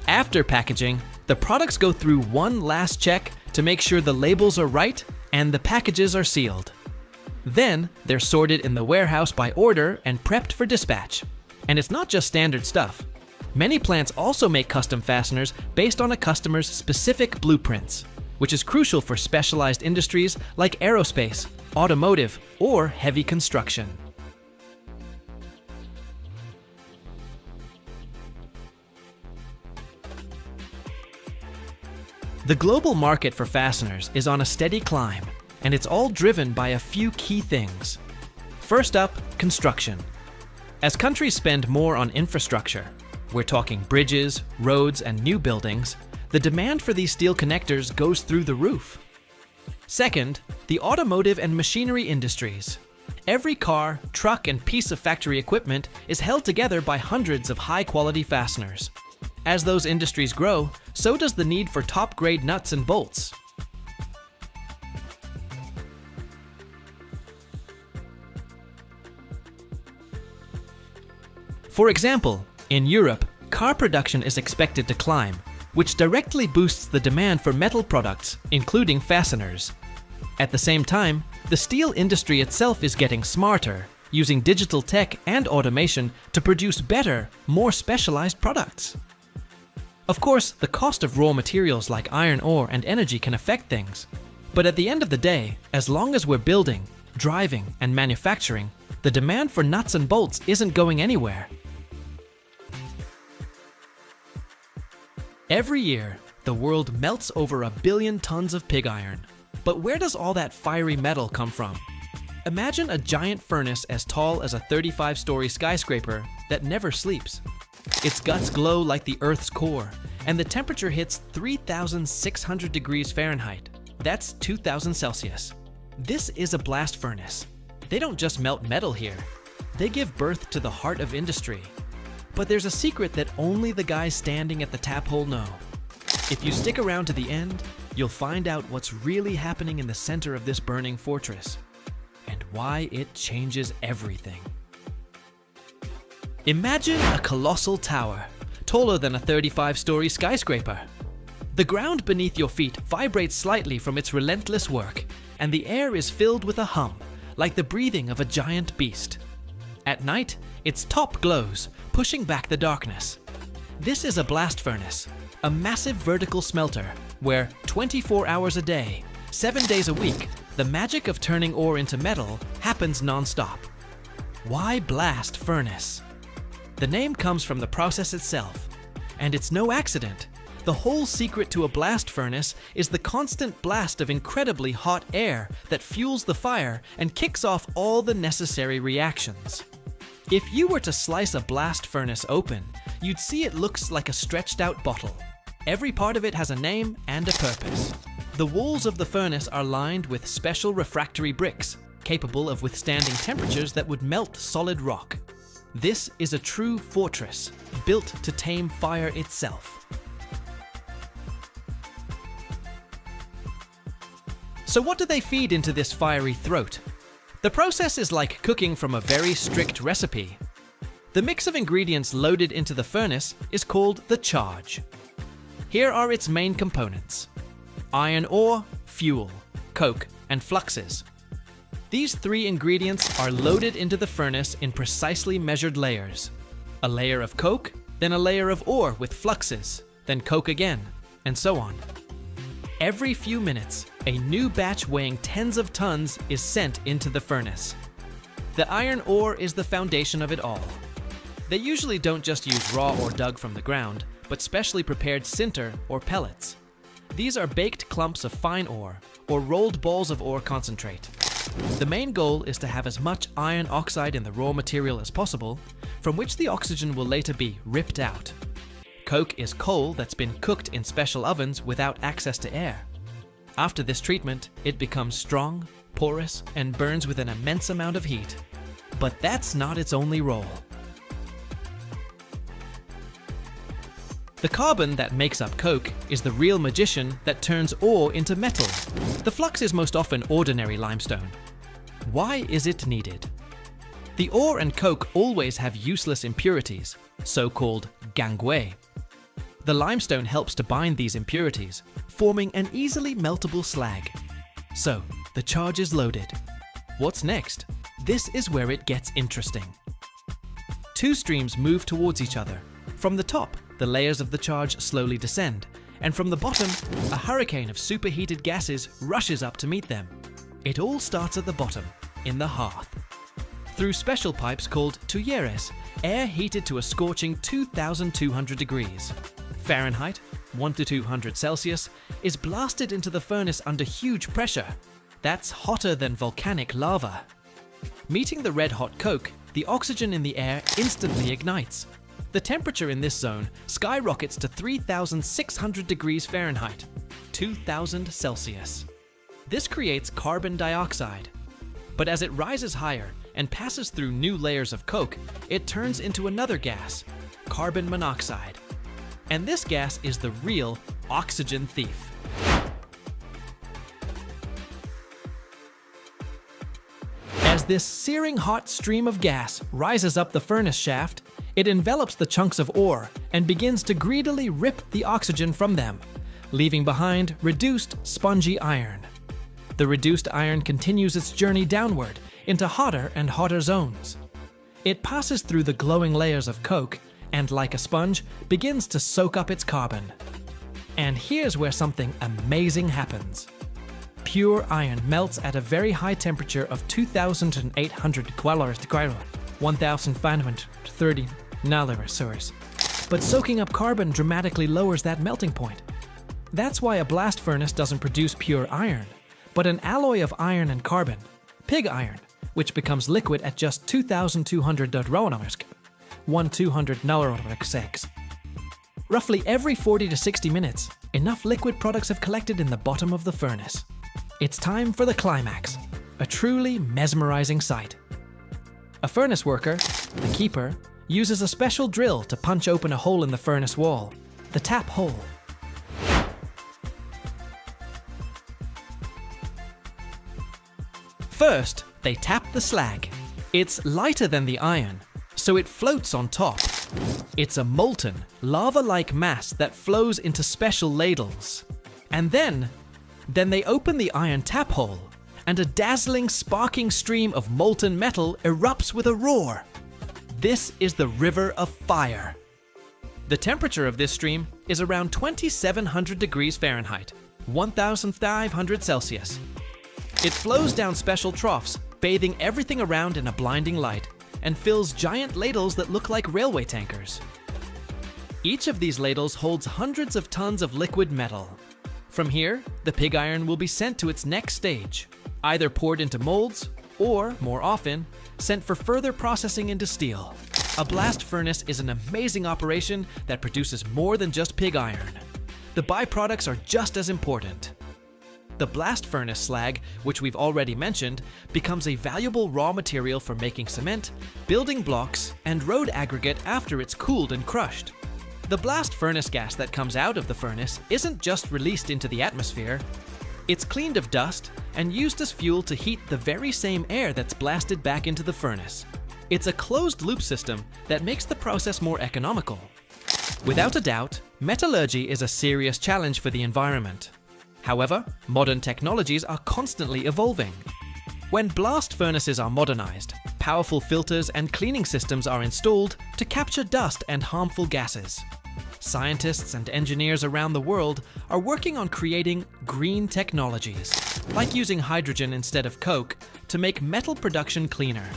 After packaging, the products go through one last check to make sure the labels are right and the packages are sealed. Then, they're sorted in the warehouse by order and prepped for dispatch. And it's not just standard stuff. Many plants also make custom fasteners based on a customer's specific blueprints, which is crucial for specialized industries like aerospace, automotive, or heavy construction. The global market for fasteners is on a steady climb, and it's all driven by a few key things. First up, construction. As countries spend more on infrastructure, we're talking bridges, roads, and new buildings, the demand for these steel connectors goes through the roof. Second, the automotive and machinery industries. Every car, truck, and piece of factory equipment is held together by hundreds of high-quality fasteners. As those industries grow, so does the need for top-grade nuts and bolts. For example, in Europe, car production is expected to climb, which directly boosts the demand for metal products, including fasteners. At the same time, the steel industry itself is getting smarter, using digital tech and automation to produce better, more specialized products. Of course, the cost of raw materials like iron ore and energy can affect things. But at the end of the day, as long as we're building, driving, and manufacturing, the demand for nuts and bolts isn't going anywhere. Every year, the world melts over 1 billion tons of pig iron. But where does all that fiery metal come from? Imagine a giant furnace as tall as a 35-story skyscraper that never sleeps. Its guts glow like the Earth's core, and the temperature hits 3,600 degrees Fahrenheit. That's 2,000 Celsius. This is a blast furnace. They don't just melt metal here. They give birth to the heart of industry. But there's a secret that only the guys standing at the tap hole know. If you stick around to the end, you'll find out what's really happening in the center of this burning fortress, and why it changes everything. Imagine a colossal tower, taller than a 35-story skyscraper. The ground beneath your feet vibrates slightly from its relentless work, and the air is filled with a hum, like the breathing of a giant beast. At night, its top glows, pushing back the darkness. This is a blast furnace, a massive vertical smelter where 24 hours a day, 7 days a week, the magic of turning ore into metal happens non-stop. Why blast furnace? The name comes from the process itself, and it's no accident. The whole secret to a blast furnace is the constant blast of incredibly hot air that fuels the fire and kicks off all the necessary reactions. If you were to slice a blast furnace open, you'd see it looks like a stretched out bottle. Every part of it has a name and a purpose. The walls of the furnace are lined with special refractory bricks, capable of withstanding temperatures that would melt solid rock. This is a true fortress, built to tame fire itself. So what do they feed into this fiery throat? The process is like cooking from a very strict recipe. The mix of ingredients loaded into the furnace is called the charge. Here are its main components: iron ore, fuel, coke, and fluxes. These three ingredients are loaded into the furnace in precisely measured layers. A layer of coke, then a layer of ore with fluxes, then coke again, and so on. Every few minutes, a new batch weighing tens of tons is sent into the furnace. The iron ore is the foundation of it all. They usually don't just use raw ore dug from the ground, but specially prepared sinter or pellets. These are baked clumps of fine ore, or rolled balls of ore concentrate. The main goal is to have as much iron oxide in the raw material as possible, from which the oxygen will later be ripped out. Coke is coal that's been cooked in special ovens without access to air. After this treatment, it becomes strong, porous, and burns with an immense amount of heat. But that's not its only role. The carbon that makes up coke is the real magician that turns ore into metal. The flux is most often ordinary limestone. Why is it needed? The ore and coke always have useless impurities, so-called gangue. The limestone helps to bind these impurities, forming an easily meltable slag. So, the charge is loaded. What's next? This is where it gets interesting. Two streams move towards each other. From the top, the layers of the charge slowly descend, and from the bottom, a hurricane of superheated gases rushes up to meet them. It all starts at the bottom, in the hearth. Through special pipes called tuyeres, air heated to a scorching 2,200 degrees. Fahrenheit, 1 to 200 Celsius, is blasted into the furnace under huge pressure. That's hotter than volcanic lava. Meeting the red-hot coke, the oxygen in the air instantly ignites. The temperature in this zone skyrockets to 3,600 degrees Fahrenheit, 2,000 Celsius. This creates carbon dioxide. But as it rises higher and passes through new layers of coke, it turns into another gas, carbon monoxide. And this gas is the real oxygen thief. As this searing hot stream of gas rises up the furnace shaft, it envelops the chunks of ore and begins to greedily rip the oxygen from them, leaving behind reduced, spongy iron. The reduced iron continues its journey downward into hotter and hotter zones. It passes through the glowing layers of coke and, like a sponge, begins to soak up its carbon. And here's where something amazing happens. Pure iron melts at a very high temperature of 2,800 1,530 nanometers. But soaking up carbon dramatically lowers that melting point. That's why a blast furnace doesn't produce pure iron, but an alloy of iron and carbon, pig iron, which becomes liquid at just 2,200 nanometers. 1/200 nanometers. Roughly every 40 to 60 minutes, enough liquid products have collected in the bottom of the furnace. It's time for the climax, a truly mesmerizing sight. A furnace worker, the keeper, uses a special drill to punch open a hole in the furnace wall, the tap hole. First, they tap the slag. It's lighter than the iron, so it floats on top. It's a molten, lava-like mass that flows into special ladles. And then they open the iron tap hole, and a dazzling, sparking stream of molten metal erupts with a roar. This is the River of Fire. The temperature of this stream is around 2,700 degrees Fahrenheit, 1,500 Celsius. It flows down special troughs, bathing everything around in a blinding light, and fills giant ladles that look like railway tankers. Each of these ladles holds hundreds of tons of liquid metal. From here, the pig iron will be sent to its next stage, either poured into molds or, more often, sent for further processing into steel. A blast furnace is an amazing operation that produces more than just pig iron. The byproducts are just as important. The blast furnace slag, which we've already mentioned, becomes a valuable raw material for making cement, building blocks, and road aggregate after it's cooled and crushed. The blast furnace gas that comes out of the furnace isn't just released into the atmosphere. It's cleaned of dust and used as fuel to heat the very same air that's blasted back into the furnace. It's a closed-loop system that makes the process more economical. Without a doubt, metallurgy is a serious challenge for the environment. However, modern technologies are constantly evolving. When blast furnaces are modernized, powerful filters and cleaning systems are installed to capture dust and harmful gases. Scientists and engineers around the world are working on creating green technologies, like using hydrogen instead of coke, to make metal production cleaner.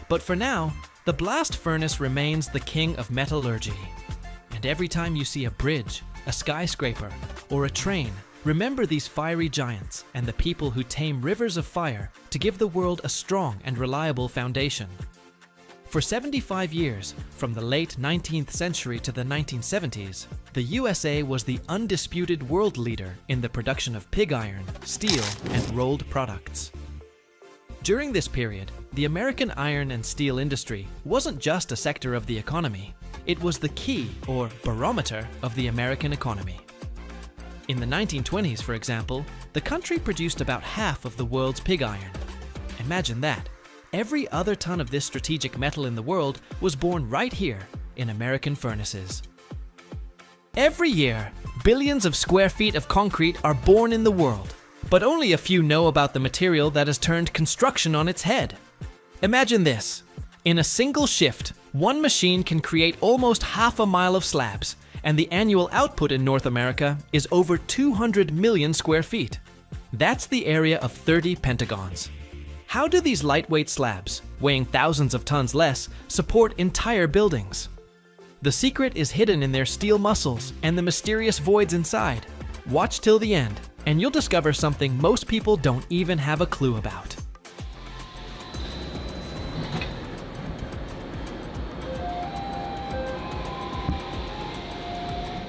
But for now, the blast furnace remains the king of metallurgy. And every time you see a bridge, a skyscraper, or a train, remember these fiery giants and the people who tame rivers of fire to give the world a strong and reliable foundation. For 75 years, from the late 19th century to the 1970s, the USA was the undisputed world leader in the production of pig iron, steel, and rolled products. During this period, the American iron and steel industry wasn't just a sector of the economy, it was the key, or barometer, of the American economy. In the 1920s, for example, the country produced about half of the world's pig iron. Imagine that. Every other ton of this strategic metal in the world was born right here in American furnaces. Every year, billions of square feet of concrete are born in the world, but only a few know about the material that has turned construction on its head. Imagine this. In a single shift, one machine can create almost half a mile of slabs, and the annual output in North America is over 200 million square feet. That's the area of 30 pentagons. How do these lightweight slabs, weighing thousands of tons less, support entire buildings? The secret is hidden in their steel muscles and the mysterious voids inside. Watch till the end, and you'll discover something most people don't even have a clue about.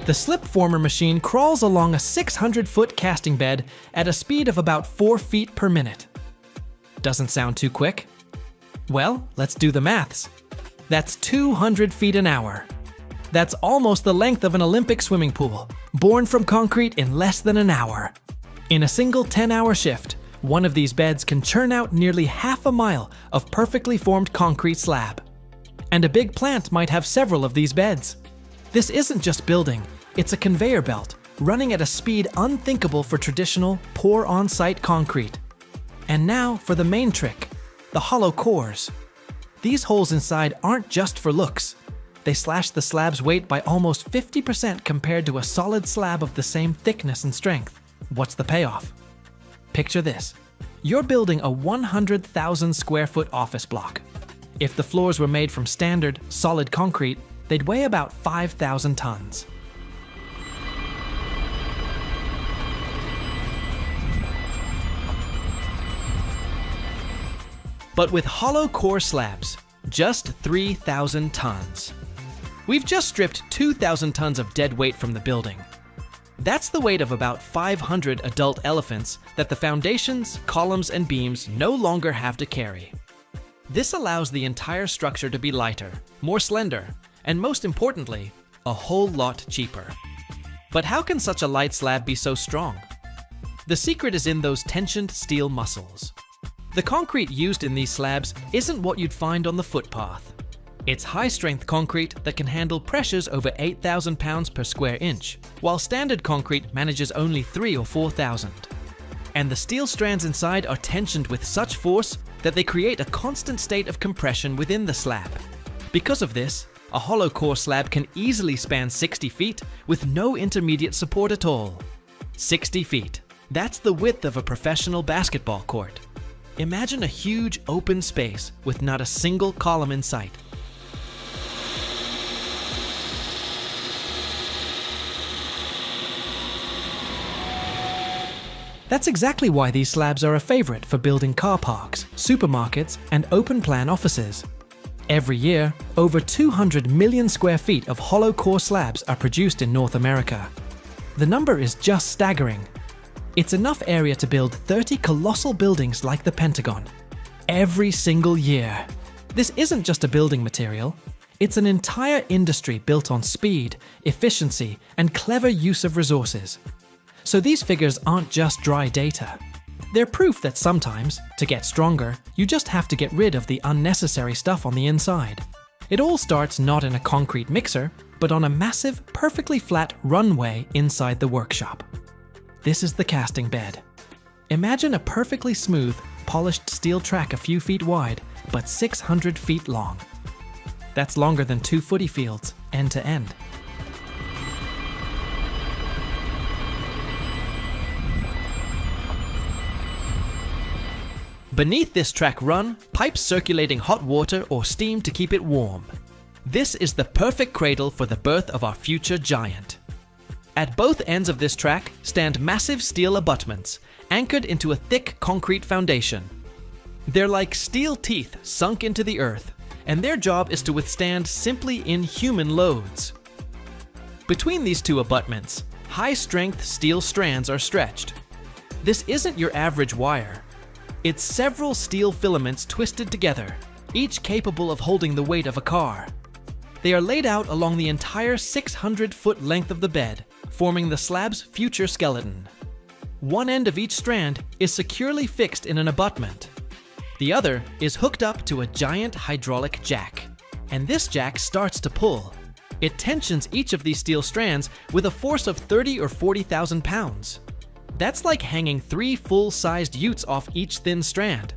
The slip former machine crawls along a 600-foot casting bed at a speed of about 4 feet per minute. Doesn't sound too quick? Well, let's do the maths. That's 200 feet an hour. That's almost the length of an Olympic swimming pool, born from concrete in less than an hour. In a single 10-hour shift, one of these beds can churn out nearly half a mile of perfectly formed concrete slab. And a big plant might have several of these beds. This isn't just building, it's a conveyor belt running at a speed unthinkable for traditional pour-on-site concrete. And now for the main trick, the hollow cores. These holes inside aren't just for looks. They slash the slab's weight by almost 50% compared to a solid slab of the same thickness and strength. What's the payoff? Picture this. You're building a 100,000 square foot office block. If the floors were made from standard, solid concrete, they'd weigh about 5,000 tons. But with hollow core slabs, just 3,000 tons. We've just stripped 2,000 tons of dead weight from the building. That's the weight of about 500 adult elephants that the foundations, columns, and beams no longer have to carry. This allows the entire structure to be lighter, more slender, and most importantly, a whole lot cheaper. But how can such a light slab be so strong? The secret is in those tensioned steel muscles. The concrete used in these slabs isn't what you'd find on the footpath. It's high-strength concrete that can handle pressures over 8,000 pounds per square inch, while standard concrete manages only 3 or 4,000. And the steel strands inside are tensioned with such force that they create a constant state of compression within the slab. Because of this, a hollow core slab can easily span 60 feet with no intermediate support at all. 60 feet. That's the width of a professional basketball court. Imagine a huge open space with not a single column in sight. That's exactly why these slabs are a favorite for building car parks, supermarkets, and open-plan offices. Every year, over 200 million square feet of hollow core slabs are produced in North America. The number is just staggering. It's enough area to build 30 colossal buildings like the Pentagon. Every single year. This isn't just a building material. It's an entire industry built on speed, efficiency, and clever use of resources. So these figures aren't just dry data. They're proof that sometimes, to get stronger, you just have to get rid of the unnecessary stuff on the inside. It all starts not in a concrete mixer, but on a massive, perfectly flat runway inside the workshop. This is the casting bed. Imagine a perfectly smooth, polished steel track a few feet wide, but 600 feet long. That's longer than 2 footy fields, end to end. Beneath this track run pipes circulating hot water or steam to keep it warm. This is the perfect cradle for the birth of our future giant. At both ends of this track stand massive steel abutments, anchored into a thick concrete foundation. They're like steel teeth sunk into the earth, and their job is to withstand simply inhuman loads. Between these two abutments, high-strength steel strands are stretched. This isn't your average wire. It's several steel filaments twisted together, each capable of holding the weight of a car. They are laid out along the entire 600-foot length of the bed, forming the slab's future skeleton. One end of each strand is securely fixed in an abutment. The other is hooked up to a giant hydraulic jack, and this jack starts to pull. It tensions each of these steel strands with a force of 30 or 40,000 pounds. That's like hanging 3 full-sized utes off each thin strand.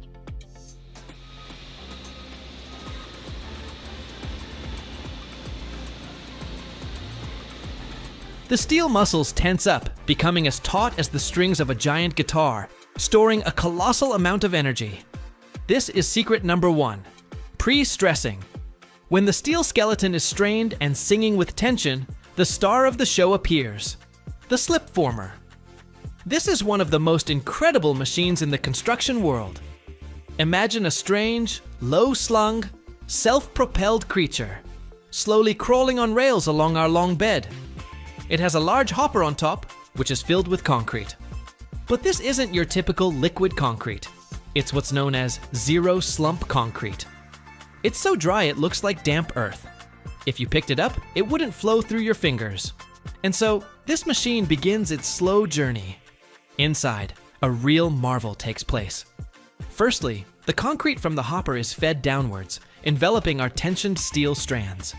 The steel muscles tense up, becoming as taut as the strings of a giant guitar, storing a colossal amount of energy. This is secret number 1, pre-stressing. When the steel skeleton is strained and singing with tension, the star of the show appears, the slip former. This is one of the most incredible machines in the construction world. Imagine a strange, low-slung, self-propelled creature, slowly crawling on rails along our long bed. It has a large hopper on top, which is filled with concrete. But this isn't your typical liquid concrete. It's what's known as zero-slump concrete. It's so dry it looks like damp earth. If you picked it up, it wouldn't flow through your fingers. And so, this machine begins its slow journey. Inside, a real marvel takes place. Firstly, the concrete from the hopper is fed downwards, enveloping our tensioned steel strands.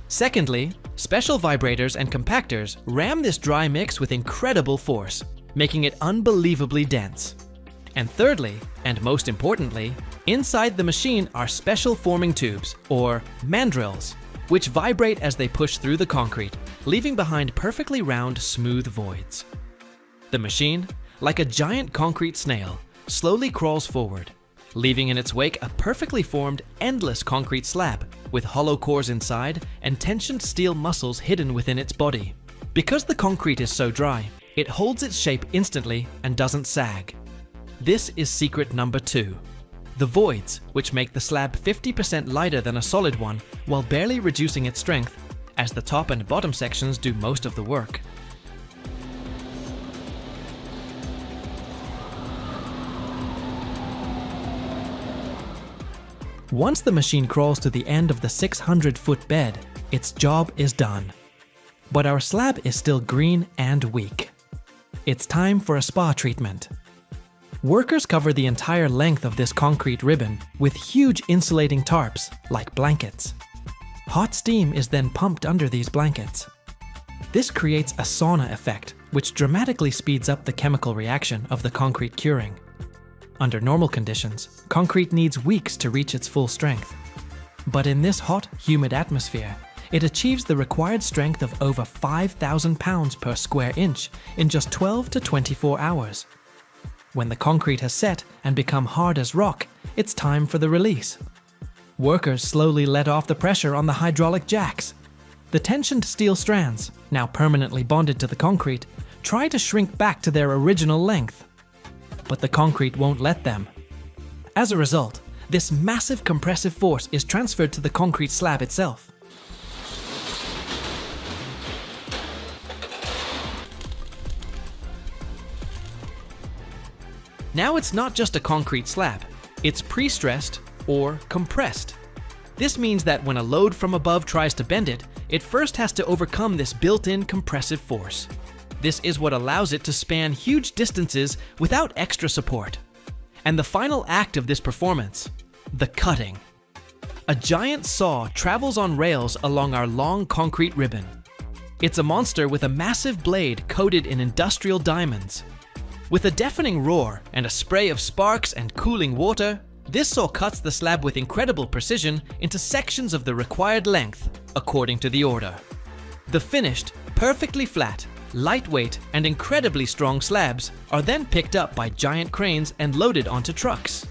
Secondly, special vibrators and compactors ram this dry mix with incredible force, making it unbelievably dense. And thirdly, and most importantly, inside the machine are special forming tubes, or mandrels, which vibrate as they push through the concrete, leaving behind perfectly round, smooth voids. The machine, like a giant concrete snail, slowly crawls forward, leaving in its wake a perfectly formed, endless concrete slab with hollow cores inside and tensioned steel muscles hidden within its body. Because the concrete is so dry, it holds its shape instantly and doesn't sag. This is secret number 2. The voids, which make the slab 50% lighter than a solid one while barely reducing its strength, as the top and bottom sections do most of the work. Once the machine crawls to the end of the 600-foot bed, its job is done. But our slab is still green and weak. it's time for a spa treatment. Workers cover the entire length of this concrete ribbon with huge insulating tarps, like blankets. Hot steam is then pumped under these blankets. This creates a sauna effect, which dramatically speeds up the chemical reaction of the concrete curing. Under normal conditions, concrete needs weeks to reach its full strength. But in this hot, humid atmosphere, it achieves the required strength of over 5,000 pounds per square inch in just 12 to 24 hours. When the concrete has set and become hard as rock, it's time for the release. Workers slowly let off the pressure on the hydraulic jacks. The tensioned steel strands, now permanently bonded to the concrete, try to shrink back to their original length. But the concrete won't let them. As a result, this massive compressive force is transferred to the concrete slab itself. Now it's not just a concrete slab, it's pre-stressed or compressed. This means that when a load from above tries to bend it, it first has to overcome this built-in compressive force. This is what allows it to span huge distances without extra support. And the final act of this performance, the cutting. A giant saw travels on rails along our long concrete ribbon. It's a monster with a massive blade coated in industrial diamonds. With a deafening roar and a spray of sparks and cooling water, this saw cuts the slab with incredible precision into sections of the required length, according to the order. The finished, perfectly flat, lightweight, and incredibly strong slabs are then picked up by giant cranes and loaded onto trucks.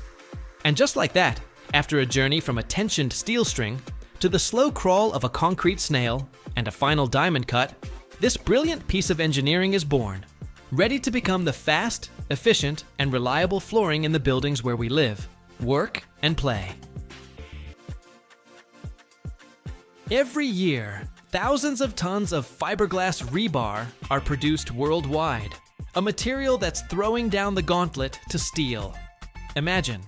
And just like that, after a journey from a tensioned steel string to the slow crawl of a concrete snail and a final diamond cut, this brilliant piece of engineering is born, ready to become the fast, efficient, and reliable flooring in the buildings where we live, work, and play. Every year, thousands of tons of fiberglass rebar are produced worldwide, a material that's throwing down the gauntlet to steel. Imagine,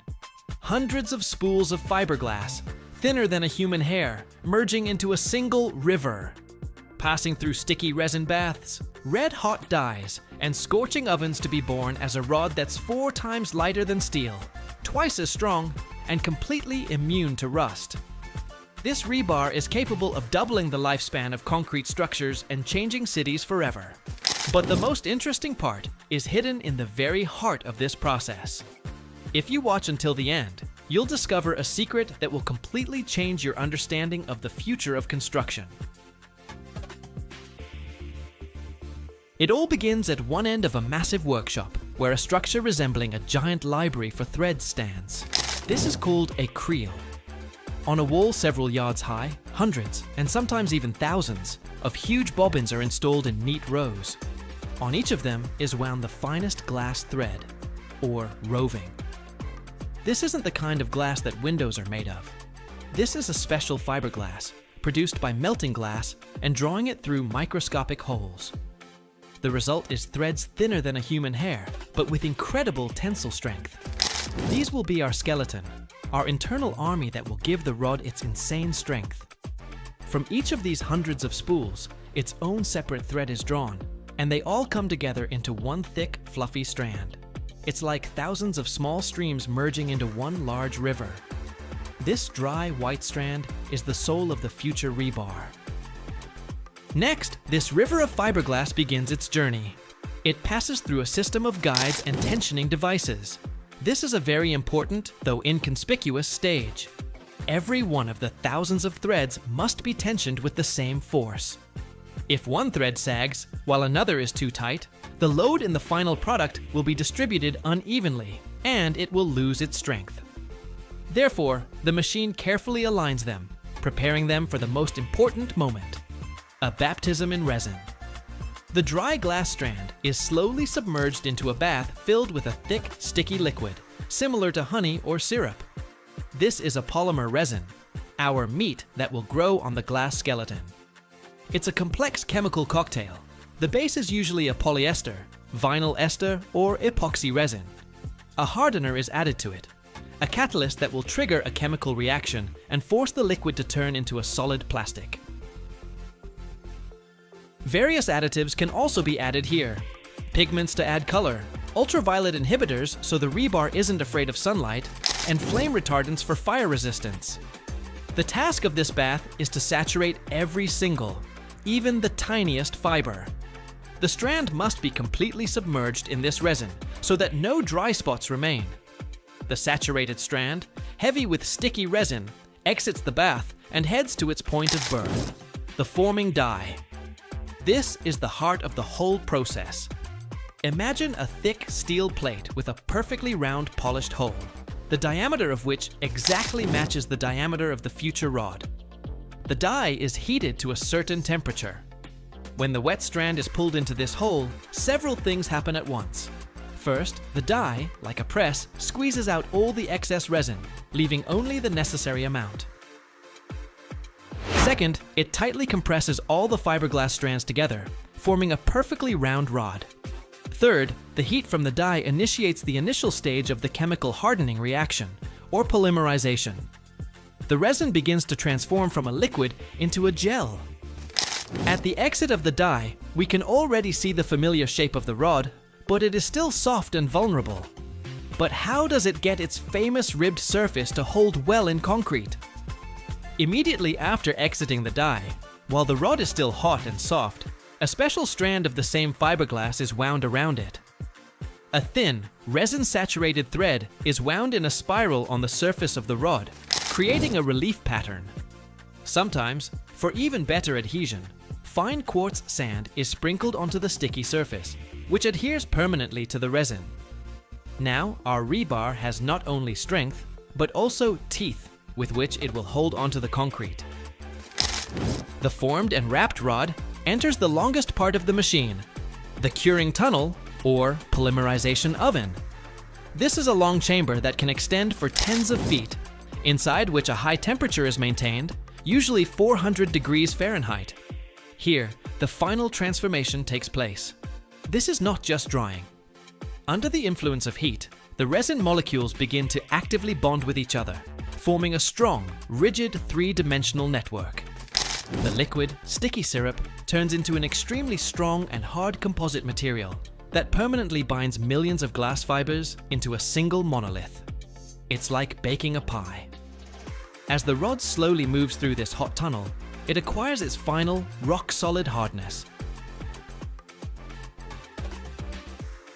hundreds of spools of fiberglass, thinner than a human hair, merging into a single river, passing through sticky resin baths, red-hot dyes, and scorching ovens to be born as a rod that's 4 times lighter than steel, twice as strong, and completely immune to rust. This rebar is capable of doubling the lifespan of concrete structures and changing cities forever. But the most interesting part is hidden in the very heart of this process. If you watch until the end, you'll discover a secret that will completely change your understanding of the future of construction. It all begins at one end of a massive workshop, where a structure resembling a giant library for threads stands. This is called a creel. On a wall several yards high, hundreds, and sometimes even thousands, of huge bobbins are installed in neat rows. On each of them is wound the finest glass thread, or roving. This isn't the kind of glass that windows are made of. This is a special fiberglass, produced by melting glass and drawing it through microscopic holes. The result is threads thinner than a human hair, but with incredible tensile strength. These will be our skeleton, our internal army that will give the rod its insane strength. From each of these hundreds of spools, its own separate thread is drawn, and they all come together into one thick, fluffy strand. It's like thousands of small streams merging into one large river. This dry, white strand is the soul of the future rebar. Next, this river of fiberglass begins its journey. It passes through a system of guides and tensioning devices. This is a very important, though inconspicuous, stage. Every one of the thousands of threads must be tensioned with the same force. If one thread sags, while another is too tight, the load in the final product will be distributed unevenly, and it will lose its strength. Therefore, the machine carefully aligns them, preparing them for the most important moment. A baptism in resin. The dry glass strand is slowly submerged into a bath filled with a thick, sticky liquid, similar to honey or syrup. This is a polymer resin, our meat that will grow on the glass skeleton. It's a complex chemical cocktail. The base is usually a polyester, vinyl ester, or epoxy resin. A hardener is added to it, a catalyst that will trigger a chemical reaction and force the liquid to turn into a solid plastic. Various additives can also be added here. pigments to add color, ultraviolet inhibitors so the rebar isn't afraid of sunlight, and flame retardants for fire resistance. The task of this bath is to saturate every single, even the tiniest fiber. The strand must be completely submerged in this resin so that no dry spots remain. The saturated strand, heavy with sticky resin, exits the bath and heads to its point of birth, the forming die. This is the heart of the whole process. Imagine a thick steel plate with a perfectly round polished hole, the diameter of which exactly matches the diameter of the future rod. The die is heated to a certain temperature. When the wet strand is pulled into this hole, several things happen at once. First, the die, like a press, squeezes out all the excess resin, leaving only the necessary amount. Second, it tightly compresses all the fiberglass strands together, forming a perfectly round rod. Third, the heat from the die initiates the initial stage of the chemical hardening reaction, or polymerization. The resin begins to transform from a liquid into a gel. At the exit of the die, we can already see the familiar shape of the rod, but it is still soft and vulnerable. But how does it get its famous ribbed surface to hold well in concrete? Immediately after exiting the die, while the rod is still hot and soft, a special strand of the same fiberglass is wound around it. A thin, resin-saturated thread is wound in a spiral on the surface of the rod, creating a relief pattern. Sometimes, for even better adhesion, fine quartz sand is sprinkled onto the sticky surface, which adheres permanently to the resin. Now, our rebar has not only strength, but also teeth with which it will hold onto the concrete. The formed and wrapped rod enters the longest part of the machine, the curing tunnel, or polymerization oven. This is a long chamber that can extend for tens of feet, inside which a high temperature is maintained, usually 400 degrees Fahrenheit. Here, the final transformation takes place. This is not just drying. Under the influence of heat, the resin molecules begin to actively bond with each other, forming a strong, rigid three-dimensional network. The liquid, sticky syrup turns into an extremely strong and hard composite material that permanently binds millions of glass fibers into a single monolith. It's like baking a pie. As the rod slowly moves through this hot tunnel, it acquires its final, rock-solid hardness.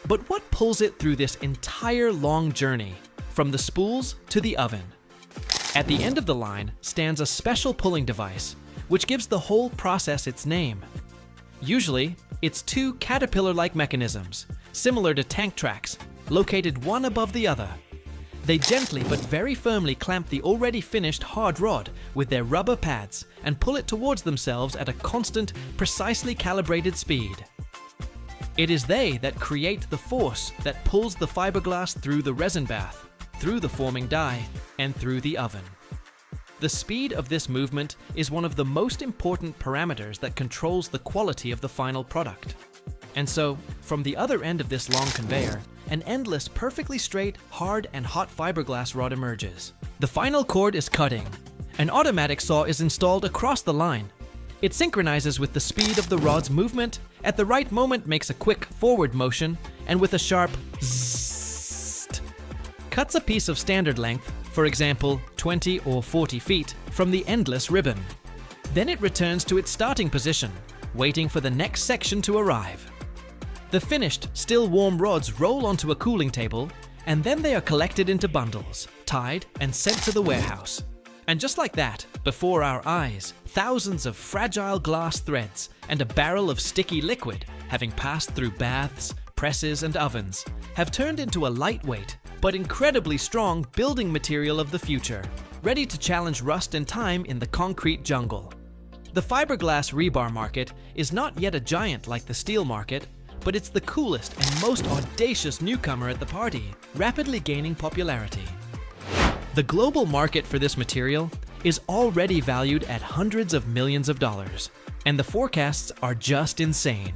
But what pulls it through this entire long journey, from the spools to the oven? At the end of the line stands a special pulling device, which gives the whole process its name. Usually, it's two caterpillar-like mechanisms, similar to tank tracks, located one above the other. They gently but very firmly clamp the already finished hard rod with their rubber pads and pull it towards themselves at a constant, precisely calibrated speed. It is they that create the force that pulls the fiberglass through the resin bath, through the forming die, and through the oven. The speed of this movement is one of the most important parameters that controls the quality of the final product. And so, from the other end of this long conveyor, an endless, perfectly straight, hard and hot fiberglass rod emerges. The final cord is cutting. An automatic saw is installed across the line. It synchronizes with the speed of the rod's movement, at the right moment makes a quick forward motion, and with a sharp zzzt, cuts a piece of standard length, for example 20 or 40 feet, from the endless ribbon. Then it returns to its starting position, waiting for the next section to arrive. The finished, still warm rods roll onto a cooling table, and then they are collected into bundles, tied, and sent to the warehouse. And just like that, before our eyes, thousands of fragile glass threads and a barrel of sticky liquid, having passed through baths, presses, and ovens, have turned into a lightweight, but incredibly strong building material of the future, ready to challenge rust and time in the concrete jungle. The fiberglass rebar market is not yet a giant like the steel market, but it's the coolest and most audacious newcomer at the party, rapidly gaining popularity. The global market for this material is already valued at hundreds of millions of dollars, and the forecasts are just insane.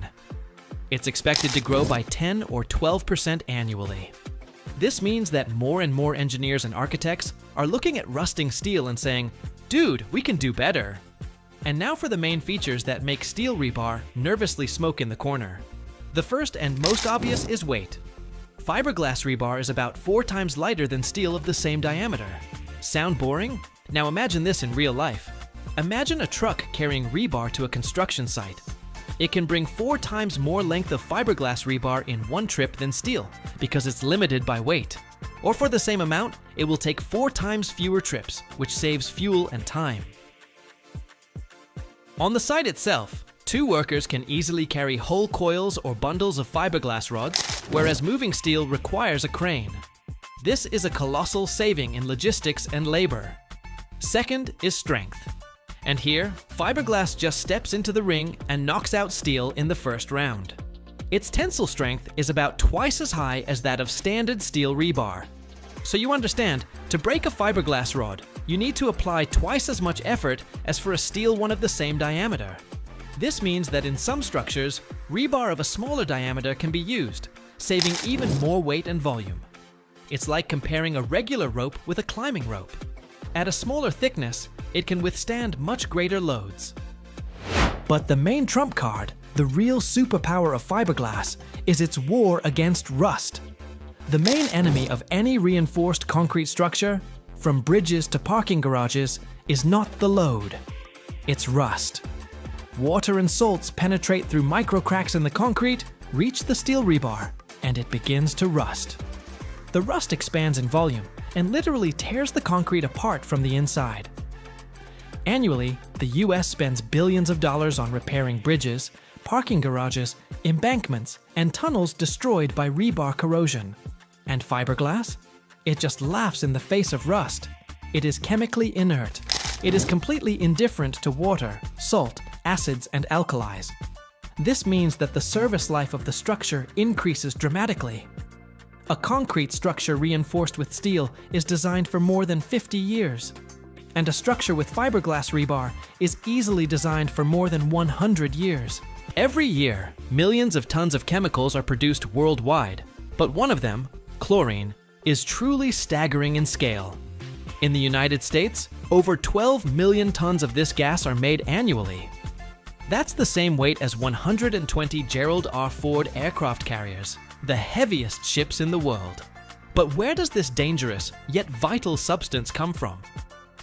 It's expected to grow by 10 or 12% annually. This means that more and more engineers and architects are looking at rusting steel and saying, "Dude, we can do better." And now for the main features that make steel rebar nervously smoke in the corner. The first and most obvious is weight. Fiberglass rebar is about 4 times lighter than steel of the same diameter. Sound boring? Now imagine this in real life. Imagine a truck carrying rebar to a construction site. It can bring 4 times more length of fiberglass rebar in one trip than steel because it's limited by weight. Or for the same amount, it will take 4 times fewer trips, which saves fuel and time. On the site itself, 2 workers can easily carry whole coils or bundles of fiberglass rods, whereas moving steel requires a crane. This is a colossal saving in logistics and labor. Second is strength. And here, fiberglass just steps into the ring and knocks out steel in the first round. Its tensile strength is about twice as high as that of standard steel rebar. So you understand, to break a fiberglass rod, you need to apply twice as much effort as for a steel one of the same diameter. This means that in some structures, rebar of a smaller diameter can be used, saving even more weight and volume. It's like comparing a regular rope with a climbing rope. At a smaller thickness, it can withstand much greater loads. But the main trump card, the real superpower of fiberglass, is its war against rust. The main enemy of any reinforced concrete structure, from bridges to parking garages, is not the load. It's rust. Water and salts penetrate through micro cracks in the concrete, reach the steel rebar, and it begins to rust. The rust expands in volume and literally tears the concrete apart from the inside. Annually, the US spends billions of dollars on repairing bridges, parking garages, embankments, and tunnels destroyed by rebar corrosion. And fiberglass? It just laughs in the face of rust. It is chemically inert. It is completely indifferent to water, salt, acids, and alkalis. This means that the service life of the structure increases dramatically. A concrete structure reinforced with steel is designed for more than 50 years. And a structure with fiberglass rebar is easily designed for more than 100 years. Every year, millions of tons of chemicals are produced worldwide, but one of them, chlorine, is truly staggering in scale. In the United States, over 12 million tons of this gas are made annually. That's the same weight as 120 Gerald R. Ford aircraft carriers, the heaviest ships in the world. But where does this dangerous, yet vital substance come from?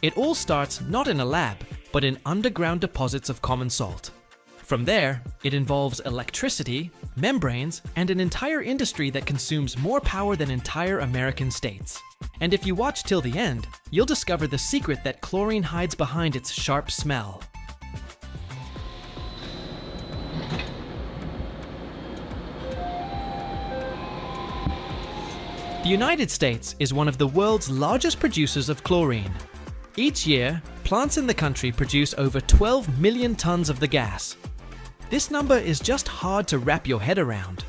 It all starts not in a lab, but in underground deposits of common salt. From there, it involves electricity, membranes, and an entire industry that consumes more power than entire American states. And if you watch till the end, you'll discover the secret that chlorine hides behind its sharp smell. The United States is one of the world's largest producers of chlorine. Each year, plants in the country produce over 12 million tons of the gas. This number is just hard to wrap your head around.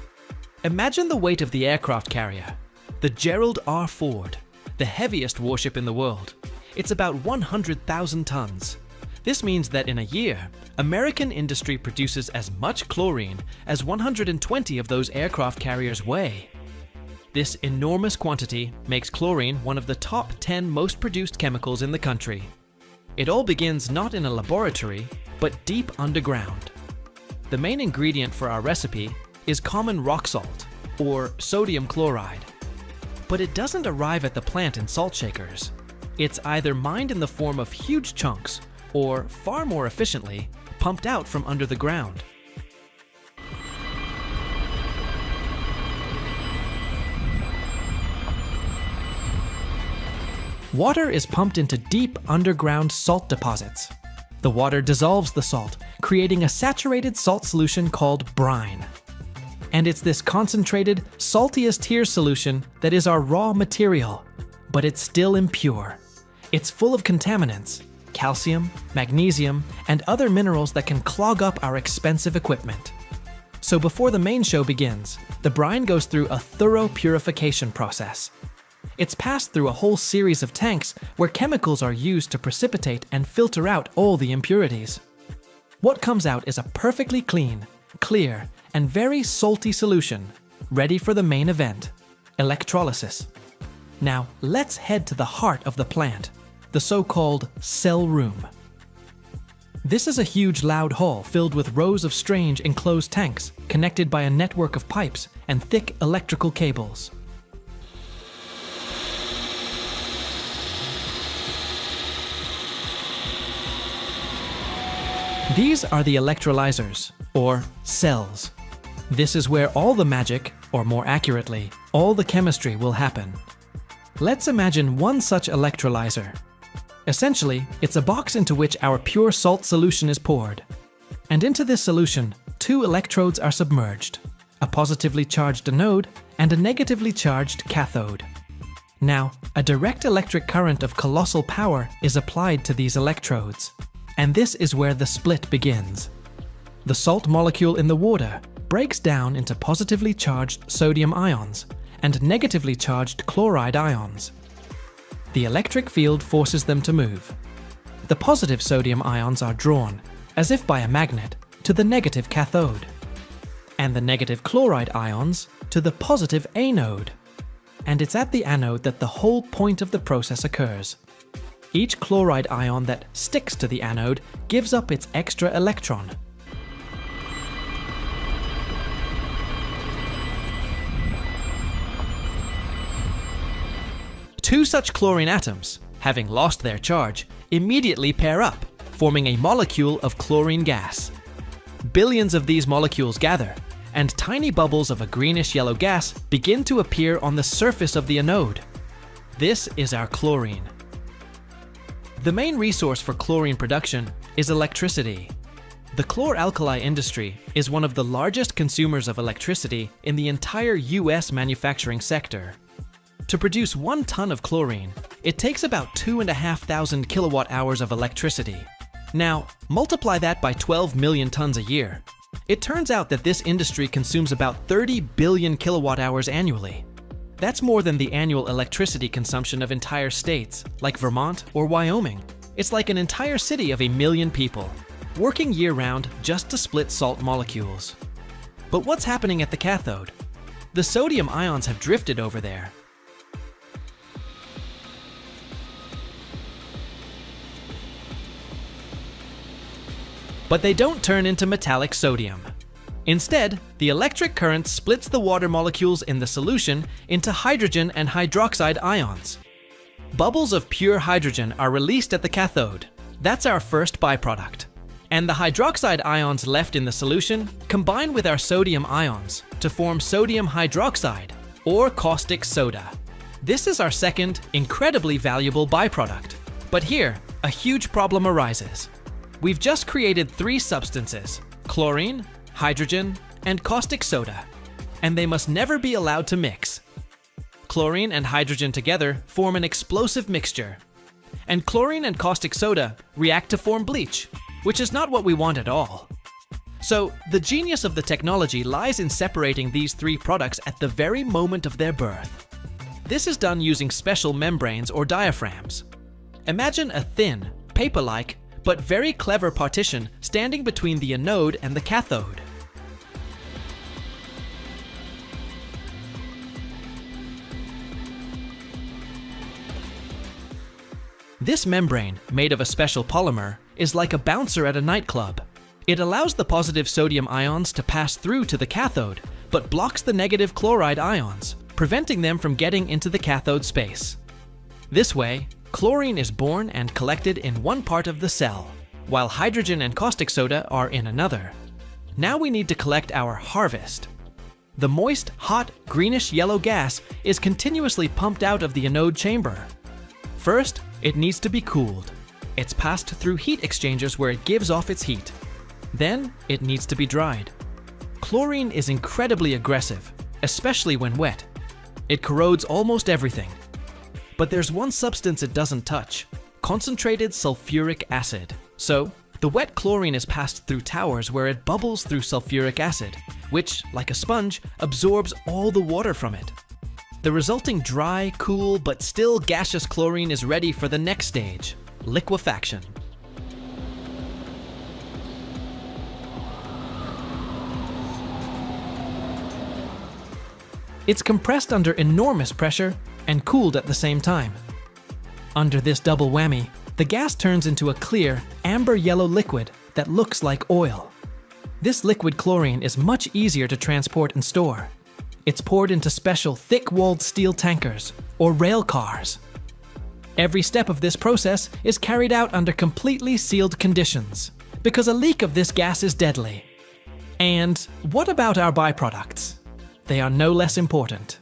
Imagine the weight of the aircraft carrier, the Gerald R. Ford, the heaviest warship in the world. It's about 100,000 tons. This means that in a year, American industry produces as much chlorine as 120 of those aircraft carriers weigh. This enormous quantity makes chlorine one of the top 10 most produced chemicals in the country. It all begins not in a laboratory, but deep underground. The main ingredient for our recipe is common rock salt, or sodium chloride. But it doesn't arrive at the plant in salt shakers. It's either mined in the form of huge chunks, or, far more efficiently, pumped out from under the ground. Water is pumped into deep underground salt deposits. The water dissolves the salt, creating a saturated salt solution called brine. And it's this concentrated, salty as tears solution that is our raw material, but it's still impure. It's full of contaminants, calcium, magnesium, and other minerals that can clog up our expensive equipment. So before the main show begins, the brine goes through a thorough purification process. It's passed through a whole series of tanks where chemicals are used to precipitate and filter out all the impurities. What comes out is a perfectly clean, clear, and very salty solution, ready for the main event, electrolysis. Now, let's head to the heart of the plant, the so-called cell room. This is a huge loud hall filled with rows of strange enclosed tanks connected by a network of pipes and thick electrical cables. These are the electrolyzers, or cells. This is where all the magic, or more accurately, all the chemistry will happen. Let's imagine one such electrolyzer. Essentially, it's a box into which our pure salt solution is poured. And into this solution, two electrodes are submerged, a positively charged anode and a negatively charged cathode. Now, a direct electric current of colossal power is applied to these electrodes. And this is where the split begins. The salt molecule in the water breaks down into positively charged sodium ions and negatively charged chloride ions. The electric field forces them to move. The positive sodium ions are drawn, as if by a magnet, to the negative cathode, and the negative chloride ions to the positive anode. And it's at the anode that the whole point of the process occurs. Each chloride ion that sticks to the anode gives up its extra electron. Two such chlorine atoms, having lost their charge, immediately pair up, forming a molecule of chlorine gas. Billions of these molecules gather, and tiny bubbles of a greenish-yellow gas begin to appear on the surface of the anode. This is our chlorine. The main resource for chlorine production is electricity. The chlor-alkali industry is one of the largest consumers of electricity in the entire US manufacturing sector. To produce 1 ton of chlorine, it takes about 2,500 kilowatt hours of electricity. Now, multiply that by 12 million tons a year. It turns out that this industry consumes about 30 billion kilowatt hours annually. That's more than the annual electricity consumption of entire states, like Vermont or Wyoming. It's like an entire city of 1 million people, working year-round just to split salt molecules. But what's happening at the cathode? The sodium ions have drifted over there. But they don't turn into metallic sodium. Instead, the electric current splits the water molecules in the solution into hydrogen and hydroxide ions. Bubbles of pure hydrogen are released at the cathode. That's our first byproduct. And the hydroxide ions left in the solution combine with our sodium ions to form sodium hydroxide, or caustic soda. This is our second, incredibly valuable byproduct. But here, a huge problem arises. We've just created 3 substances: chlorine, hydrogen, and caustic soda, and they must never be allowed to mix. Chlorine and hydrogen together form an explosive mixture, and chlorine and caustic soda react to form bleach, which is not what we want at all. So, the genius of the technology lies in separating these 3 products at the very moment of their birth. This is done using special membranes or diaphragms. Imagine a thin, paper-like, but very clever partition standing between the anode and the cathode. This membrane, made of a special polymer, is like a bouncer at a nightclub. It allows the positive sodium ions to pass through to the cathode, but blocks the negative chloride ions, preventing them from getting into the cathode space. This way, chlorine is born and collected in one part of the cell, while hydrogen and caustic soda are in another. Now we need to collect our harvest. The moist, hot, greenish-yellow gas is continuously pumped out of the anode chamber. First, it needs to be cooled. It's passed through heat exchangers where it gives off its heat. Then, it needs to be dried. Chlorine is incredibly aggressive, especially when wet. It corrodes almost everything. But there's one substance it doesn't touch: concentrated sulfuric acid. So, the wet chlorine is passed through towers where it bubbles through sulfuric acid, which, like a sponge, absorbs all the water from it. The resulting dry, cool, but still gaseous chlorine is ready for the next stage: liquefaction. It's compressed under enormous pressure and cooled at the same time. Under this double whammy, The gas turns into a clear, amber-yellow liquid that looks like oil. This liquid chlorine is much easier to transport and store. It's poured into special thick-walled steel tankers, or rail cars. Every step of this process is carried out under completely sealed conditions, because a leak of this gas is deadly. And what about our byproducts? They are no less important.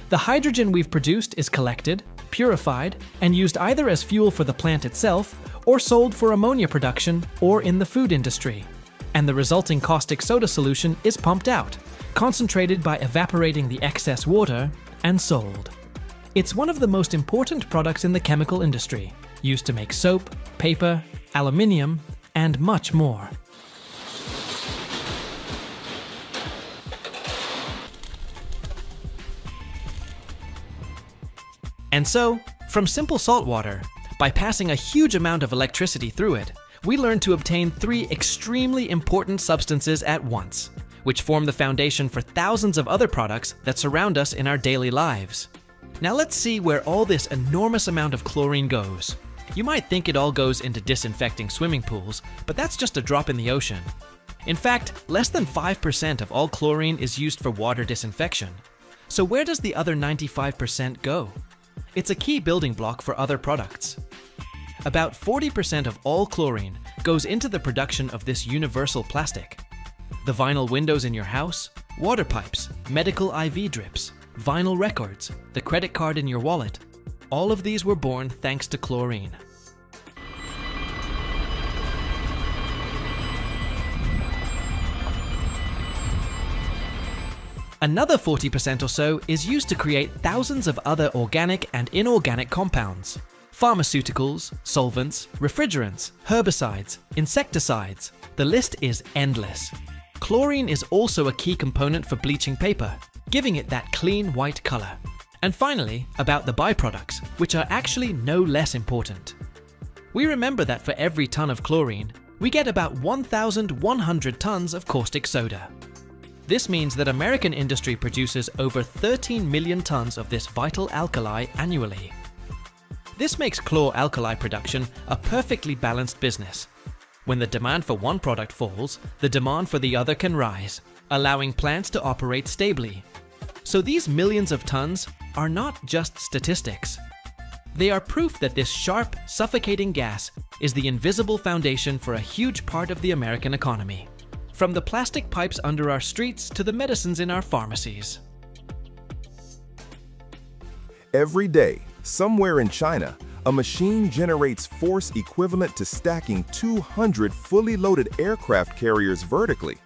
The hydrogen we've produced is collected, purified, and used either as fuel for the plant itself, or sold for ammonia production, or in the food industry. And the resulting caustic soda solution is pumped out, concentrated by evaporating the excess water, and sold. It's one of the most important products in the chemical industry, used to make soap, paper, aluminium, and much more. And so, from simple salt water, by passing a huge amount of electricity through it, we learned to obtain 3 extremely important substances at once, which form the foundation for thousands of other products that surround us in our daily lives. Now let's see where all this enormous amount of chlorine goes. You might think it all goes into disinfecting swimming pools, but that's just a drop in the ocean. In fact, less than 5% of all chlorine is used for water disinfection. So where does the other 95% go? It's a key building block for other products. About 40% of all chlorine goes into the production of this universal plastic. The vinyl windows in your house, water pipes, medical IV drips, vinyl records, the credit card in your wallet, all of these were born thanks to chlorine. Another 40% or so is used to create thousands of other organic and inorganic compounds. Pharmaceuticals, solvents, refrigerants, herbicides, insecticides. The list is endless. Chlorine is also a key component for bleaching paper, giving it that clean white color. And finally, about the byproducts, which are actually no less important. We remember that for every ton of chlorine, we get about 1,100 tons of caustic soda. This means that American industry produces over 13 million tons of this vital alkali annually. This makes chlor-alkali production a perfectly balanced business. When the demand for one product falls, the demand for the other can rise, allowing plants to operate stably. So these millions of tons are not just statistics. They are proof that this sharp, suffocating gas is the invisible foundation for a huge part of the American economy. From the plastic pipes under our streets to the medicines in our pharmacies. Every day, somewhere in China, a machine generates force equivalent to stacking 200 fully loaded aircraft carriers vertically.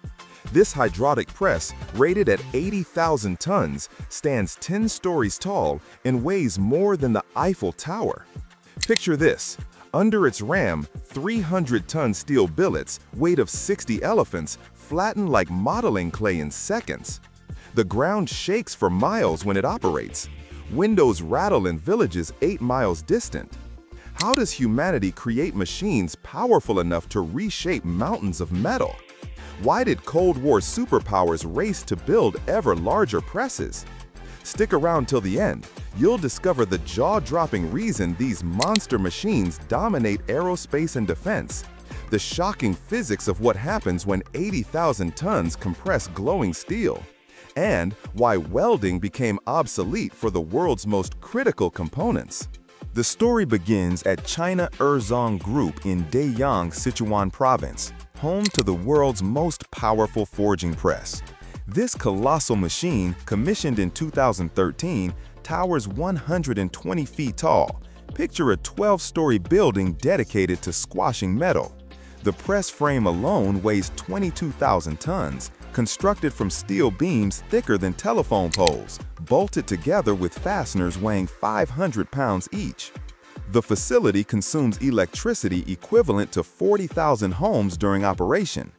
This hydraulic press, rated at 80,000 tons, stands 10 stories tall and weighs more than the Eiffel Tower. Picture this. Under its ram, 300-ton steel billets, weight of 60 elephants, flatten like modeling clay in seconds. The ground shakes for miles when it operates. Windows rattle in villages 8 miles distant. How does humanity create machines powerful enough to reshape mountains of metal? Why did Cold War superpowers race to build ever larger presses? Stick around till the end. You'll discover the jaw-dropping reason these monster machines dominate aerospace and defense, the shocking physics of what happens when 80,000 tons compress glowing steel, and why welding became obsolete for the world's most critical components. The story begins at China Erzong Group in Deyang, Sichuan Province, home to the world's most powerful forging press. This colossal machine, commissioned in 2013, towers 120 feet tall. Picture a 12-story building dedicated to squashing metal. The press frame alone weighs 22,000 tons, constructed from steel beams thicker than telephone poles, bolted together with fasteners weighing 500 pounds each. The facility consumes electricity equivalent to 40,000 homes during operation.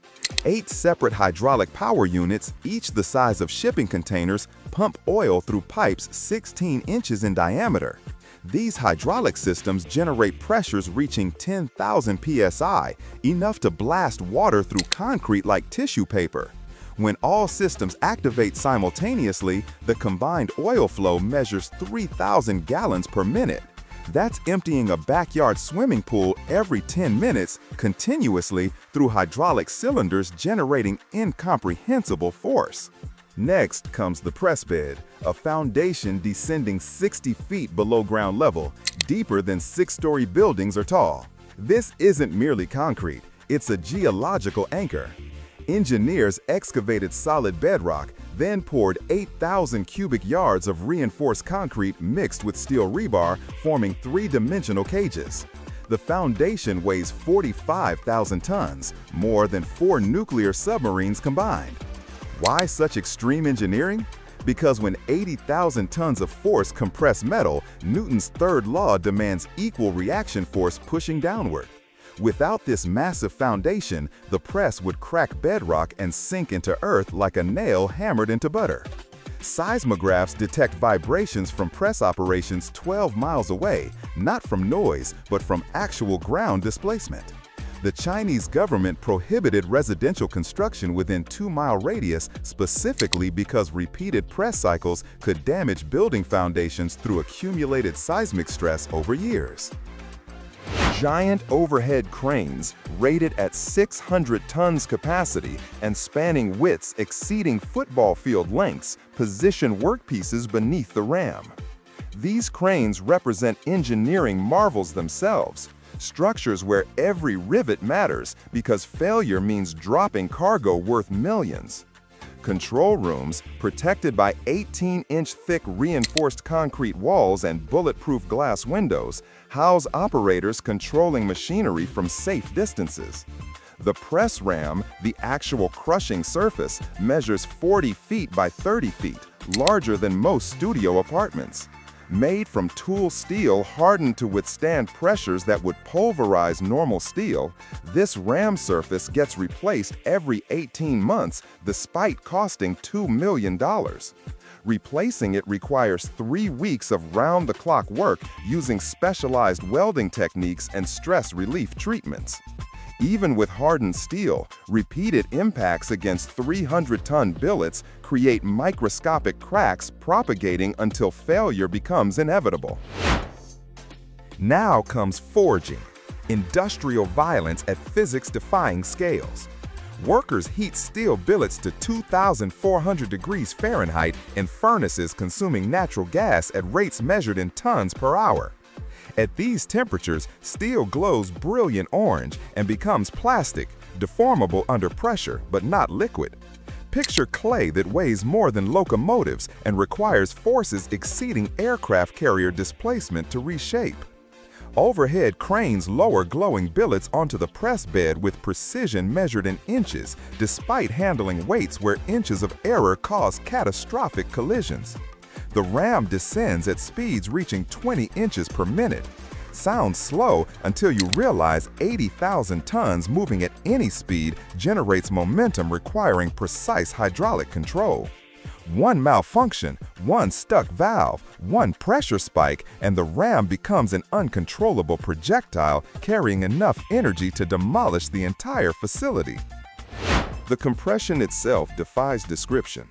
8 separate hydraulic power units, each the size of shipping containers, pump oil through pipes 16 inches in diameter. These hydraulic systems generate pressures reaching 10,000 psi, enough to blast water through concrete like tissue paper. When all systems activate simultaneously, the combined oil flow measures 3,000 gallons per minute. That's emptying a backyard swimming pool every 10 minutes continuously through hydraulic cylinders generating incomprehensible force. Next comes the press bed, a foundation descending 60 feet below ground level, deeper than 6-story buildings are tall. This isn't merely concrete, it's a geological anchor. Engineers excavated solid bedrock, then poured 8,000 cubic yards of reinforced concrete mixed with steel rebar, forming 3-dimensional cages. The foundation weighs 45,000 tons, more than 4 nuclear submarines combined. Why such extreme engineering? Because when 80,000 tons of force compress metal, Newton's third law demands equal reaction force pushing downward. Without this massive foundation, the press would crack bedrock and sink into earth like a nail hammered into butter. Seismographs detect vibrations from press operations 12 miles away, not from noise, but from actual ground displacement. The Chinese government prohibited residential construction within 2-mile radius specifically because repeated press cycles could damage building foundations through accumulated seismic stress over years. Giant overhead cranes, rated at 600 tons capacity and spanning widths exceeding football field lengths, position workpieces beneath the ram. These cranes represent engineering marvels themselves, structures where every rivet matters because failure means dropping cargo worth millions. Control rooms, protected by 18-inch thick reinforced concrete walls and bulletproof glass windows, house operators controlling machinery from safe distances. The press ram, the actual crushing surface, measures 40 feet by 30 feet, larger than most studio apartments. Made from tool steel hardened to withstand pressures that would pulverize normal steel, this ram surface gets replaced every 18 months despite costing $2 million. Replacing it requires 3 weeks of round-the-clock work using specialized welding techniques and stress relief treatments. Even with hardened steel, repeated impacts against 300-ton billets create microscopic cracks propagating until failure becomes inevitable. Now comes forging, industrial violence at physics-defying scales. Workers heat steel billets to 2,400 degrees Fahrenheit in furnaces consuming natural gas at rates measured in tons per hour. At these temperatures, steel glows brilliant orange and becomes plastic, deformable under pressure but not liquid. Picture clay that weighs more than locomotives and requires forces exceeding aircraft carrier displacement to reshape. Overhead cranes lower glowing billets onto the press bed with precision measured in inches, despite handling weights where inches of error cause catastrophic collisions. The ram descends at speeds reaching 20 inches per minute. Sounds slow until you realize 80,000 tons moving at any speed generates momentum requiring precise hydraulic control. One malfunction, one stuck valve, one pressure spike, and the ram becomes an uncontrollable projectile carrying enough energy to demolish the entire facility. The compression itself defies description.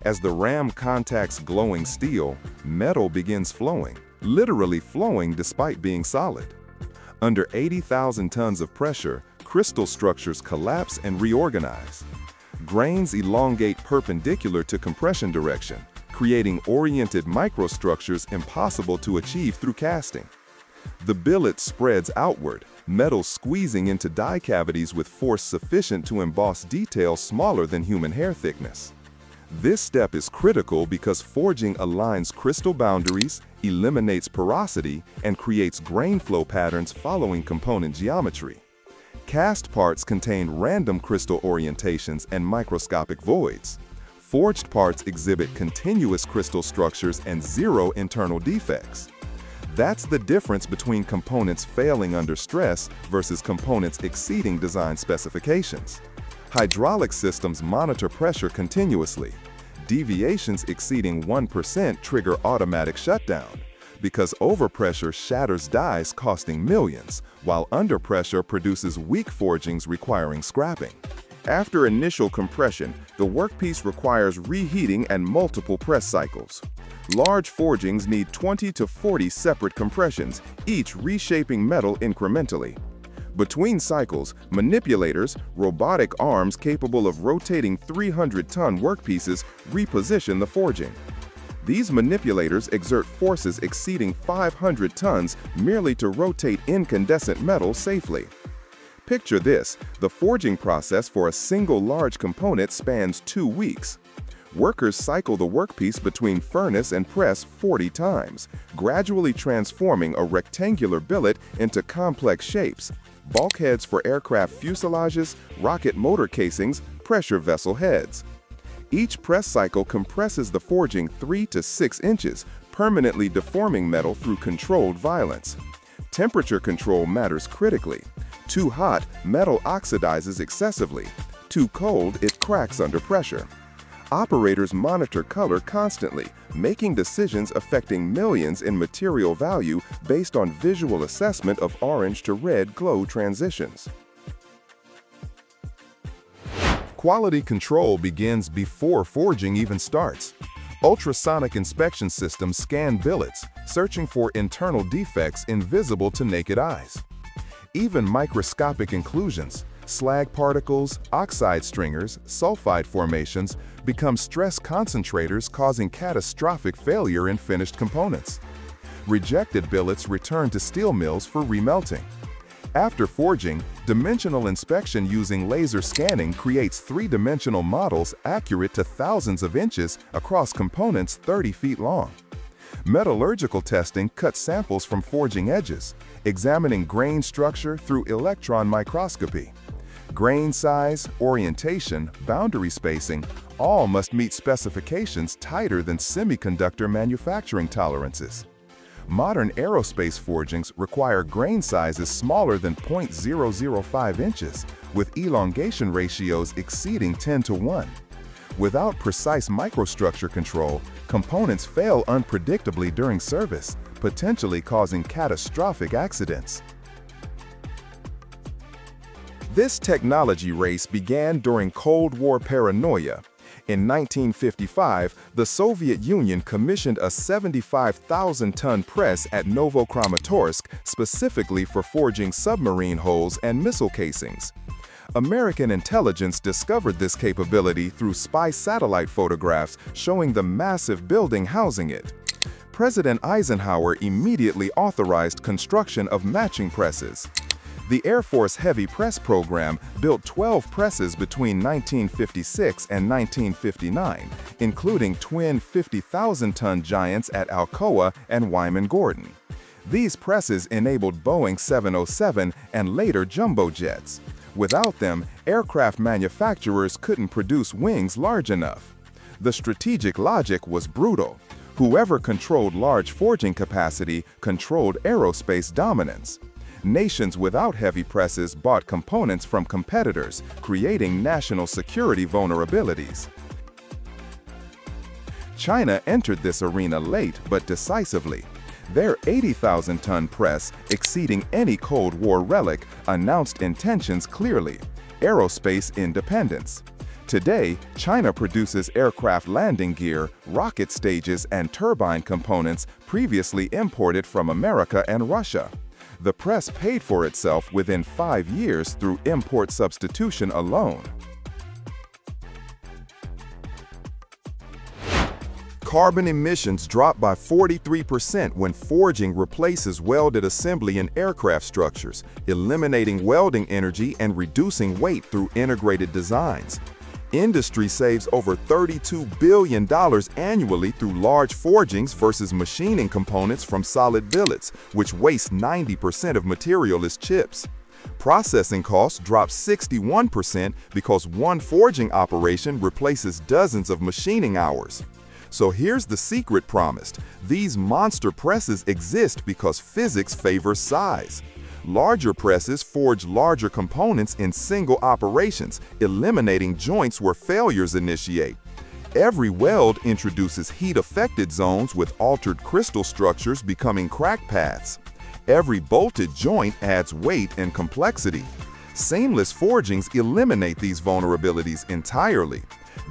As the ram contacts glowing steel, metal begins flowing, literally flowing despite being solid. Under 80,000 tons of pressure, crystal structures collapse and reorganize. Grains elongate perpendicular to compression direction, creating oriented microstructures impossible to achieve through casting. The billet spreads outward, metal squeezing into die cavities with force sufficient to emboss details smaller than human hair thickness. This step is critical because forging aligns crystal boundaries, eliminates porosity, and creates grain flow patterns following component geometry. Cast parts contain random crystal orientations and microscopic voids. Forged parts exhibit continuous crystal structures and zero internal defects. That's the difference between components failing under stress versus components exceeding design specifications. Hydraulic systems monitor pressure continuously. Deviations exceeding 1% trigger automatic shutdown, because overpressure shatters dies costing millions, while underpressure produces weak forgings requiring scrapping. After initial compression, the workpiece requires reheating and multiple press cycles. Large forgings need 20 to 40 separate compressions, each reshaping metal incrementally. Between cycles, manipulators, robotic arms capable of rotating 300-ton workpieces, reposition the forging. These manipulators exert forces exceeding 500 tons merely to rotate incandescent metal safely. Picture this: the forging process for a single large component spans 2 weeks. Workers cycle the workpiece between furnace and press 40 times, gradually transforming a rectangular billet into complex shapes: bulkheads for aircraft fuselages, rocket motor casings, pressure vessel heads. Each press cycle compresses the forging 3 to 6 inches, permanently deforming metal through controlled violence. Temperature control matters critically. Too hot, metal oxidizes excessively. Too cold, it cracks under pressure. Operators monitor color constantly, making decisions affecting millions in material value based on visual assessment of orange to red glow transitions. Quality control begins before forging even starts. Ultrasonic inspection systems scan billets, searching for internal defects invisible to naked eyes. Even microscopic inclusions, slag particles, oxide stringers, sulfide formations, become stress concentrators, causing catastrophic failure in finished components. Rejected billets return to steel mills for remelting. After forging, dimensional inspection using laser scanning creates three-dimensional models accurate to thousands of inches across components 30 feet long. Metallurgical testing cuts samples from forging edges, examining grain structure through electron microscopy. Grain size, orientation, boundary spacing, all must meet specifications tighter than semiconductor manufacturing tolerances. Modern aerospace forgings require grain sizes smaller than 0.005 inches, with elongation ratios exceeding 10 to 1. Without precise microstructure control, components fail unpredictably during service, potentially causing catastrophic accidents. This technology race began during Cold War paranoia. In 1955, the Soviet Union commissioned a 75,000-ton press at Novokramatorsk specifically for forging submarine hulls and missile casings. American intelligence discovered this capability through spy satellite photographs showing the massive building housing it. President Eisenhower immediately authorized construction of matching presses. The Air Force Heavy Press program built 12 presses between 1956 and 1959, including twin 50,000-ton giants at Alcoa and Wyman Gordon. These presses enabled Boeing 707 and later jumbo jets. Without them, aircraft manufacturers couldn't produce wings large enough. The strategic logic was brutal. Whoever controlled large forging capacity controlled aerospace dominance. Nations without heavy presses bought components from competitors, creating national security vulnerabilities. China entered this arena late but decisively. Their 80,000-ton press, exceeding any Cold War relic, announced intentions clearly: aerospace independence. Today, China produces aircraft landing gear, rocket stages, and turbine components previously imported from America and Russia. The press paid for itself within 5 years through import substitution alone. Carbon emissions drop by 43% when forging replaces welded assembly in aircraft structures, eliminating welding energy and reducing weight through integrated designs. Industry saves over $32 billion annually through large forgings versus machining components from solid billets, which waste 90% of material as chips. Processing costs drop 61% because one forging operation replaces dozens of machining hours. So here's the secret promised: these monster presses exist because physics favors size. Larger presses forge larger components in single operations, eliminating joints where failures initiate. Every weld introduces heat-affected zones with altered crystal structures becoming crack paths. Every bolted joint adds weight and complexity. Seamless forgings eliminate these vulnerabilities entirely.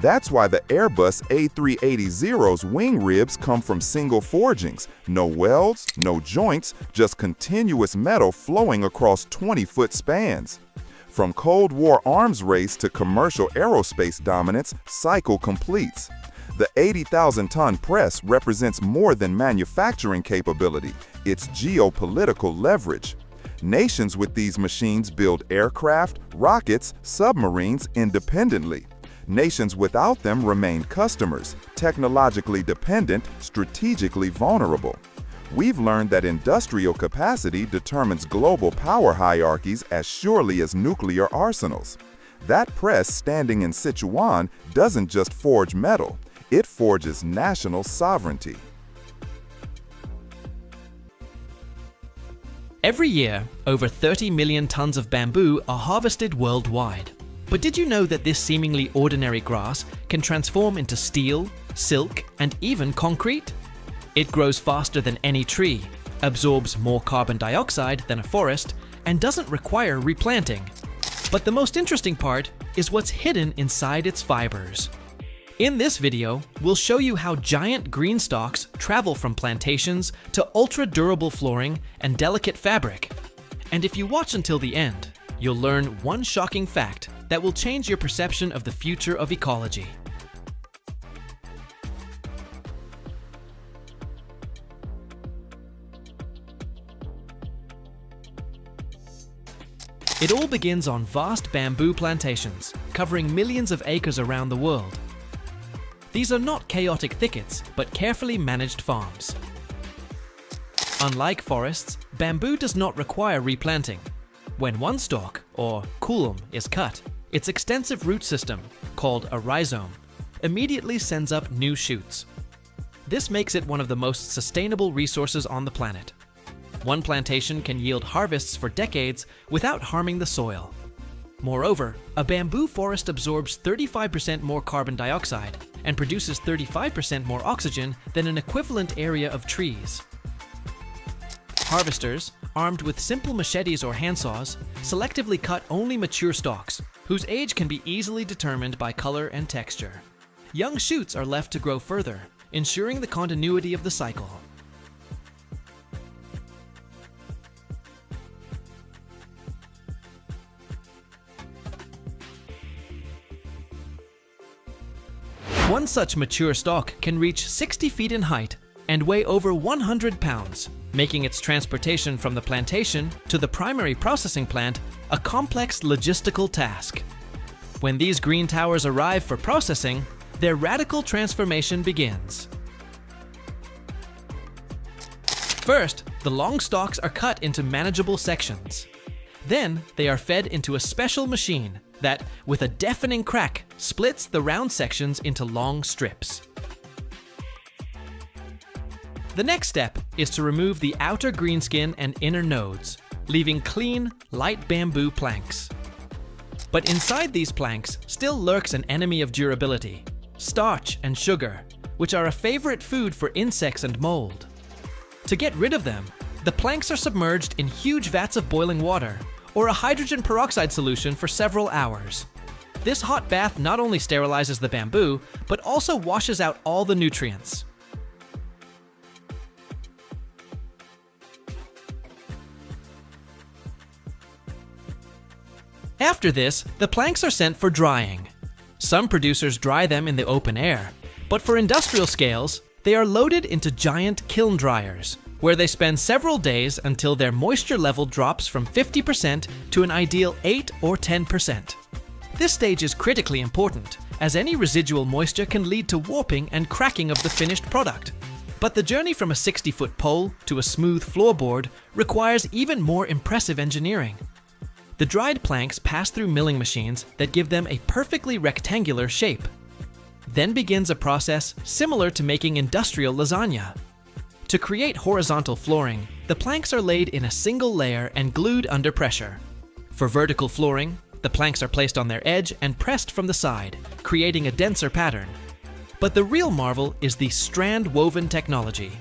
That's why the Airbus A380's wing ribs come from single forgings. No welds, no joints, just continuous metal flowing across 20-foot spans. From Cold War arms race to commercial aerospace dominance, cycle completes. The 80,000-ton press represents more than manufacturing capability. It's geopolitical leverage. Nations with these machines build aircraft, rockets, submarines independently. Nations without them remain customers, technologically dependent, strategically vulnerable. We've learned that industrial capacity determines global power hierarchies as surely as nuclear arsenals. That press standing in Sichuan doesn't just forge metal, it forges national sovereignty. Every year, over 30 million tons of bamboo are harvested worldwide. But did you know that this seemingly ordinary grass can transform into steel, silk, and even concrete? It grows faster than any tree, absorbs more carbon dioxide than a forest, and doesn't require replanting. But the most interesting part is what's hidden inside its fibers. In this video, we'll show you how giant green stalks travel from plantations to ultra-durable flooring and delicate fabric. And if you watch until the end, you'll learn one shocking fact that will change your perception of the future of ecology. It all begins on vast bamboo plantations, covering millions of acres around the world. These are not chaotic thickets, but carefully managed farms. Unlike forests, bamboo does not require replanting. When one stalk, or culm, is cut, its extensive root system, called a rhizome, immediately sends up new shoots. This makes it one of the most sustainable resources on the planet. One plantation can yield harvests for decades without harming the soil. Moreover, a bamboo forest absorbs 35% more carbon dioxide and produces 35% more oxygen than an equivalent area of trees. Harvesters, armed with simple machetes or handsaws, selectively cut only mature stalks, whose age can be easily determined by color and texture. Young shoots are left to grow further, ensuring the continuity of the cycle. One such mature stalk can reach 60 feet in height and weigh over 100 pounds, making its transportation from the plantation to the primary processing plant a complex logistical task. When these green towers arrive for processing, their radical transformation begins. First, the long stalks are cut into manageable sections. Then, they are fed into a special machine that, with a deafening crack, splits the round sections into long strips. The next step is to remove the outer greenskin and inner nodes, leaving clean, light bamboo planks. But inside these planks still lurks an enemy of durability: starch and sugar, which are a favorite food for insects and mold. To get rid of them, the planks are submerged in huge vats of boiling water or a hydrogen peroxide solution for several hours. This hot bath not only sterilizes the bamboo, but also washes out all the nutrients. After this, the planks are sent for drying. Some producers dry them in the open air, but for industrial scales, they are loaded into giant kiln dryers, where they spend several days until their moisture level drops from 50% to an ideal 8 or 10%. This stage is critically important, as any residual moisture can lead to warping and cracking of the finished product. But the journey from a 60-foot pole to a smooth floorboard requires even more impressive engineering. The dried planks pass through milling machines that give them a perfectly rectangular shape. Then begins a process similar to making industrial lasagna. To create horizontal flooring, the planks are laid in a single layer and glued under pressure. For vertical flooring, the planks are placed on their edge and pressed from the side, creating a denser pattern. But the real marvel is the strand woven technology.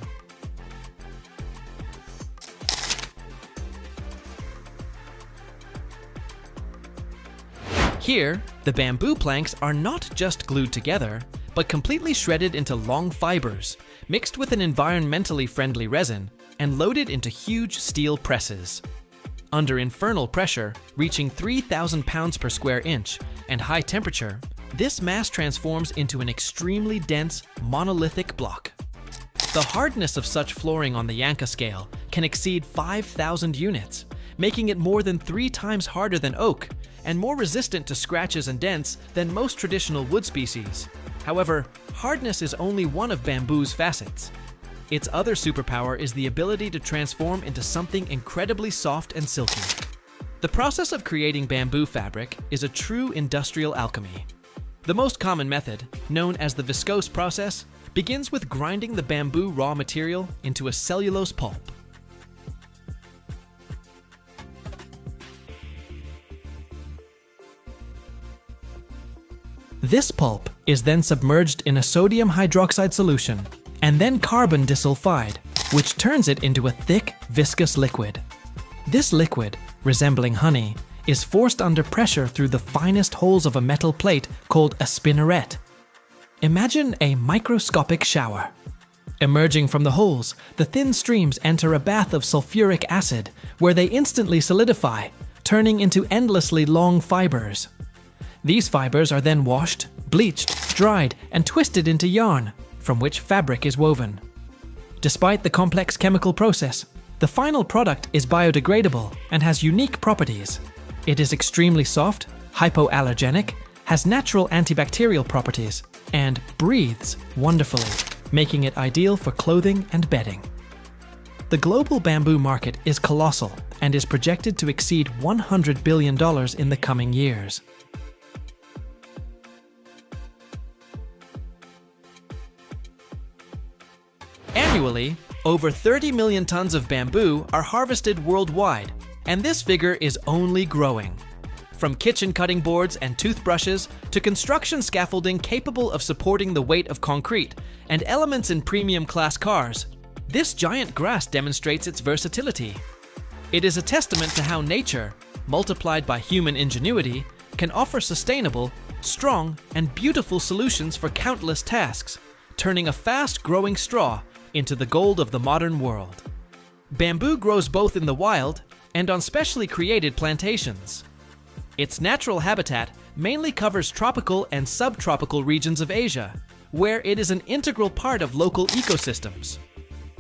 Here, the bamboo planks are not just glued together, but completely shredded into long fibers, mixed with an environmentally friendly resin, and loaded into huge steel presses. Under infernal pressure, reaching 3,000 pounds per square inch, and high temperature, this mass transforms into an extremely dense, monolithic block. The hardness of such flooring on the Yanka scale can exceed 5,000 units, making it more than 3 times harder than oak, and more resistant to scratches and dents than most traditional wood species. However, hardness is only one of bamboo's facets. Its other superpower is the ability to transform into something incredibly soft and silky. The process of creating bamboo fabric is a true industrial alchemy. The most common method, known as the viscose process, begins with grinding the bamboo raw material into a cellulose pulp. This pulp is then submerged in a sodium hydroxide solution and then carbon disulfide, which turns it into a thick, viscous liquid. This liquid, resembling honey, is forced under pressure through the finest holes of a metal plate called a spinneret. Imagine a microscopic shower. Emerging from the holes, the thin streams enter a bath of sulfuric acid, where they instantly solidify, turning into endlessly long fibers. These fibers are then washed, bleached, dried, and twisted into yarn, from which fabric is woven. Despite the complex chemical process, the final product is biodegradable and has unique properties. It is extremely soft, hypoallergenic, has natural antibacterial properties, and breathes wonderfully, making it ideal for clothing and bedding. The global bamboo market is colossal and is projected to exceed $100 billion in the coming years. Annually, over 30 million tons of bamboo are harvested worldwide, and this figure is only growing. From kitchen cutting boards and toothbrushes to construction scaffolding capable of supporting the weight of concrete and elements in premium class cars, this giant grass demonstrates its versatility. It is a testament to how nature, multiplied by human ingenuity, can offer sustainable, strong, and beautiful solutions for countless tasks, turning a fast-growing straw into the gold of the modern world. Bamboo grows both in the wild and on specially created plantations. Its natural habitat mainly covers tropical and subtropical regions of Asia, where it is an integral part of local ecosystems.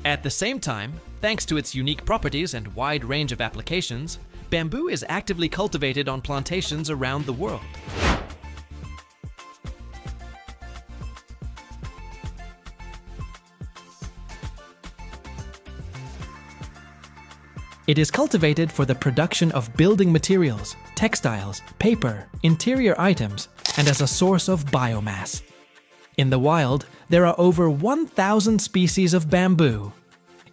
At the same time, thanks to its unique properties and wide range of applications, bamboo is actively cultivated on plantations around the world. It is cultivated for the production of building materials, textiles, paper, interior items, and as a source of biomass. In the wild, there are over 1,000 species of bamboo.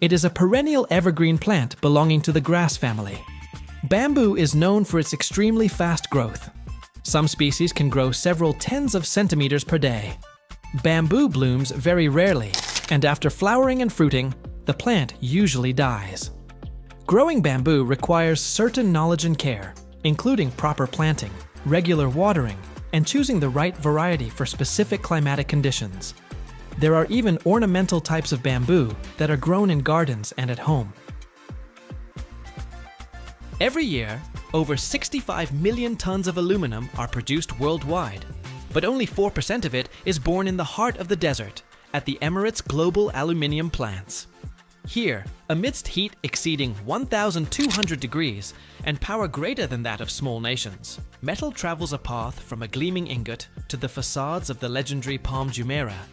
It is a perennial evergreen plant belonging to the grass family. Bamboo is known for its extremely fast growth. Some species can grow several tens of centimeters per day. Bamboo blooms very rarely, and after flowering and fruiting, the plant usually dies. Growing bamboo requires certain knowledge and care, including proper planting, regular watering, and choosing the right variety for specific climatic conditions. There are even ornamental types of bamboo that are grown in gardens and at home. Every year, over 65 million tons of aluminum are produced worldwide, but only 4% of it is born in the heart of the desert, at the Emirates' global aluminium plants. Here, amidst heat exceeding 1,200 degrees and power greater than that of small nations, metal travels a path from a gleaming ingot to the facades of the legendary Palm Jumeirah.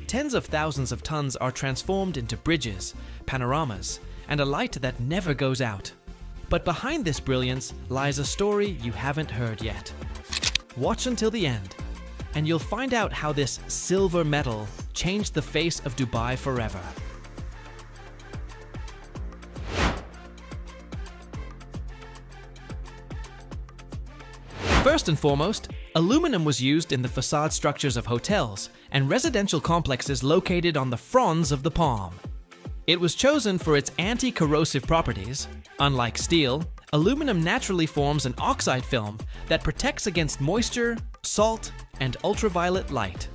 Tens of thousands of tons are transformed into bridges, panoramas, and a light that never goes out. But behind this brilliance lies a story you haven't heard yet. Watch until the end, and you'll find out how this silver metal changed the face of Dubai forever. First and foremost, aluminum was used in the facade structures of hotels and residential complexes located on the fronds of the palm. It was chosen for its anti-corrosive properties, unlike steel, Aluminum naturally forms an oxide film that protects against moisture, salt, and ultraviolet light.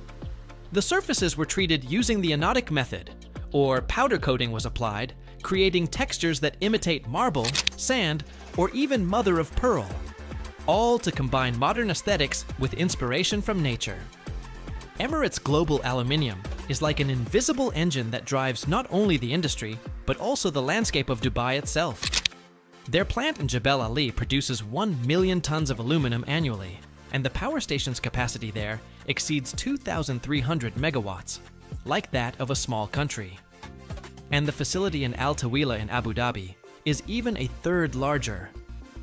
The surfaces were treated using the anodic method, or powder coating was applied, creating textures that imitate marble, sand, or even mother of pearl, all to combine modern aesthetics with inspiration from nature. Emirates Global Aluminium is like an invisible engine that drives not only the industry, but also the landscape of Dubai itself. Their plant in Jebel Ali produces 1 million tons of aluminum annually, and the power station's capacity there exceeds 2,300 megawatts, like that of a small country. And the facility in Al Tawila in Abu Dhabi is even a third larger,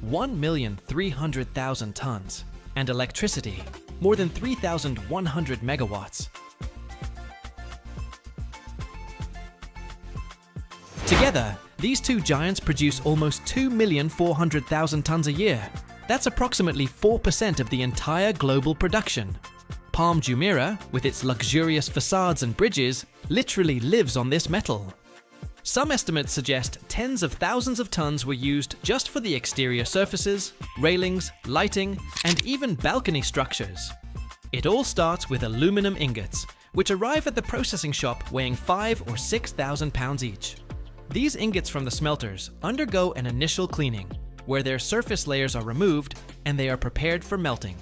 1,300,000 tons, and electricity, more than 3,100 megawatts. Together, these two giants produce almost 2,400,000 tons a year. That's approximately 4% of the entire global production. Palm Jumeirah, with its luxurious facades and bridges, literally lives on this metal. Some estimates suggest tens of thousands of tons were used just for the exterior surfaces, railings, lighting, and even balcony structures. It all starts with aluminum ingots, which arrive at the processing shop weighing 5,000 or 6,000 pounds each. These ingots from the smelters undergo an initial cleaning, where their surface layers are removed and they are prepared for melting.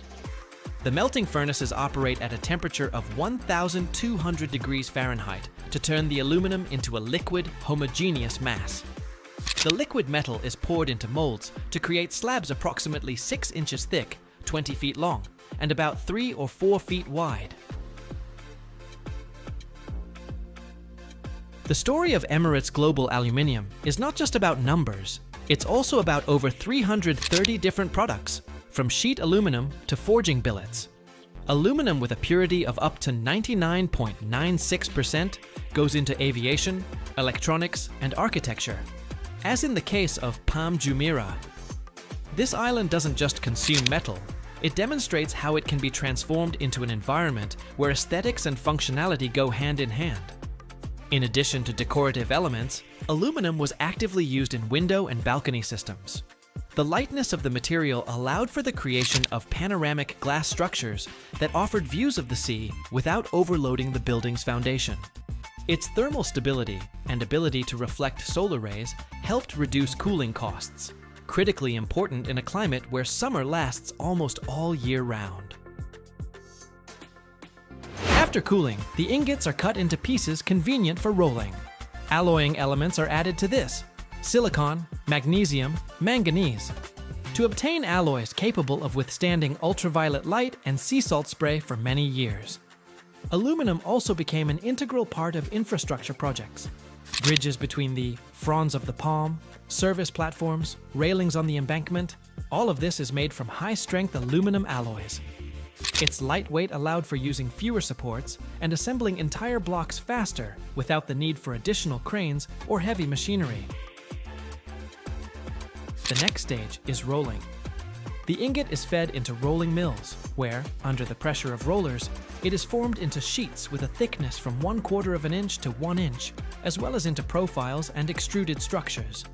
The melting furnaces operate at a temperature of 1,200 degrees Fahrenheit to turn the aluminum into a liquid, homogeneous mass. The liquid metal is poured into molds to create slabs approximately 6 inches thick, 20 feet long, and about 3 or 4 feet wide. The story of Emirates Global Aluminium is not just about numbers, it's also about over 330 different products, from sheet aluminum to forging billets. Aluminum with a purity of up to 99.96% goes into aviation, electronics, and architecture, as in the case of Palm Jumeirah. This island doesn't just consume metal, it demonstrates how it can be transformed into an environment where aesthetics and functionality go hand in hand. In addition to decorative elements, aluminum was actively used in window and balcony systems. The lightness of the material allowed for the creation of panoramic glass structures that offered views of the sea without overloading the building's foundation. Its thermal stability and ability to reflect solar rays helped reduce cooling costs, critically important in a climate where summer lasts almost all year round. After cooling, the ingots are cut into pieces convenient for rolling. Alloying elements are added to this: silicon, magnesium, manganese, to obtain alloys capable of withstanding ultraviolet light and sea salt spray for many years. Aluminum also became an integral part of infrastructure projects. Bridges between the fronds of the palm, service platforms, railings on the embankment, all of this is made from high-strength aluminum alloys. Its lightweight allowed for using fewer supports and assembling entire blocks faster without the need for additional cranes or heavy machinery. The next stage is rolling. The ingot is fed into rolling mills, where, under the pressure of rollers, it is formed into sheets with a thickness from 1/4 of an inch to 1 inch, as well as into profiles and extruded structures.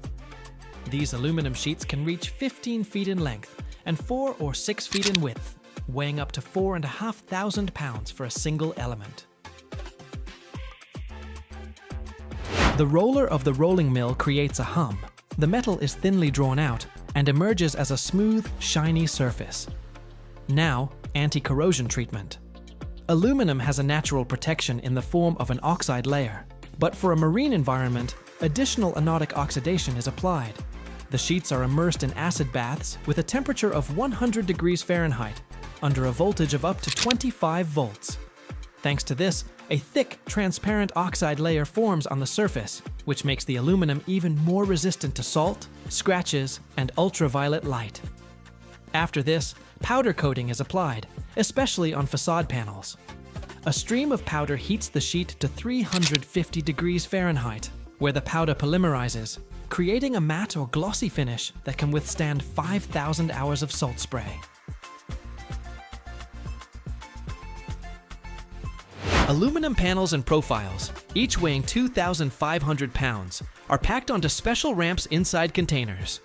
These aluminum sheets can reach 15 feet in length and 4 or 6 feet in width, weighing up to 4,500 pounds for a single element. The roller of the rolling mill creates a hum. The metal is thinly drawn out and emerges as a smooth, shiny surface. Now, anti-corrosion treatment. Aluminum has a natural protection in the form of an oxide layer, but for a marine environment, additional anodic oxidation is applied. The sheets are immersed in acid baths with a temperature of 100 degrees Fahrenheit, under a voltage of up to 25 volts. Thanks to this, a thick, transparent oxide layer forms on the surface, which makes the aluminum even more resistant to salt, scratches, and ultraviolet light. After this, powder coating is applied, especially on facade panels. A stream of powder heats the sheet to 350 degrees Fahrenheit, where the powder polymerizes, creating a matte or glossy finish that can withstand 5,000 hours of salt spray. Aluminum panels and profiles, each weighing 2,500 pounds, are packed onto special ramps inside containers.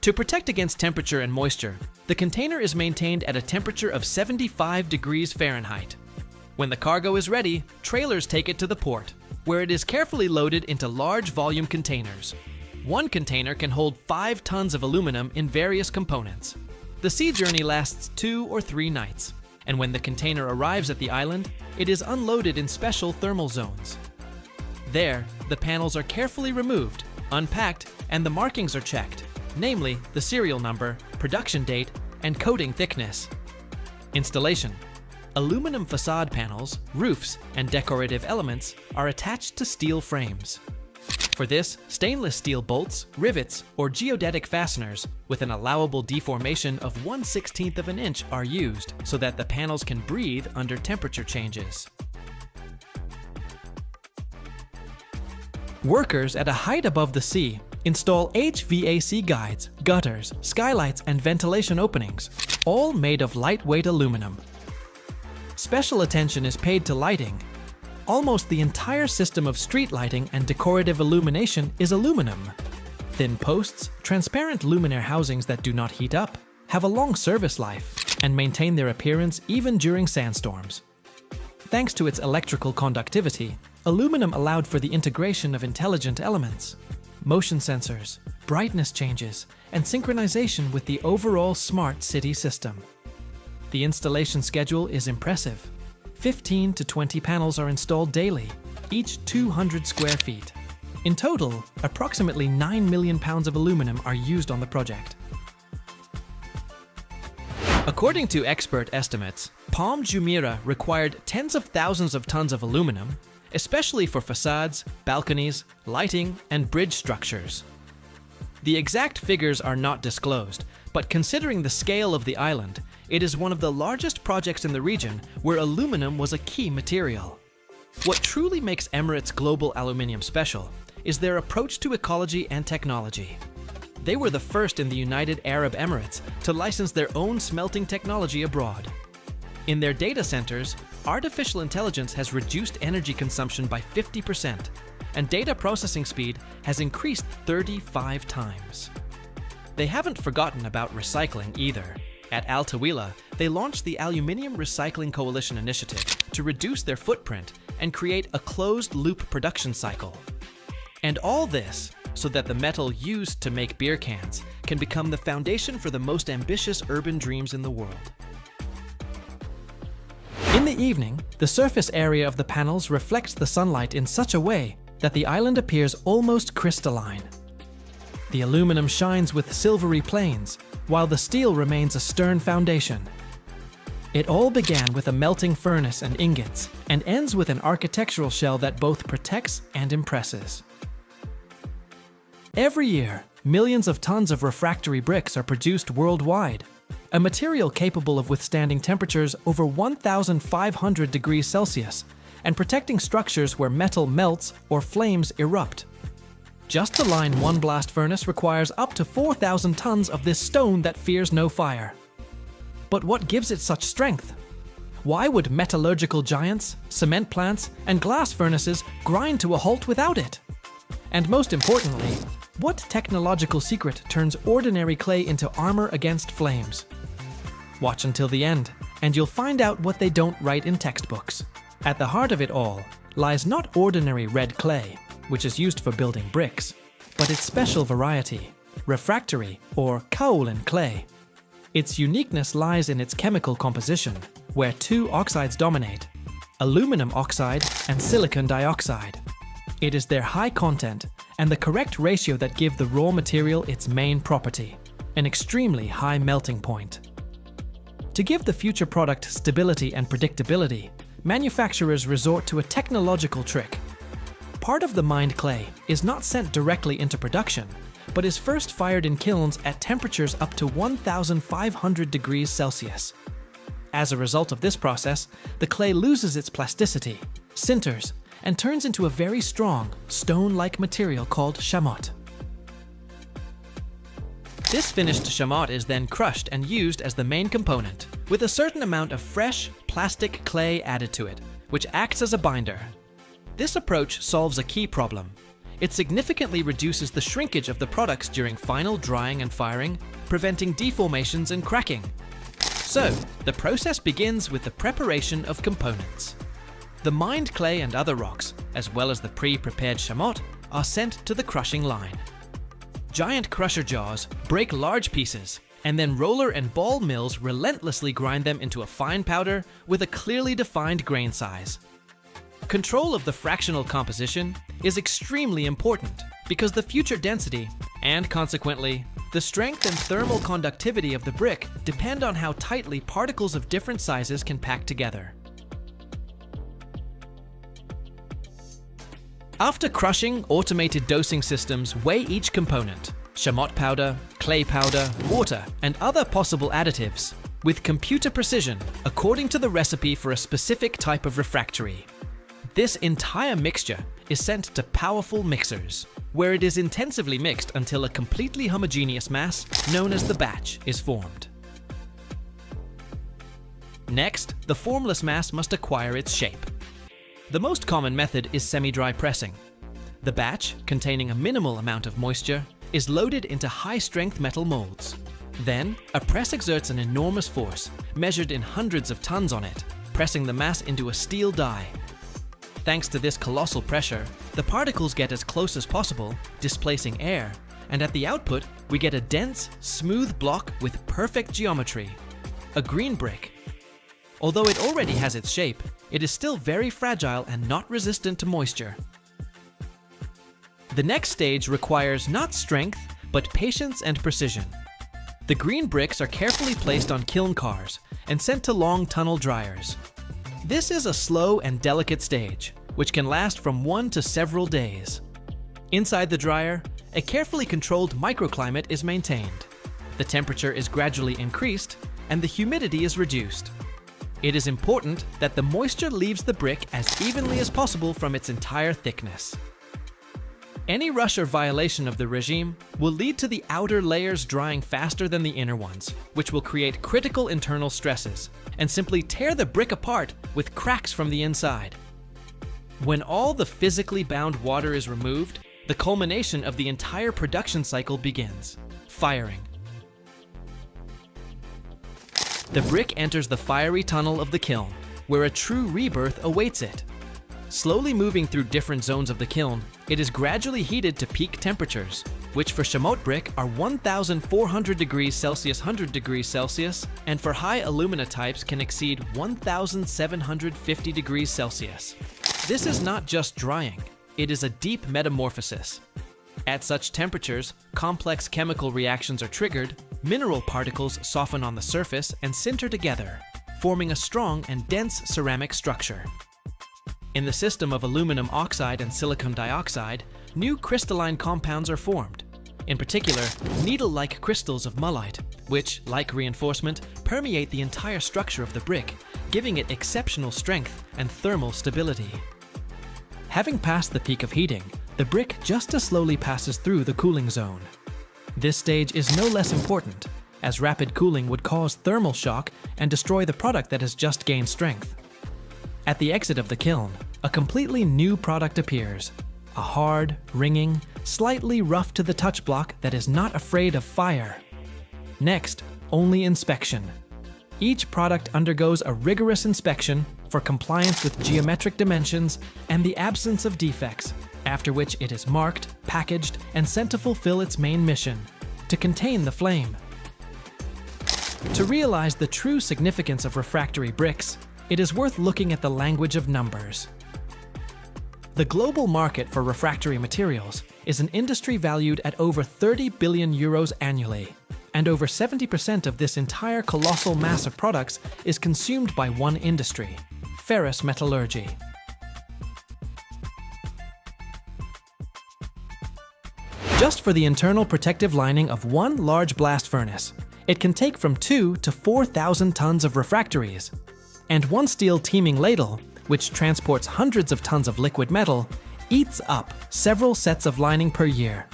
To protect against temperature and moisture, the container is maintained at a temperature of 75 degrees Fahrenheit. When the cargo is ready, trailers take it to the port, where it is carefully loaded into large volume containers. One container can hold 5 tons of aluminum in various components. The sea journey lasts 2 or 3 nights, and when the container arrives at the island, it is unloaded in special thermal zones. There, the panels are carefully removed, unpacked, and the markings are checked, namely the serial number, production date, and coating thickness. Installation. Aluminum facade panels, roofs, and decorative elements are attached to steel frames. For this, stainless steel bolts, rivets, or geodetic fasteners with an allowable deformation of 1/16 of an inch are used so that the panels can breathe under temperature changes. Workers at a height above the sea install HVAC guides, gutters, skylights, and ventilation openings, all made of lightweight aluminum. Special attention is paid to lighting. Almost the entire system of street lighting and decorative illumination is aluminum. Thin posts, transparent luminaire housings that do not heat up, have a long service life, and maintain their appearance even during sandstorms. Thanks to its electrical conductivity, aluminum allowed for the integration of intelligent elements, motion sensors, brightness changes, and synchronization with the overall smart city system. The installation schedule is impressive. 15 to 20 panels are installed daily, each 200 square feet. In total, approximately 9 million pounds of aluminum are used on the project. According to expert estimates, Palm Jumeirah required tens of thousands of tons of aluminum, especially for facades, balconies, lighting, and bridge structures. The exact figures are not disclosed, but considering the scale of the island, it is one of the largest projects in the region where aluminum was a key material. What truly makes Emirates Global Aluminium special is their approach to ecology and technology. They were the first in the United Arab Emirates to license their own smelting technology abroad. In their data centers, artificial intelligence has reduced energy consumption by 50%, and data processing speed has increased 35 times. They haven't forgotten about recycling either. At Al Tawila, they launched the Aluminium Recycling Coalition initiative to reduce their footprint and create a closed-loop production cycle. And all this so that the metal used to make beer cans can become the foundation for the most ambitious urban dreams in the world. In the evening, the surface area of the panels reflects the sunlight in such a way that the island appears almost crystalline. The aluminum shines with silvery planes, while the steel remains a stern foundation. It all began with a melting furnace and ingots, and ends with an architectural shell that both protects and impresses. Every year, millions of tons of refractory bricks are produced worldwide, a material capable of withstanding temperatures over 1,500 degrees Celsius and protecting structures where metal melts or flames erupt. Just to line one blast furnace requires up to 4,000 tons of this stone that fears no fire. But what gives it such strength? Why would metallurgical giants, cement plants, and glass furnaces grind to a halt without it? And most importantly, what technological secret turns ordinary clay into armor against flames? Watch until the end, and you'll find out what they don't write in textbooks. At the heart of it all lies not ordinary red clay, which is used for building bricks, but its special variety, refractory or kaolin clay. Its uniqueness lies in its chemical composition, where 2 oxides dominate, aluminum oxide and silicon dioxide. It is their high content and the correct ratio that give the raw material its main property, an extremely high melting point. To give the future product stability and predictability, manufacturers resort to a technological trick. Part of the mined clay is not sent directly into production, but is first fired in kilns at temperatures up to 1,500 degrees Celsius. As a result of this process, the clay loses its plasticity, sinters, and turns into a very strong, stone-like material called chamotte. This finished chamotte is then crushed and used as the main component, with a certain amount of fresh, plastic clay added to it, which acts as a binder. This approach solves a key problem. it significantly reduces the shrinkage of the products during final drying and firing, preventing deformations and cracking. So, the process begins with the preparation of components. The mined clay and other rocks, as well as the pre-prepared chamotte, are sent to the crushing line. Giant crusher jaws break large pieces, and then roller and ball mills relentlessly grind them into a fine powder with a clearly defined grain size. Control of the fractional composition is extremely important because the future density, and consequently, the strength and thermal conductivity of the brick depend on how tightly particles of different sizes can pack together. After crushing, automated dosing systems weigh each component, chamotte powder, clay powder, water, and other possible additives, with computer precision according to the recipe for a specific type of refractory. This entire mixture is sent to powerful mixers, where it is intensively mixed until a completely homogeneous mass, known as the batch, is formed. Next, the formless mass must acquire its shape. The most common method is semi-dry pressing. The batch, containing a minimal amount of moisture, is loaded into high-strength metal molds. Then, a press exerts an enormous force, measured in hundreds of tons on it, pressing the mass into a steel die. Thanks to this colossal pressure, the particles get as close as possible, displacing air, and at the output, we get a dense, smooth block with perfect geometry, a green brick. Although it already has its shape, it is still very fragile and not resistant to moisture. The next stage requires not strength, but patience and precision. The green bricks are carefully placed on kiln cars and sent to long tunnel dryers. This is a slow and delicate stage, which can last from 1 to several days. Inside the dryer, a carefully controlled microclimate is maintained. The temperature is gradually increased, and the humidity is reduced. It is important that the moisture leaves the brick as evenly as possible from its entire thickness. Any rush or violation of the regime will lead to the outer layers drying faster than the inner ones, which will create critical internal stresses and simply tear the brick apart with cracks from the inside. When all the physically bound water is removed, the culmination of the entire production cycle begins: firing. The brick enters the fiery tunnel of the kiln, where a true rebirth awaits it. Slowly moving through different zones of the kiln, it is gradually heated to peak temperatures, which for chamotte brick are 1,400 degrees Celsius, 100 degrees Celsius, and for high alumina types can exceed 1,750 degrees Celsius. This is not just drying, it is a deep metamorphosis. At such temperatures, complex chemical reactions are triggered, mineral particles soften on the surface and sinter together, forming a strong and dense ceramic structure. In the system of aluminum oxide and silicon dioxide, new crystalline compounds are formed. In particular, needle-like crystals of mullite, which, like reinforcement, permeate the entire structure of the brick, giving it exceptional strength and thermal stability. Having passed the peak of heating, the brick just as slowly passes through the cooling zone. This stage is no less important, as rapid cooling would cause thermal shock and destroy the product that has just gained strength. At the exit of the kiln, a completely new product appears. A hard, ringing, slightly rough to the touch block that is not afraid of fire. Next, only inspection. Each product undergoes a rigorous inspection for compliance with geometric dimensions and the absence of defects, after which it is marked, packaged, and sent to fulfill its main mission: to contain the flame. To realize the true significance of refractory bricks, it is worth looking at the language of numbers. The global market for refractory materials is an industry valued at over 30 billion euros annually, and over 70% of this entire colossal mass of products is consumed by one industry: ferrous metallurgy. Just for the internal protective lining of one large blast furnace, it can take from 2,000 to 4,000 tons of refractories. And one steel teaming ladle, which transports hundreds of tons of liquid metal, eats up several sets of lining per year.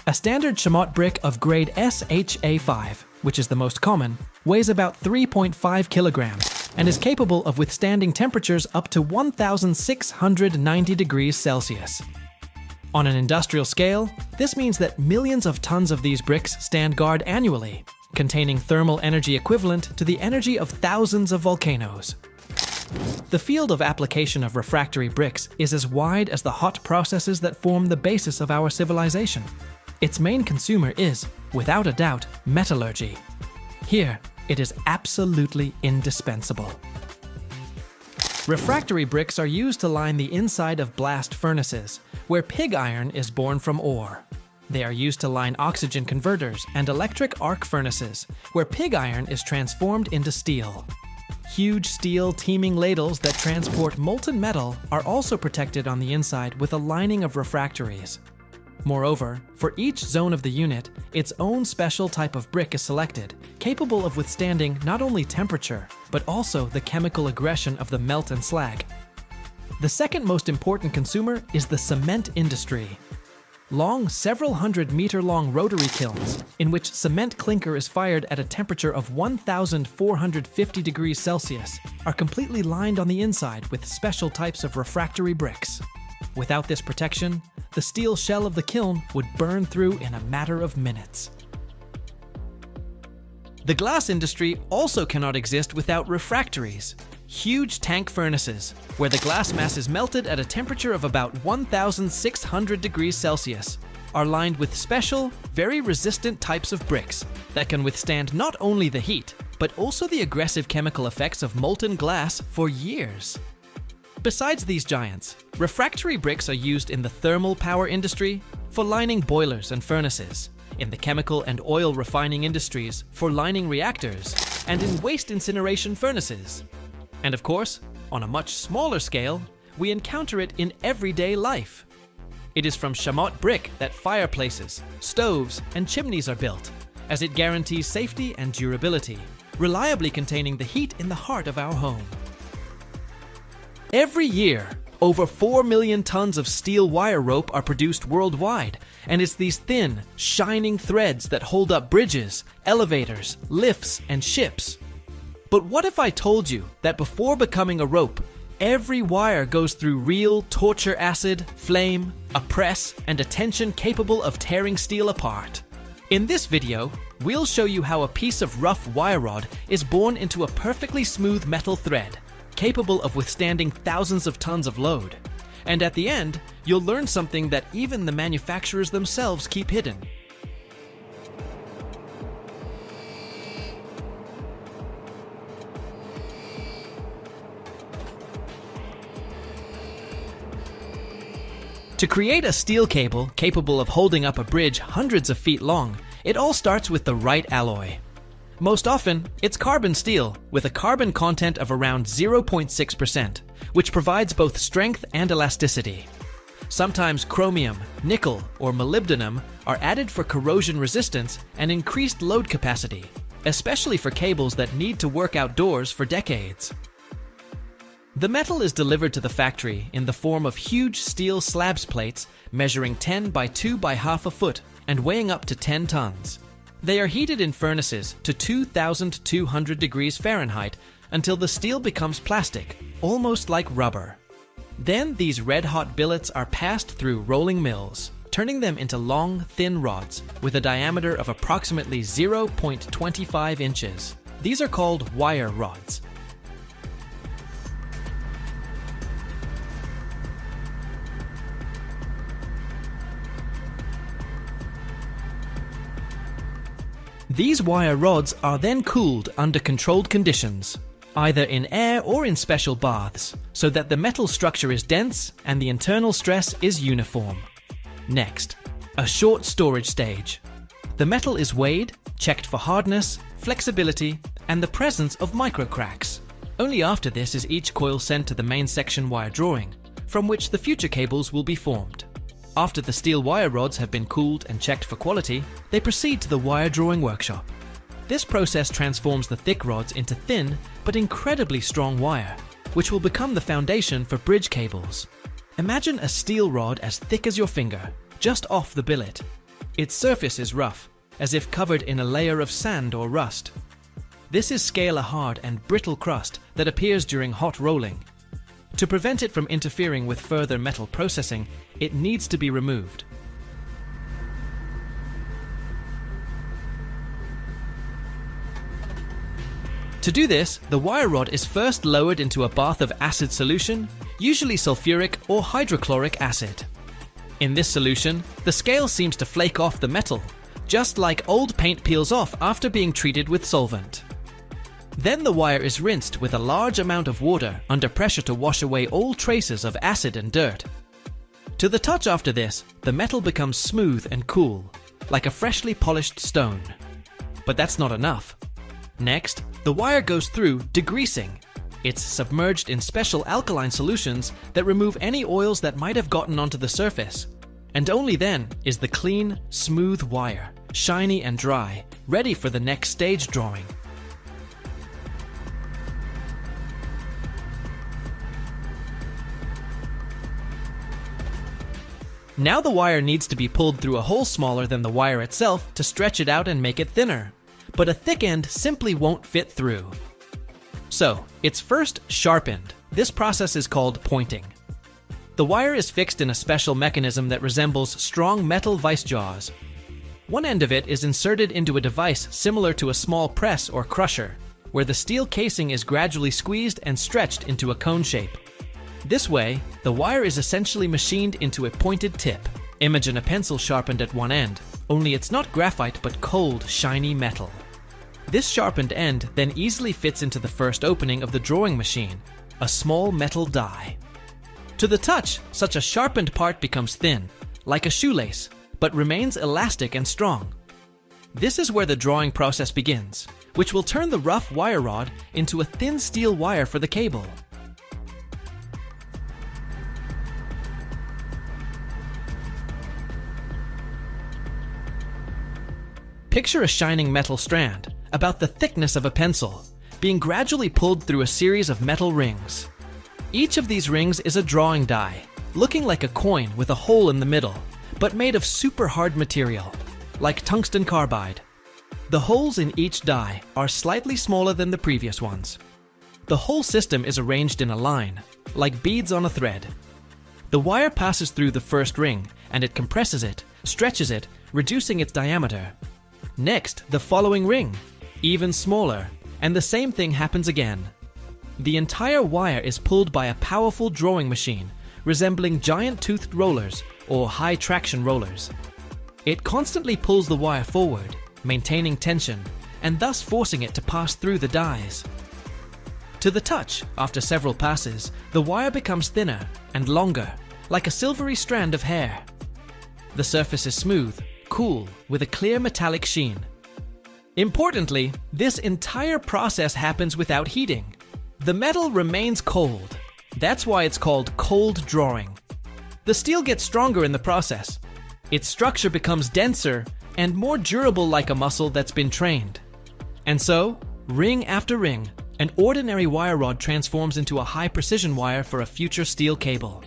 A standard chamotte brick of grade SHA5, which is the most common, weighs about 3.5 kilograms and is capable of withstanding temperatures up to 1,690 degrees Celsius. On an industrial scale, this means that millions of tons of these bricks stand guard annually, containing thermal energy equivalent to the energy of thousands of volcanoes. The field of application of refractory bricks is as wide as the hot processes that form the basis of our civilization. Its main consumer is, without a doubt, metallurgy. Here, it is absolutely indispensable. Refractory bricks are used to line the inside of blast furnaces, where pig iron is born from ore. They are used to line oxygen converters and electric arc furnaces, where pig iron is transformed into steel. Huge steel teaming ladles that transport molten metal are also protected on the inside with a lining of refractories. Moreover, for each zone of the unit, its own special type of brick is selected, capable of withstanding not only temperature, but also the chemical aggression of the melt and slag. The second most important consumer is the cement industry. Long, several hundred meter long rotary kilns, in which cement clinker is fired at a temperature of 1,450 degrees Celsius, are completely lined on the inside with special types of refractory bricks. Without this protection, the steel shell of the kiln would burn through in a matter of minutes. The glass industry also cannot exist without refractories. Huge tank furnaces, where the glass mass is melted at a temperature of about 1,600 degrees Celsius, are lined with special, very resistant types of bricks that can withstand not only the heat, but also the aggressive chemical effects of molten glass for years. Besides these giants, refractory bricks are used in the thermal power industry for lining boilers and furnaces, in the chemical and oil refining industries for lining reactors, and in waste incineration furnaces. And of course, on a much smaller scale, we encounter it in everyday life. It is from chamotte brick that fireplaces, stoves, and chimneys are built, as it guarantees safety and durability, reliably containing the heat in the heart of our home. Every year, over 4 million tons of steel wire rope are produced worldwide, and it's these thin, shining threads that hold up bridges, elevators, lifts, and ships. But what if I told you that before becoming a rope, every wire goes through real torture acid, flame, a press, and a tension capable of tearing steel apart? In this video, we'll show you how a piece of rough wire rod is born into a perfectly smooth metal thread, capable of withstanding thousands of tons of load. And at the end, you'll learn something that even the manufacturers themselves keep hidden. To create a steel cable capable of holding up a bridge hundreds of feet long, it all starts with the right alloy. Most often, it's carbon steel with a carbon content of around 0.6%, which provides both strength and elasticity. Sometimes chromium, nickel, or molybdenum are added for corrosion resistance and increased load capacity, especially for cables that need to work outdoors for decades. The metal is delivered to the factory in the form of huge steel slabs plates measuring 10 by 2 by half a foot and weighing up to 10 tons. They are heated in furnaces to 2,200 degrees Fahrenheit until the steel becomes plastic, almost like rubber. Then these red-hot billets are passed through rolling mills, turning them into long, thin rods with a diameter of approximately 0.25 inches. These are called wire rods. These wire rods are then cooled under controlled conditions, either in air or in special baths, so that the metal structure is dense and the internal stress is uniform. Next, a short storage stage. The metal is weighed, checked for hardness, flexibility, and the presence of microcracks. Only after this is each coil sent to the main section wire drawing, from which the future cables will be formed. After the steel wire rods have been cooled and checked for quality, they proceed to the wire drawing workshop. This process transforms the thick rods into thin but incredibly strong wire, which will become the foundation for bridge cables. Imagine a steel rod as thick as your finger, just off the billet. Its surface is rough, as if covered in a layer of sand or rust. This is scalar hard and brittle crust that appears during hot rolling. To prevent it from interfering with further metal processing, it needs to be removed. To do this, the wire rod is first lowered into a bath of acid solution, usually sulfuric or hydrochloric acid. In this solution, the scale seems to flake off the metal, just like old paint peels off after being treated with solvent. Then the wire is rinsed with a large amount of water under pressure to wash away all traces of acid and dirt. To the touch after this, the metal becomes smooth and cool, like a freshly polished stone. But that's not enough. Next, the wire goes through degreasing. It's submerged in special alkaline solutions that remove any oils that might have gotten onto the surface. And only then is the clean, smooth wire, shiny and dry, ready for the next stage drawing. Now the wire needs to be pulled through a hole smaller than the wire itself to stretch it out and make it thinner. But a thick end simply won't fit through. So, it's first sharpened. This process is called pointing. The wire is fixed in a special mechanism that resembles strong metal vice jaws. One end of it is inserted into a device similar to a small press or crusher, where the steel casing is gradually squeezed and stretched into a cone shape. This way, the wire is essentially machined into a pointed tip. Imagine a pencil sharpened at one end, only it's not graphite but cold, shiny metal. This sharpened end then easily fits into the first opening of the drawing machine, a small metal die. To the touch, such a sharpened part becomes thin, like a shoelace, but remains elastic and strong. This is where the drawing process begins, which will turn the rough wire rod into a thin steel wire for the cable. Picture a shining metal strand, about the thickness of a pencil, being gradually pulled through a series of metal rings. Each of these rings is a drawing die, looking like a coin with a hole in the middle, but made of super hard material, like tungsten carbide. The holes in each die are slightly smaller than the previous ones. The whole system is arranged in a line, like beads on a thread. The wire passes through the first ring, and it compresses it, stretches it, reducing its diameter. Next, the following ring, even smaller, and the same thing happens again. The entire wire is pulled by a powerful drawing machine, resembling giant toothed rollers or high traction rollers. It constantly pulls the wire forward, maintaining tension, and thus forcing it to pass through the dies. To the touch, after several passes, the wire becomes thinner and longer, like a silvery strand of hair. The surface is smooth, cool, with a clear metallic sheen. Importantly, this entire process happens without heating. The metal remains cold. That's why it's called cold drawing. The steel gets stronger in the process. Its structure becomes denser and more durable, like a muscle that's been trained. And so, ring after ring, an ordinary wire rod transforms into a high-precision wire for a future steel cable.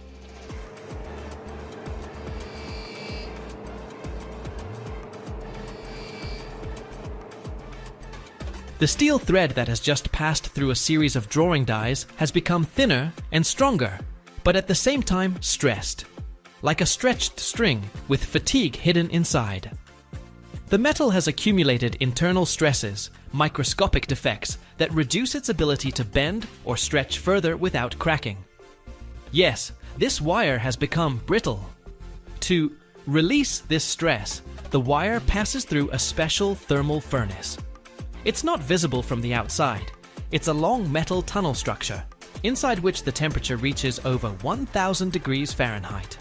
The steel thread that has just passed through a series of drawing dies has become thinner and stronger, but at the same time stressed, like a stretched string with fatigue hidden inside. The metal has accumulated internal stresses, microscopic defects that reduce its ability to bend or stretch further without cracking. Yes, this wire has become brittle. To release this stress, the wire passes through a special thermal furnace. It's not visible from the outside. It's a long metal tunnel structure, inside which the temperature reaches over 1000 degrees Fahrenheit.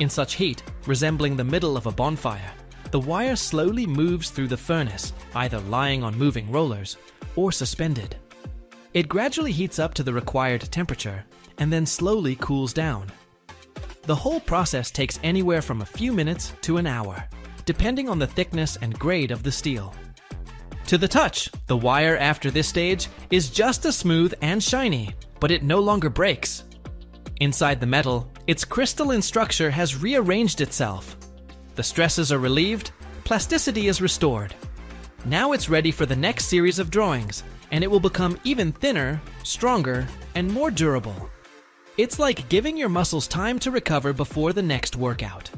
In such heat, resembling the middle of a bonfire, the wire slowly moves through the furnace, either lying on moving rollers or suspended. It gradually heats up to the required temperature and then slowly cools down. The whole process takes anywhere from a few minutes to an hour, depending on the thickness and grade of the steel. To the touch, the wire after this stage is just as smooth and shiny, but it no longer breaks. Inside the metal, its crystalline structure has rearranged itself. The stresses are relieved, plasticity is restored. Now it's ready for the next series of drawings, and it will become even thinner, stronger, and more durable. It's like giving your muscles time to recover before the next workout.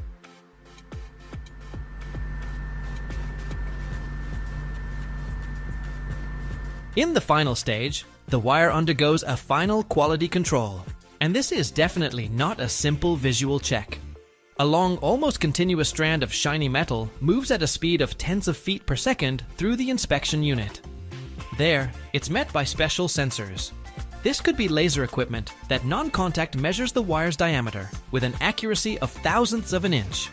In the final stage, the wire undergoes a final quality control, and this is definitely not a simple visual check. A long, almost continuous strand of shiny metal moves at a speed of tens of feet per second through the inspection unit. There, it's met by special sensors. This could be laser equipment that non-contact measures the wire's diameter with an accuracy of thousandths of an inch.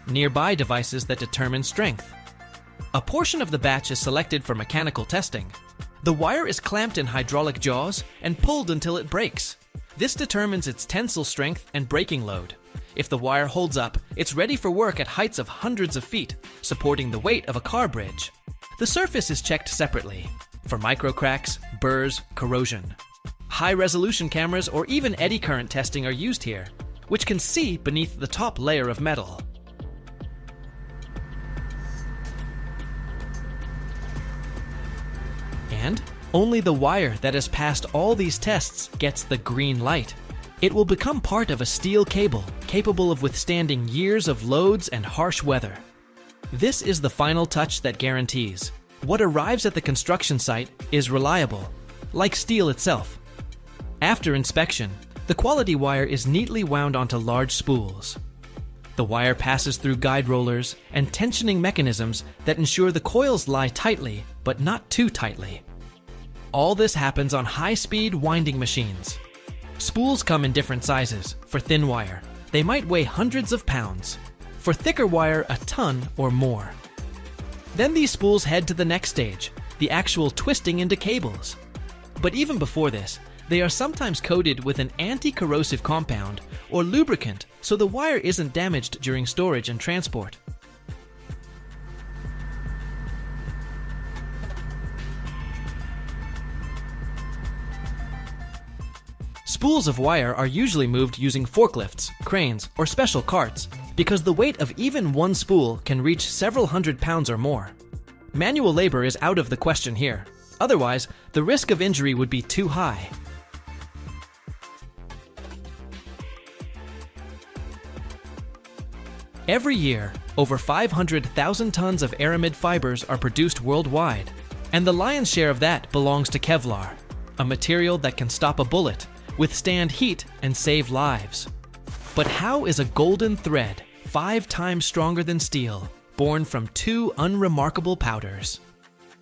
Nearby devices that determine strength. A portion of the batch is selected for mechanical testing. The wire is clamped in hydraulic jaws and pulled until it breaks. This determines its tensile strength and braking load. If the wire holds up, it's ready for work at heights of hundreds of feet, supporting the weight of a car bridge. The surface is checked separately for micro cracks, burrs, corrosion. High-resolution cameras or even eddy current testing are used here, which can see beneath the top layer of metal. And only the wire that has passed all these tests gets the green light. It will become part of a steel cable capable of withstanding years of loads and harsh weather. This is the final touch that guarantees what arrives at the construction site is reliable, like steel itself. After inspection, the quality wire is neatly wound onto large spools. The wire passes through guide rollers and tensioning mechanisms that ensure the coils lie tightly, but not too tightly. All this happens on high-speed winding machines. Spools come in different sizes. For thin wire, they might weigh hundreds of pounds. For thicker wire, a ton or more. Then these spools head to the next stage, the actual twisting into cables. But even before this, they are sometimes coated with an anti-corrosive compound or lubricant so the wire isn't damaged during storage and transport. Spools of wire are usually moved using forklifts, cranes, or special carts because the weight of even one spool can reach several hundred pounds or more. Manual labor is out of the question here. Otherwise, the risk of injury would be too high. Every year, over 500,000 tons of aramid fibers are produced worldwide, and the lion's share of that belongs to Kevlar, a material that can stop a bullet, withstand heat, and save lives. But how is a golden thread, 5 times stronger than steel, born from 2 unremarkable powders?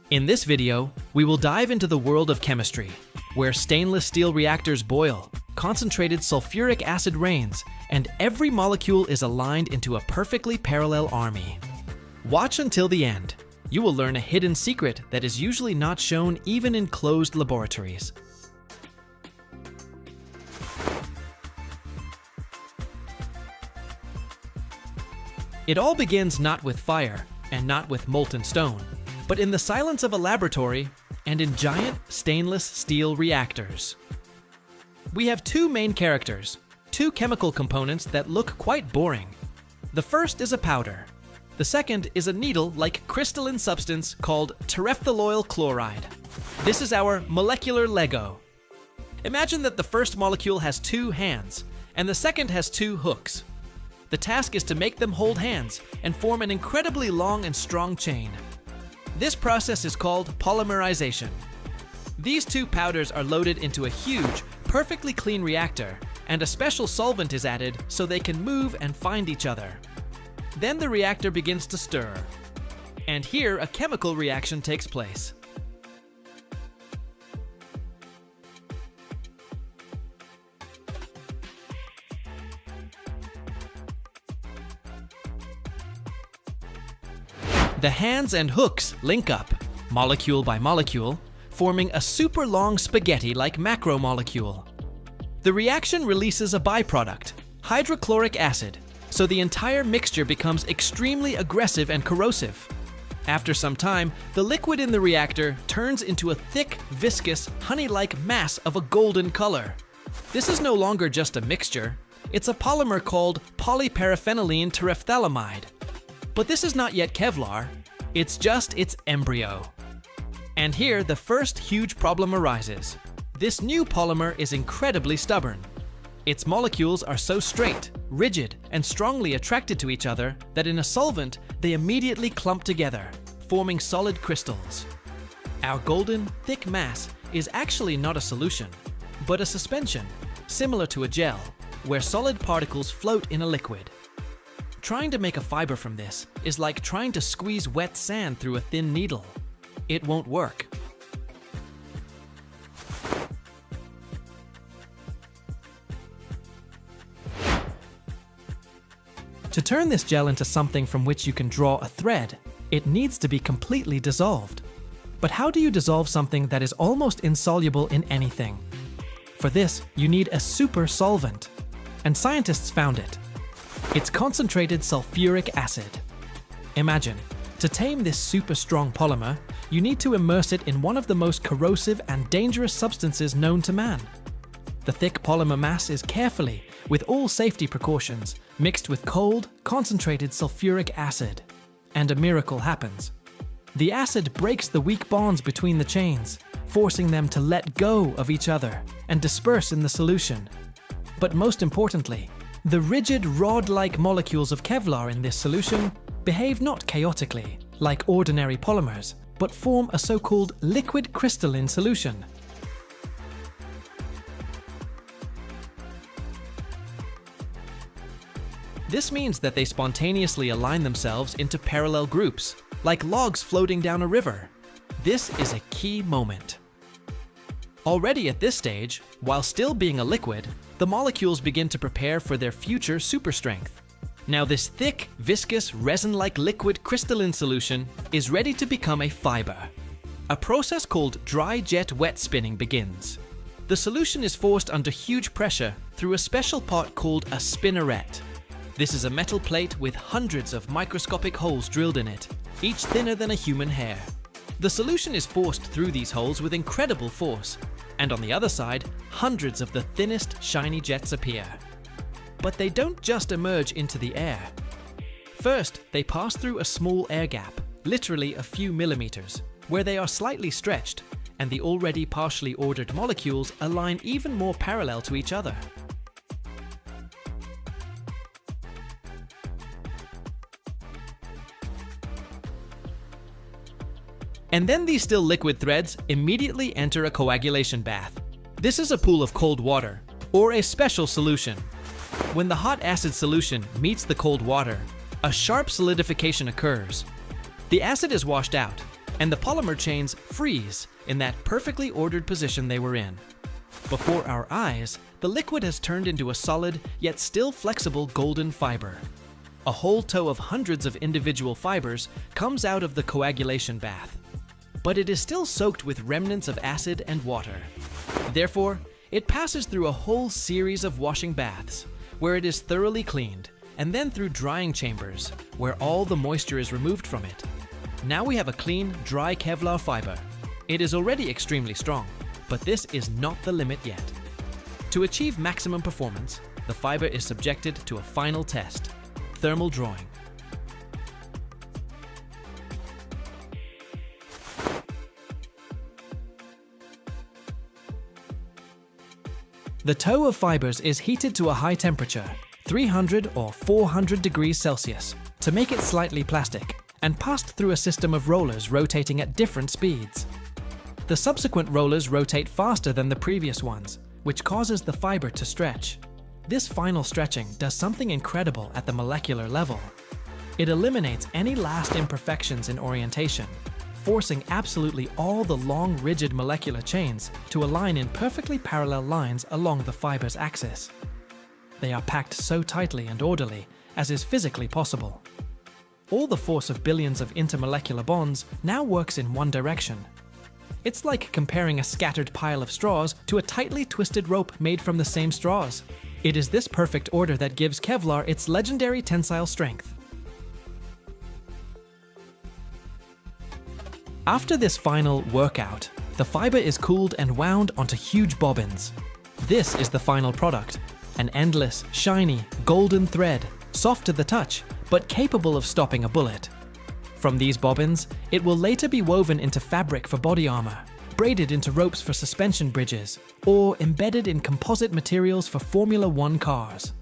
In this video, we will dive into the world of chemistry, where stainless steel reactors boil, concentrated sulfuric acid rains, and every molecule is aligned into a perfectly parallel army. Watch until the end. You will learn a hidden secret that is usually not shown even in closed laboratories. It all begins not with fire and not with molten stone, but in the silence of a laboratory and in giant stainless steel reactors. We have 2 main characters, 2 chemical components that look quite boring. The first is a powder. The second is a needle-like crystalline substance called terephthalonyl chloride. This is our molecular Lego. Imagine that the first molecule has 2 hands, and the second has 2 hooks. The task is to make them hold hands and form an incredibly long and strong chain. This process is called polymerization. These 2 powders are loaded into a huge, perfectly clean reactor, and a special solvent is added so they can move and find each other. Then the reactor begins to stir, and here a chemical reaction takes place. The hands and hooks link up, molecule by molecule, forming a super long spaghetti-like macromolecule. The reaction releases a byproduct, hydrochloric acid, so the entire mixture becomes extremely aggressive and corrosive. After some time, the liquid in the reactor turns into a thick, viscous, honey-like mass of a golden color. This is no longer just a mixture, it's a polymer called polyparaphenylene terephthalamide. But this is not yet Kevlar, it's just its embryo. And here the first huge problem arises. This new polymer is incredibly stubborn. Its molecules are so straight, rigid, and strongly attracted to each other that in a solvent, they immediately clump together, forming solid crystals. Our golden, thick mass is actually not a solution, but a suspension, similar to a gel, where solid particles float in a liquid. Trying to make a fiber from this is like trying to squeeze wet sand through a thin needle. It won't work. To turn this gel into something from which you can draw a thread, it needs to be completely dissolved. But how do you dissolve something that is almost insoluble in anything? For this, you need a super solvent. And scientists found it. It's concentrated sulfuric acid. Imagine, to tame this super strong polymer, you need to immerse it in one of the most corrosive and dangerous substances known to man. The thick polymer mass is carefully, with all safety precautions, mixed with cold, concentrated sulfuric acid. And a miracle happens. The acid breaks the weak bonds between the chains, forcing them to let go of each other and disperse in the solution. But most importantly, the rigid rod-like molecules of Kevlar in this solution behave not chaotically, like ordinary polymers, but form a so-called liquid crystalline solution. This means that they spontaneously align themselves into parallel groups, like logs floating down a river. This is a key moment. Already at this stage, while still being a liquid, the molecules begin to prepare for their future superstrength. Now this thick, viscous, resin-like liquid crystalline solution is ready to become a fiber. A process called dry jet wet spinning begins. The solution is forced under huge pressure through a special part called a spinneret. This is a metal plate with hundreds of microscopic holes drilled in it, each thinner than a human hair. The solution is forced through these holes with incredible force, and on the other side, hundreds of the thinnest, shiny jets appear. But they don't just emerge into the air. First, they pass through a small air gap, literally a few millimeters, where they are slightly stretched, and the already partially ordered molecules align even more parallel to each other. And then these still liquid threads immediately enter a coagulation bath. This is a pool of cold water, or a special solution. When the hot acid solution meets the cold water, a sharp solidification occurs. The acid is washed out, and the polymer chains freeze in that perfectly ordered position they were in. Before our eyes, the liquid has turned into a solid, yet still flexible golden fiber. A whole tow of hundreds of individual fibers comes out of the coagulation bath. But it is still soaked with remnants of acid and water. Therefore, it passes through a whole series of washing baths, where it is thoroughly cleaned, and then through drying chambers, where all the moisture is removed from it. Now we have a clean, dry Kevlar fiber. It is already extremely strong, but this is not the limit yet. To achieve maximum performance, the fiber is subjected to a final test: thermal drawing. The tow of fibers is heated to a high temperature, 300 or 400 degrees Celsius, to make it slightly plastic, and passed through a system of rollers rotating at different speeds. The subsequent rollers rotate faster than the previous ones, which causes the fiber to stretch. This final stretching does something incredible at the molecular level. It eliminates any last imperfections in orientation, forcing absolutely all the long, rigid molecular chains to align in perfectly parallel lines along the fiber's axis. They are packed so tightly and orderly as is physically possible. All the force of billions of intermolecular bonds now works in one direction. It's like comparing a scattered pile of straws to a tightly twisted rope made from the same straws. It is this perfect order that gives Kevlar its legendary tensile strength. After this final workout, the fiber is cooled and wound onto huge bobbins. This is the final product, an endless, shiny, golden thread, soft to the touch, but capable of stopping a bullet. From these bobbins, it will later be woven into fabric for body armor, braided into ropes for suspension bridges, or embedded in composite materials for Formula One cars.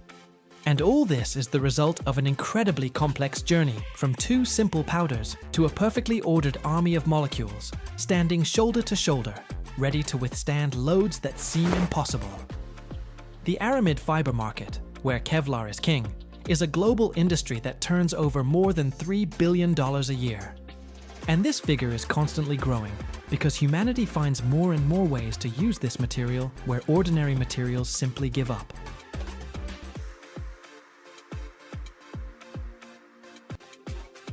And all this is the result of an incredibly complex journey from two simple powders to a perfectly ordered army of molecules, standing shoulder to shoulder, ready to withstand loads that seem impossible. The aramid fiber market, where Kevlar is king, is a global industry that turns over more than $3 billion a year. And this figure is constantly growing because humanity finds more and more ways to use this material where ordinary materials simply give up.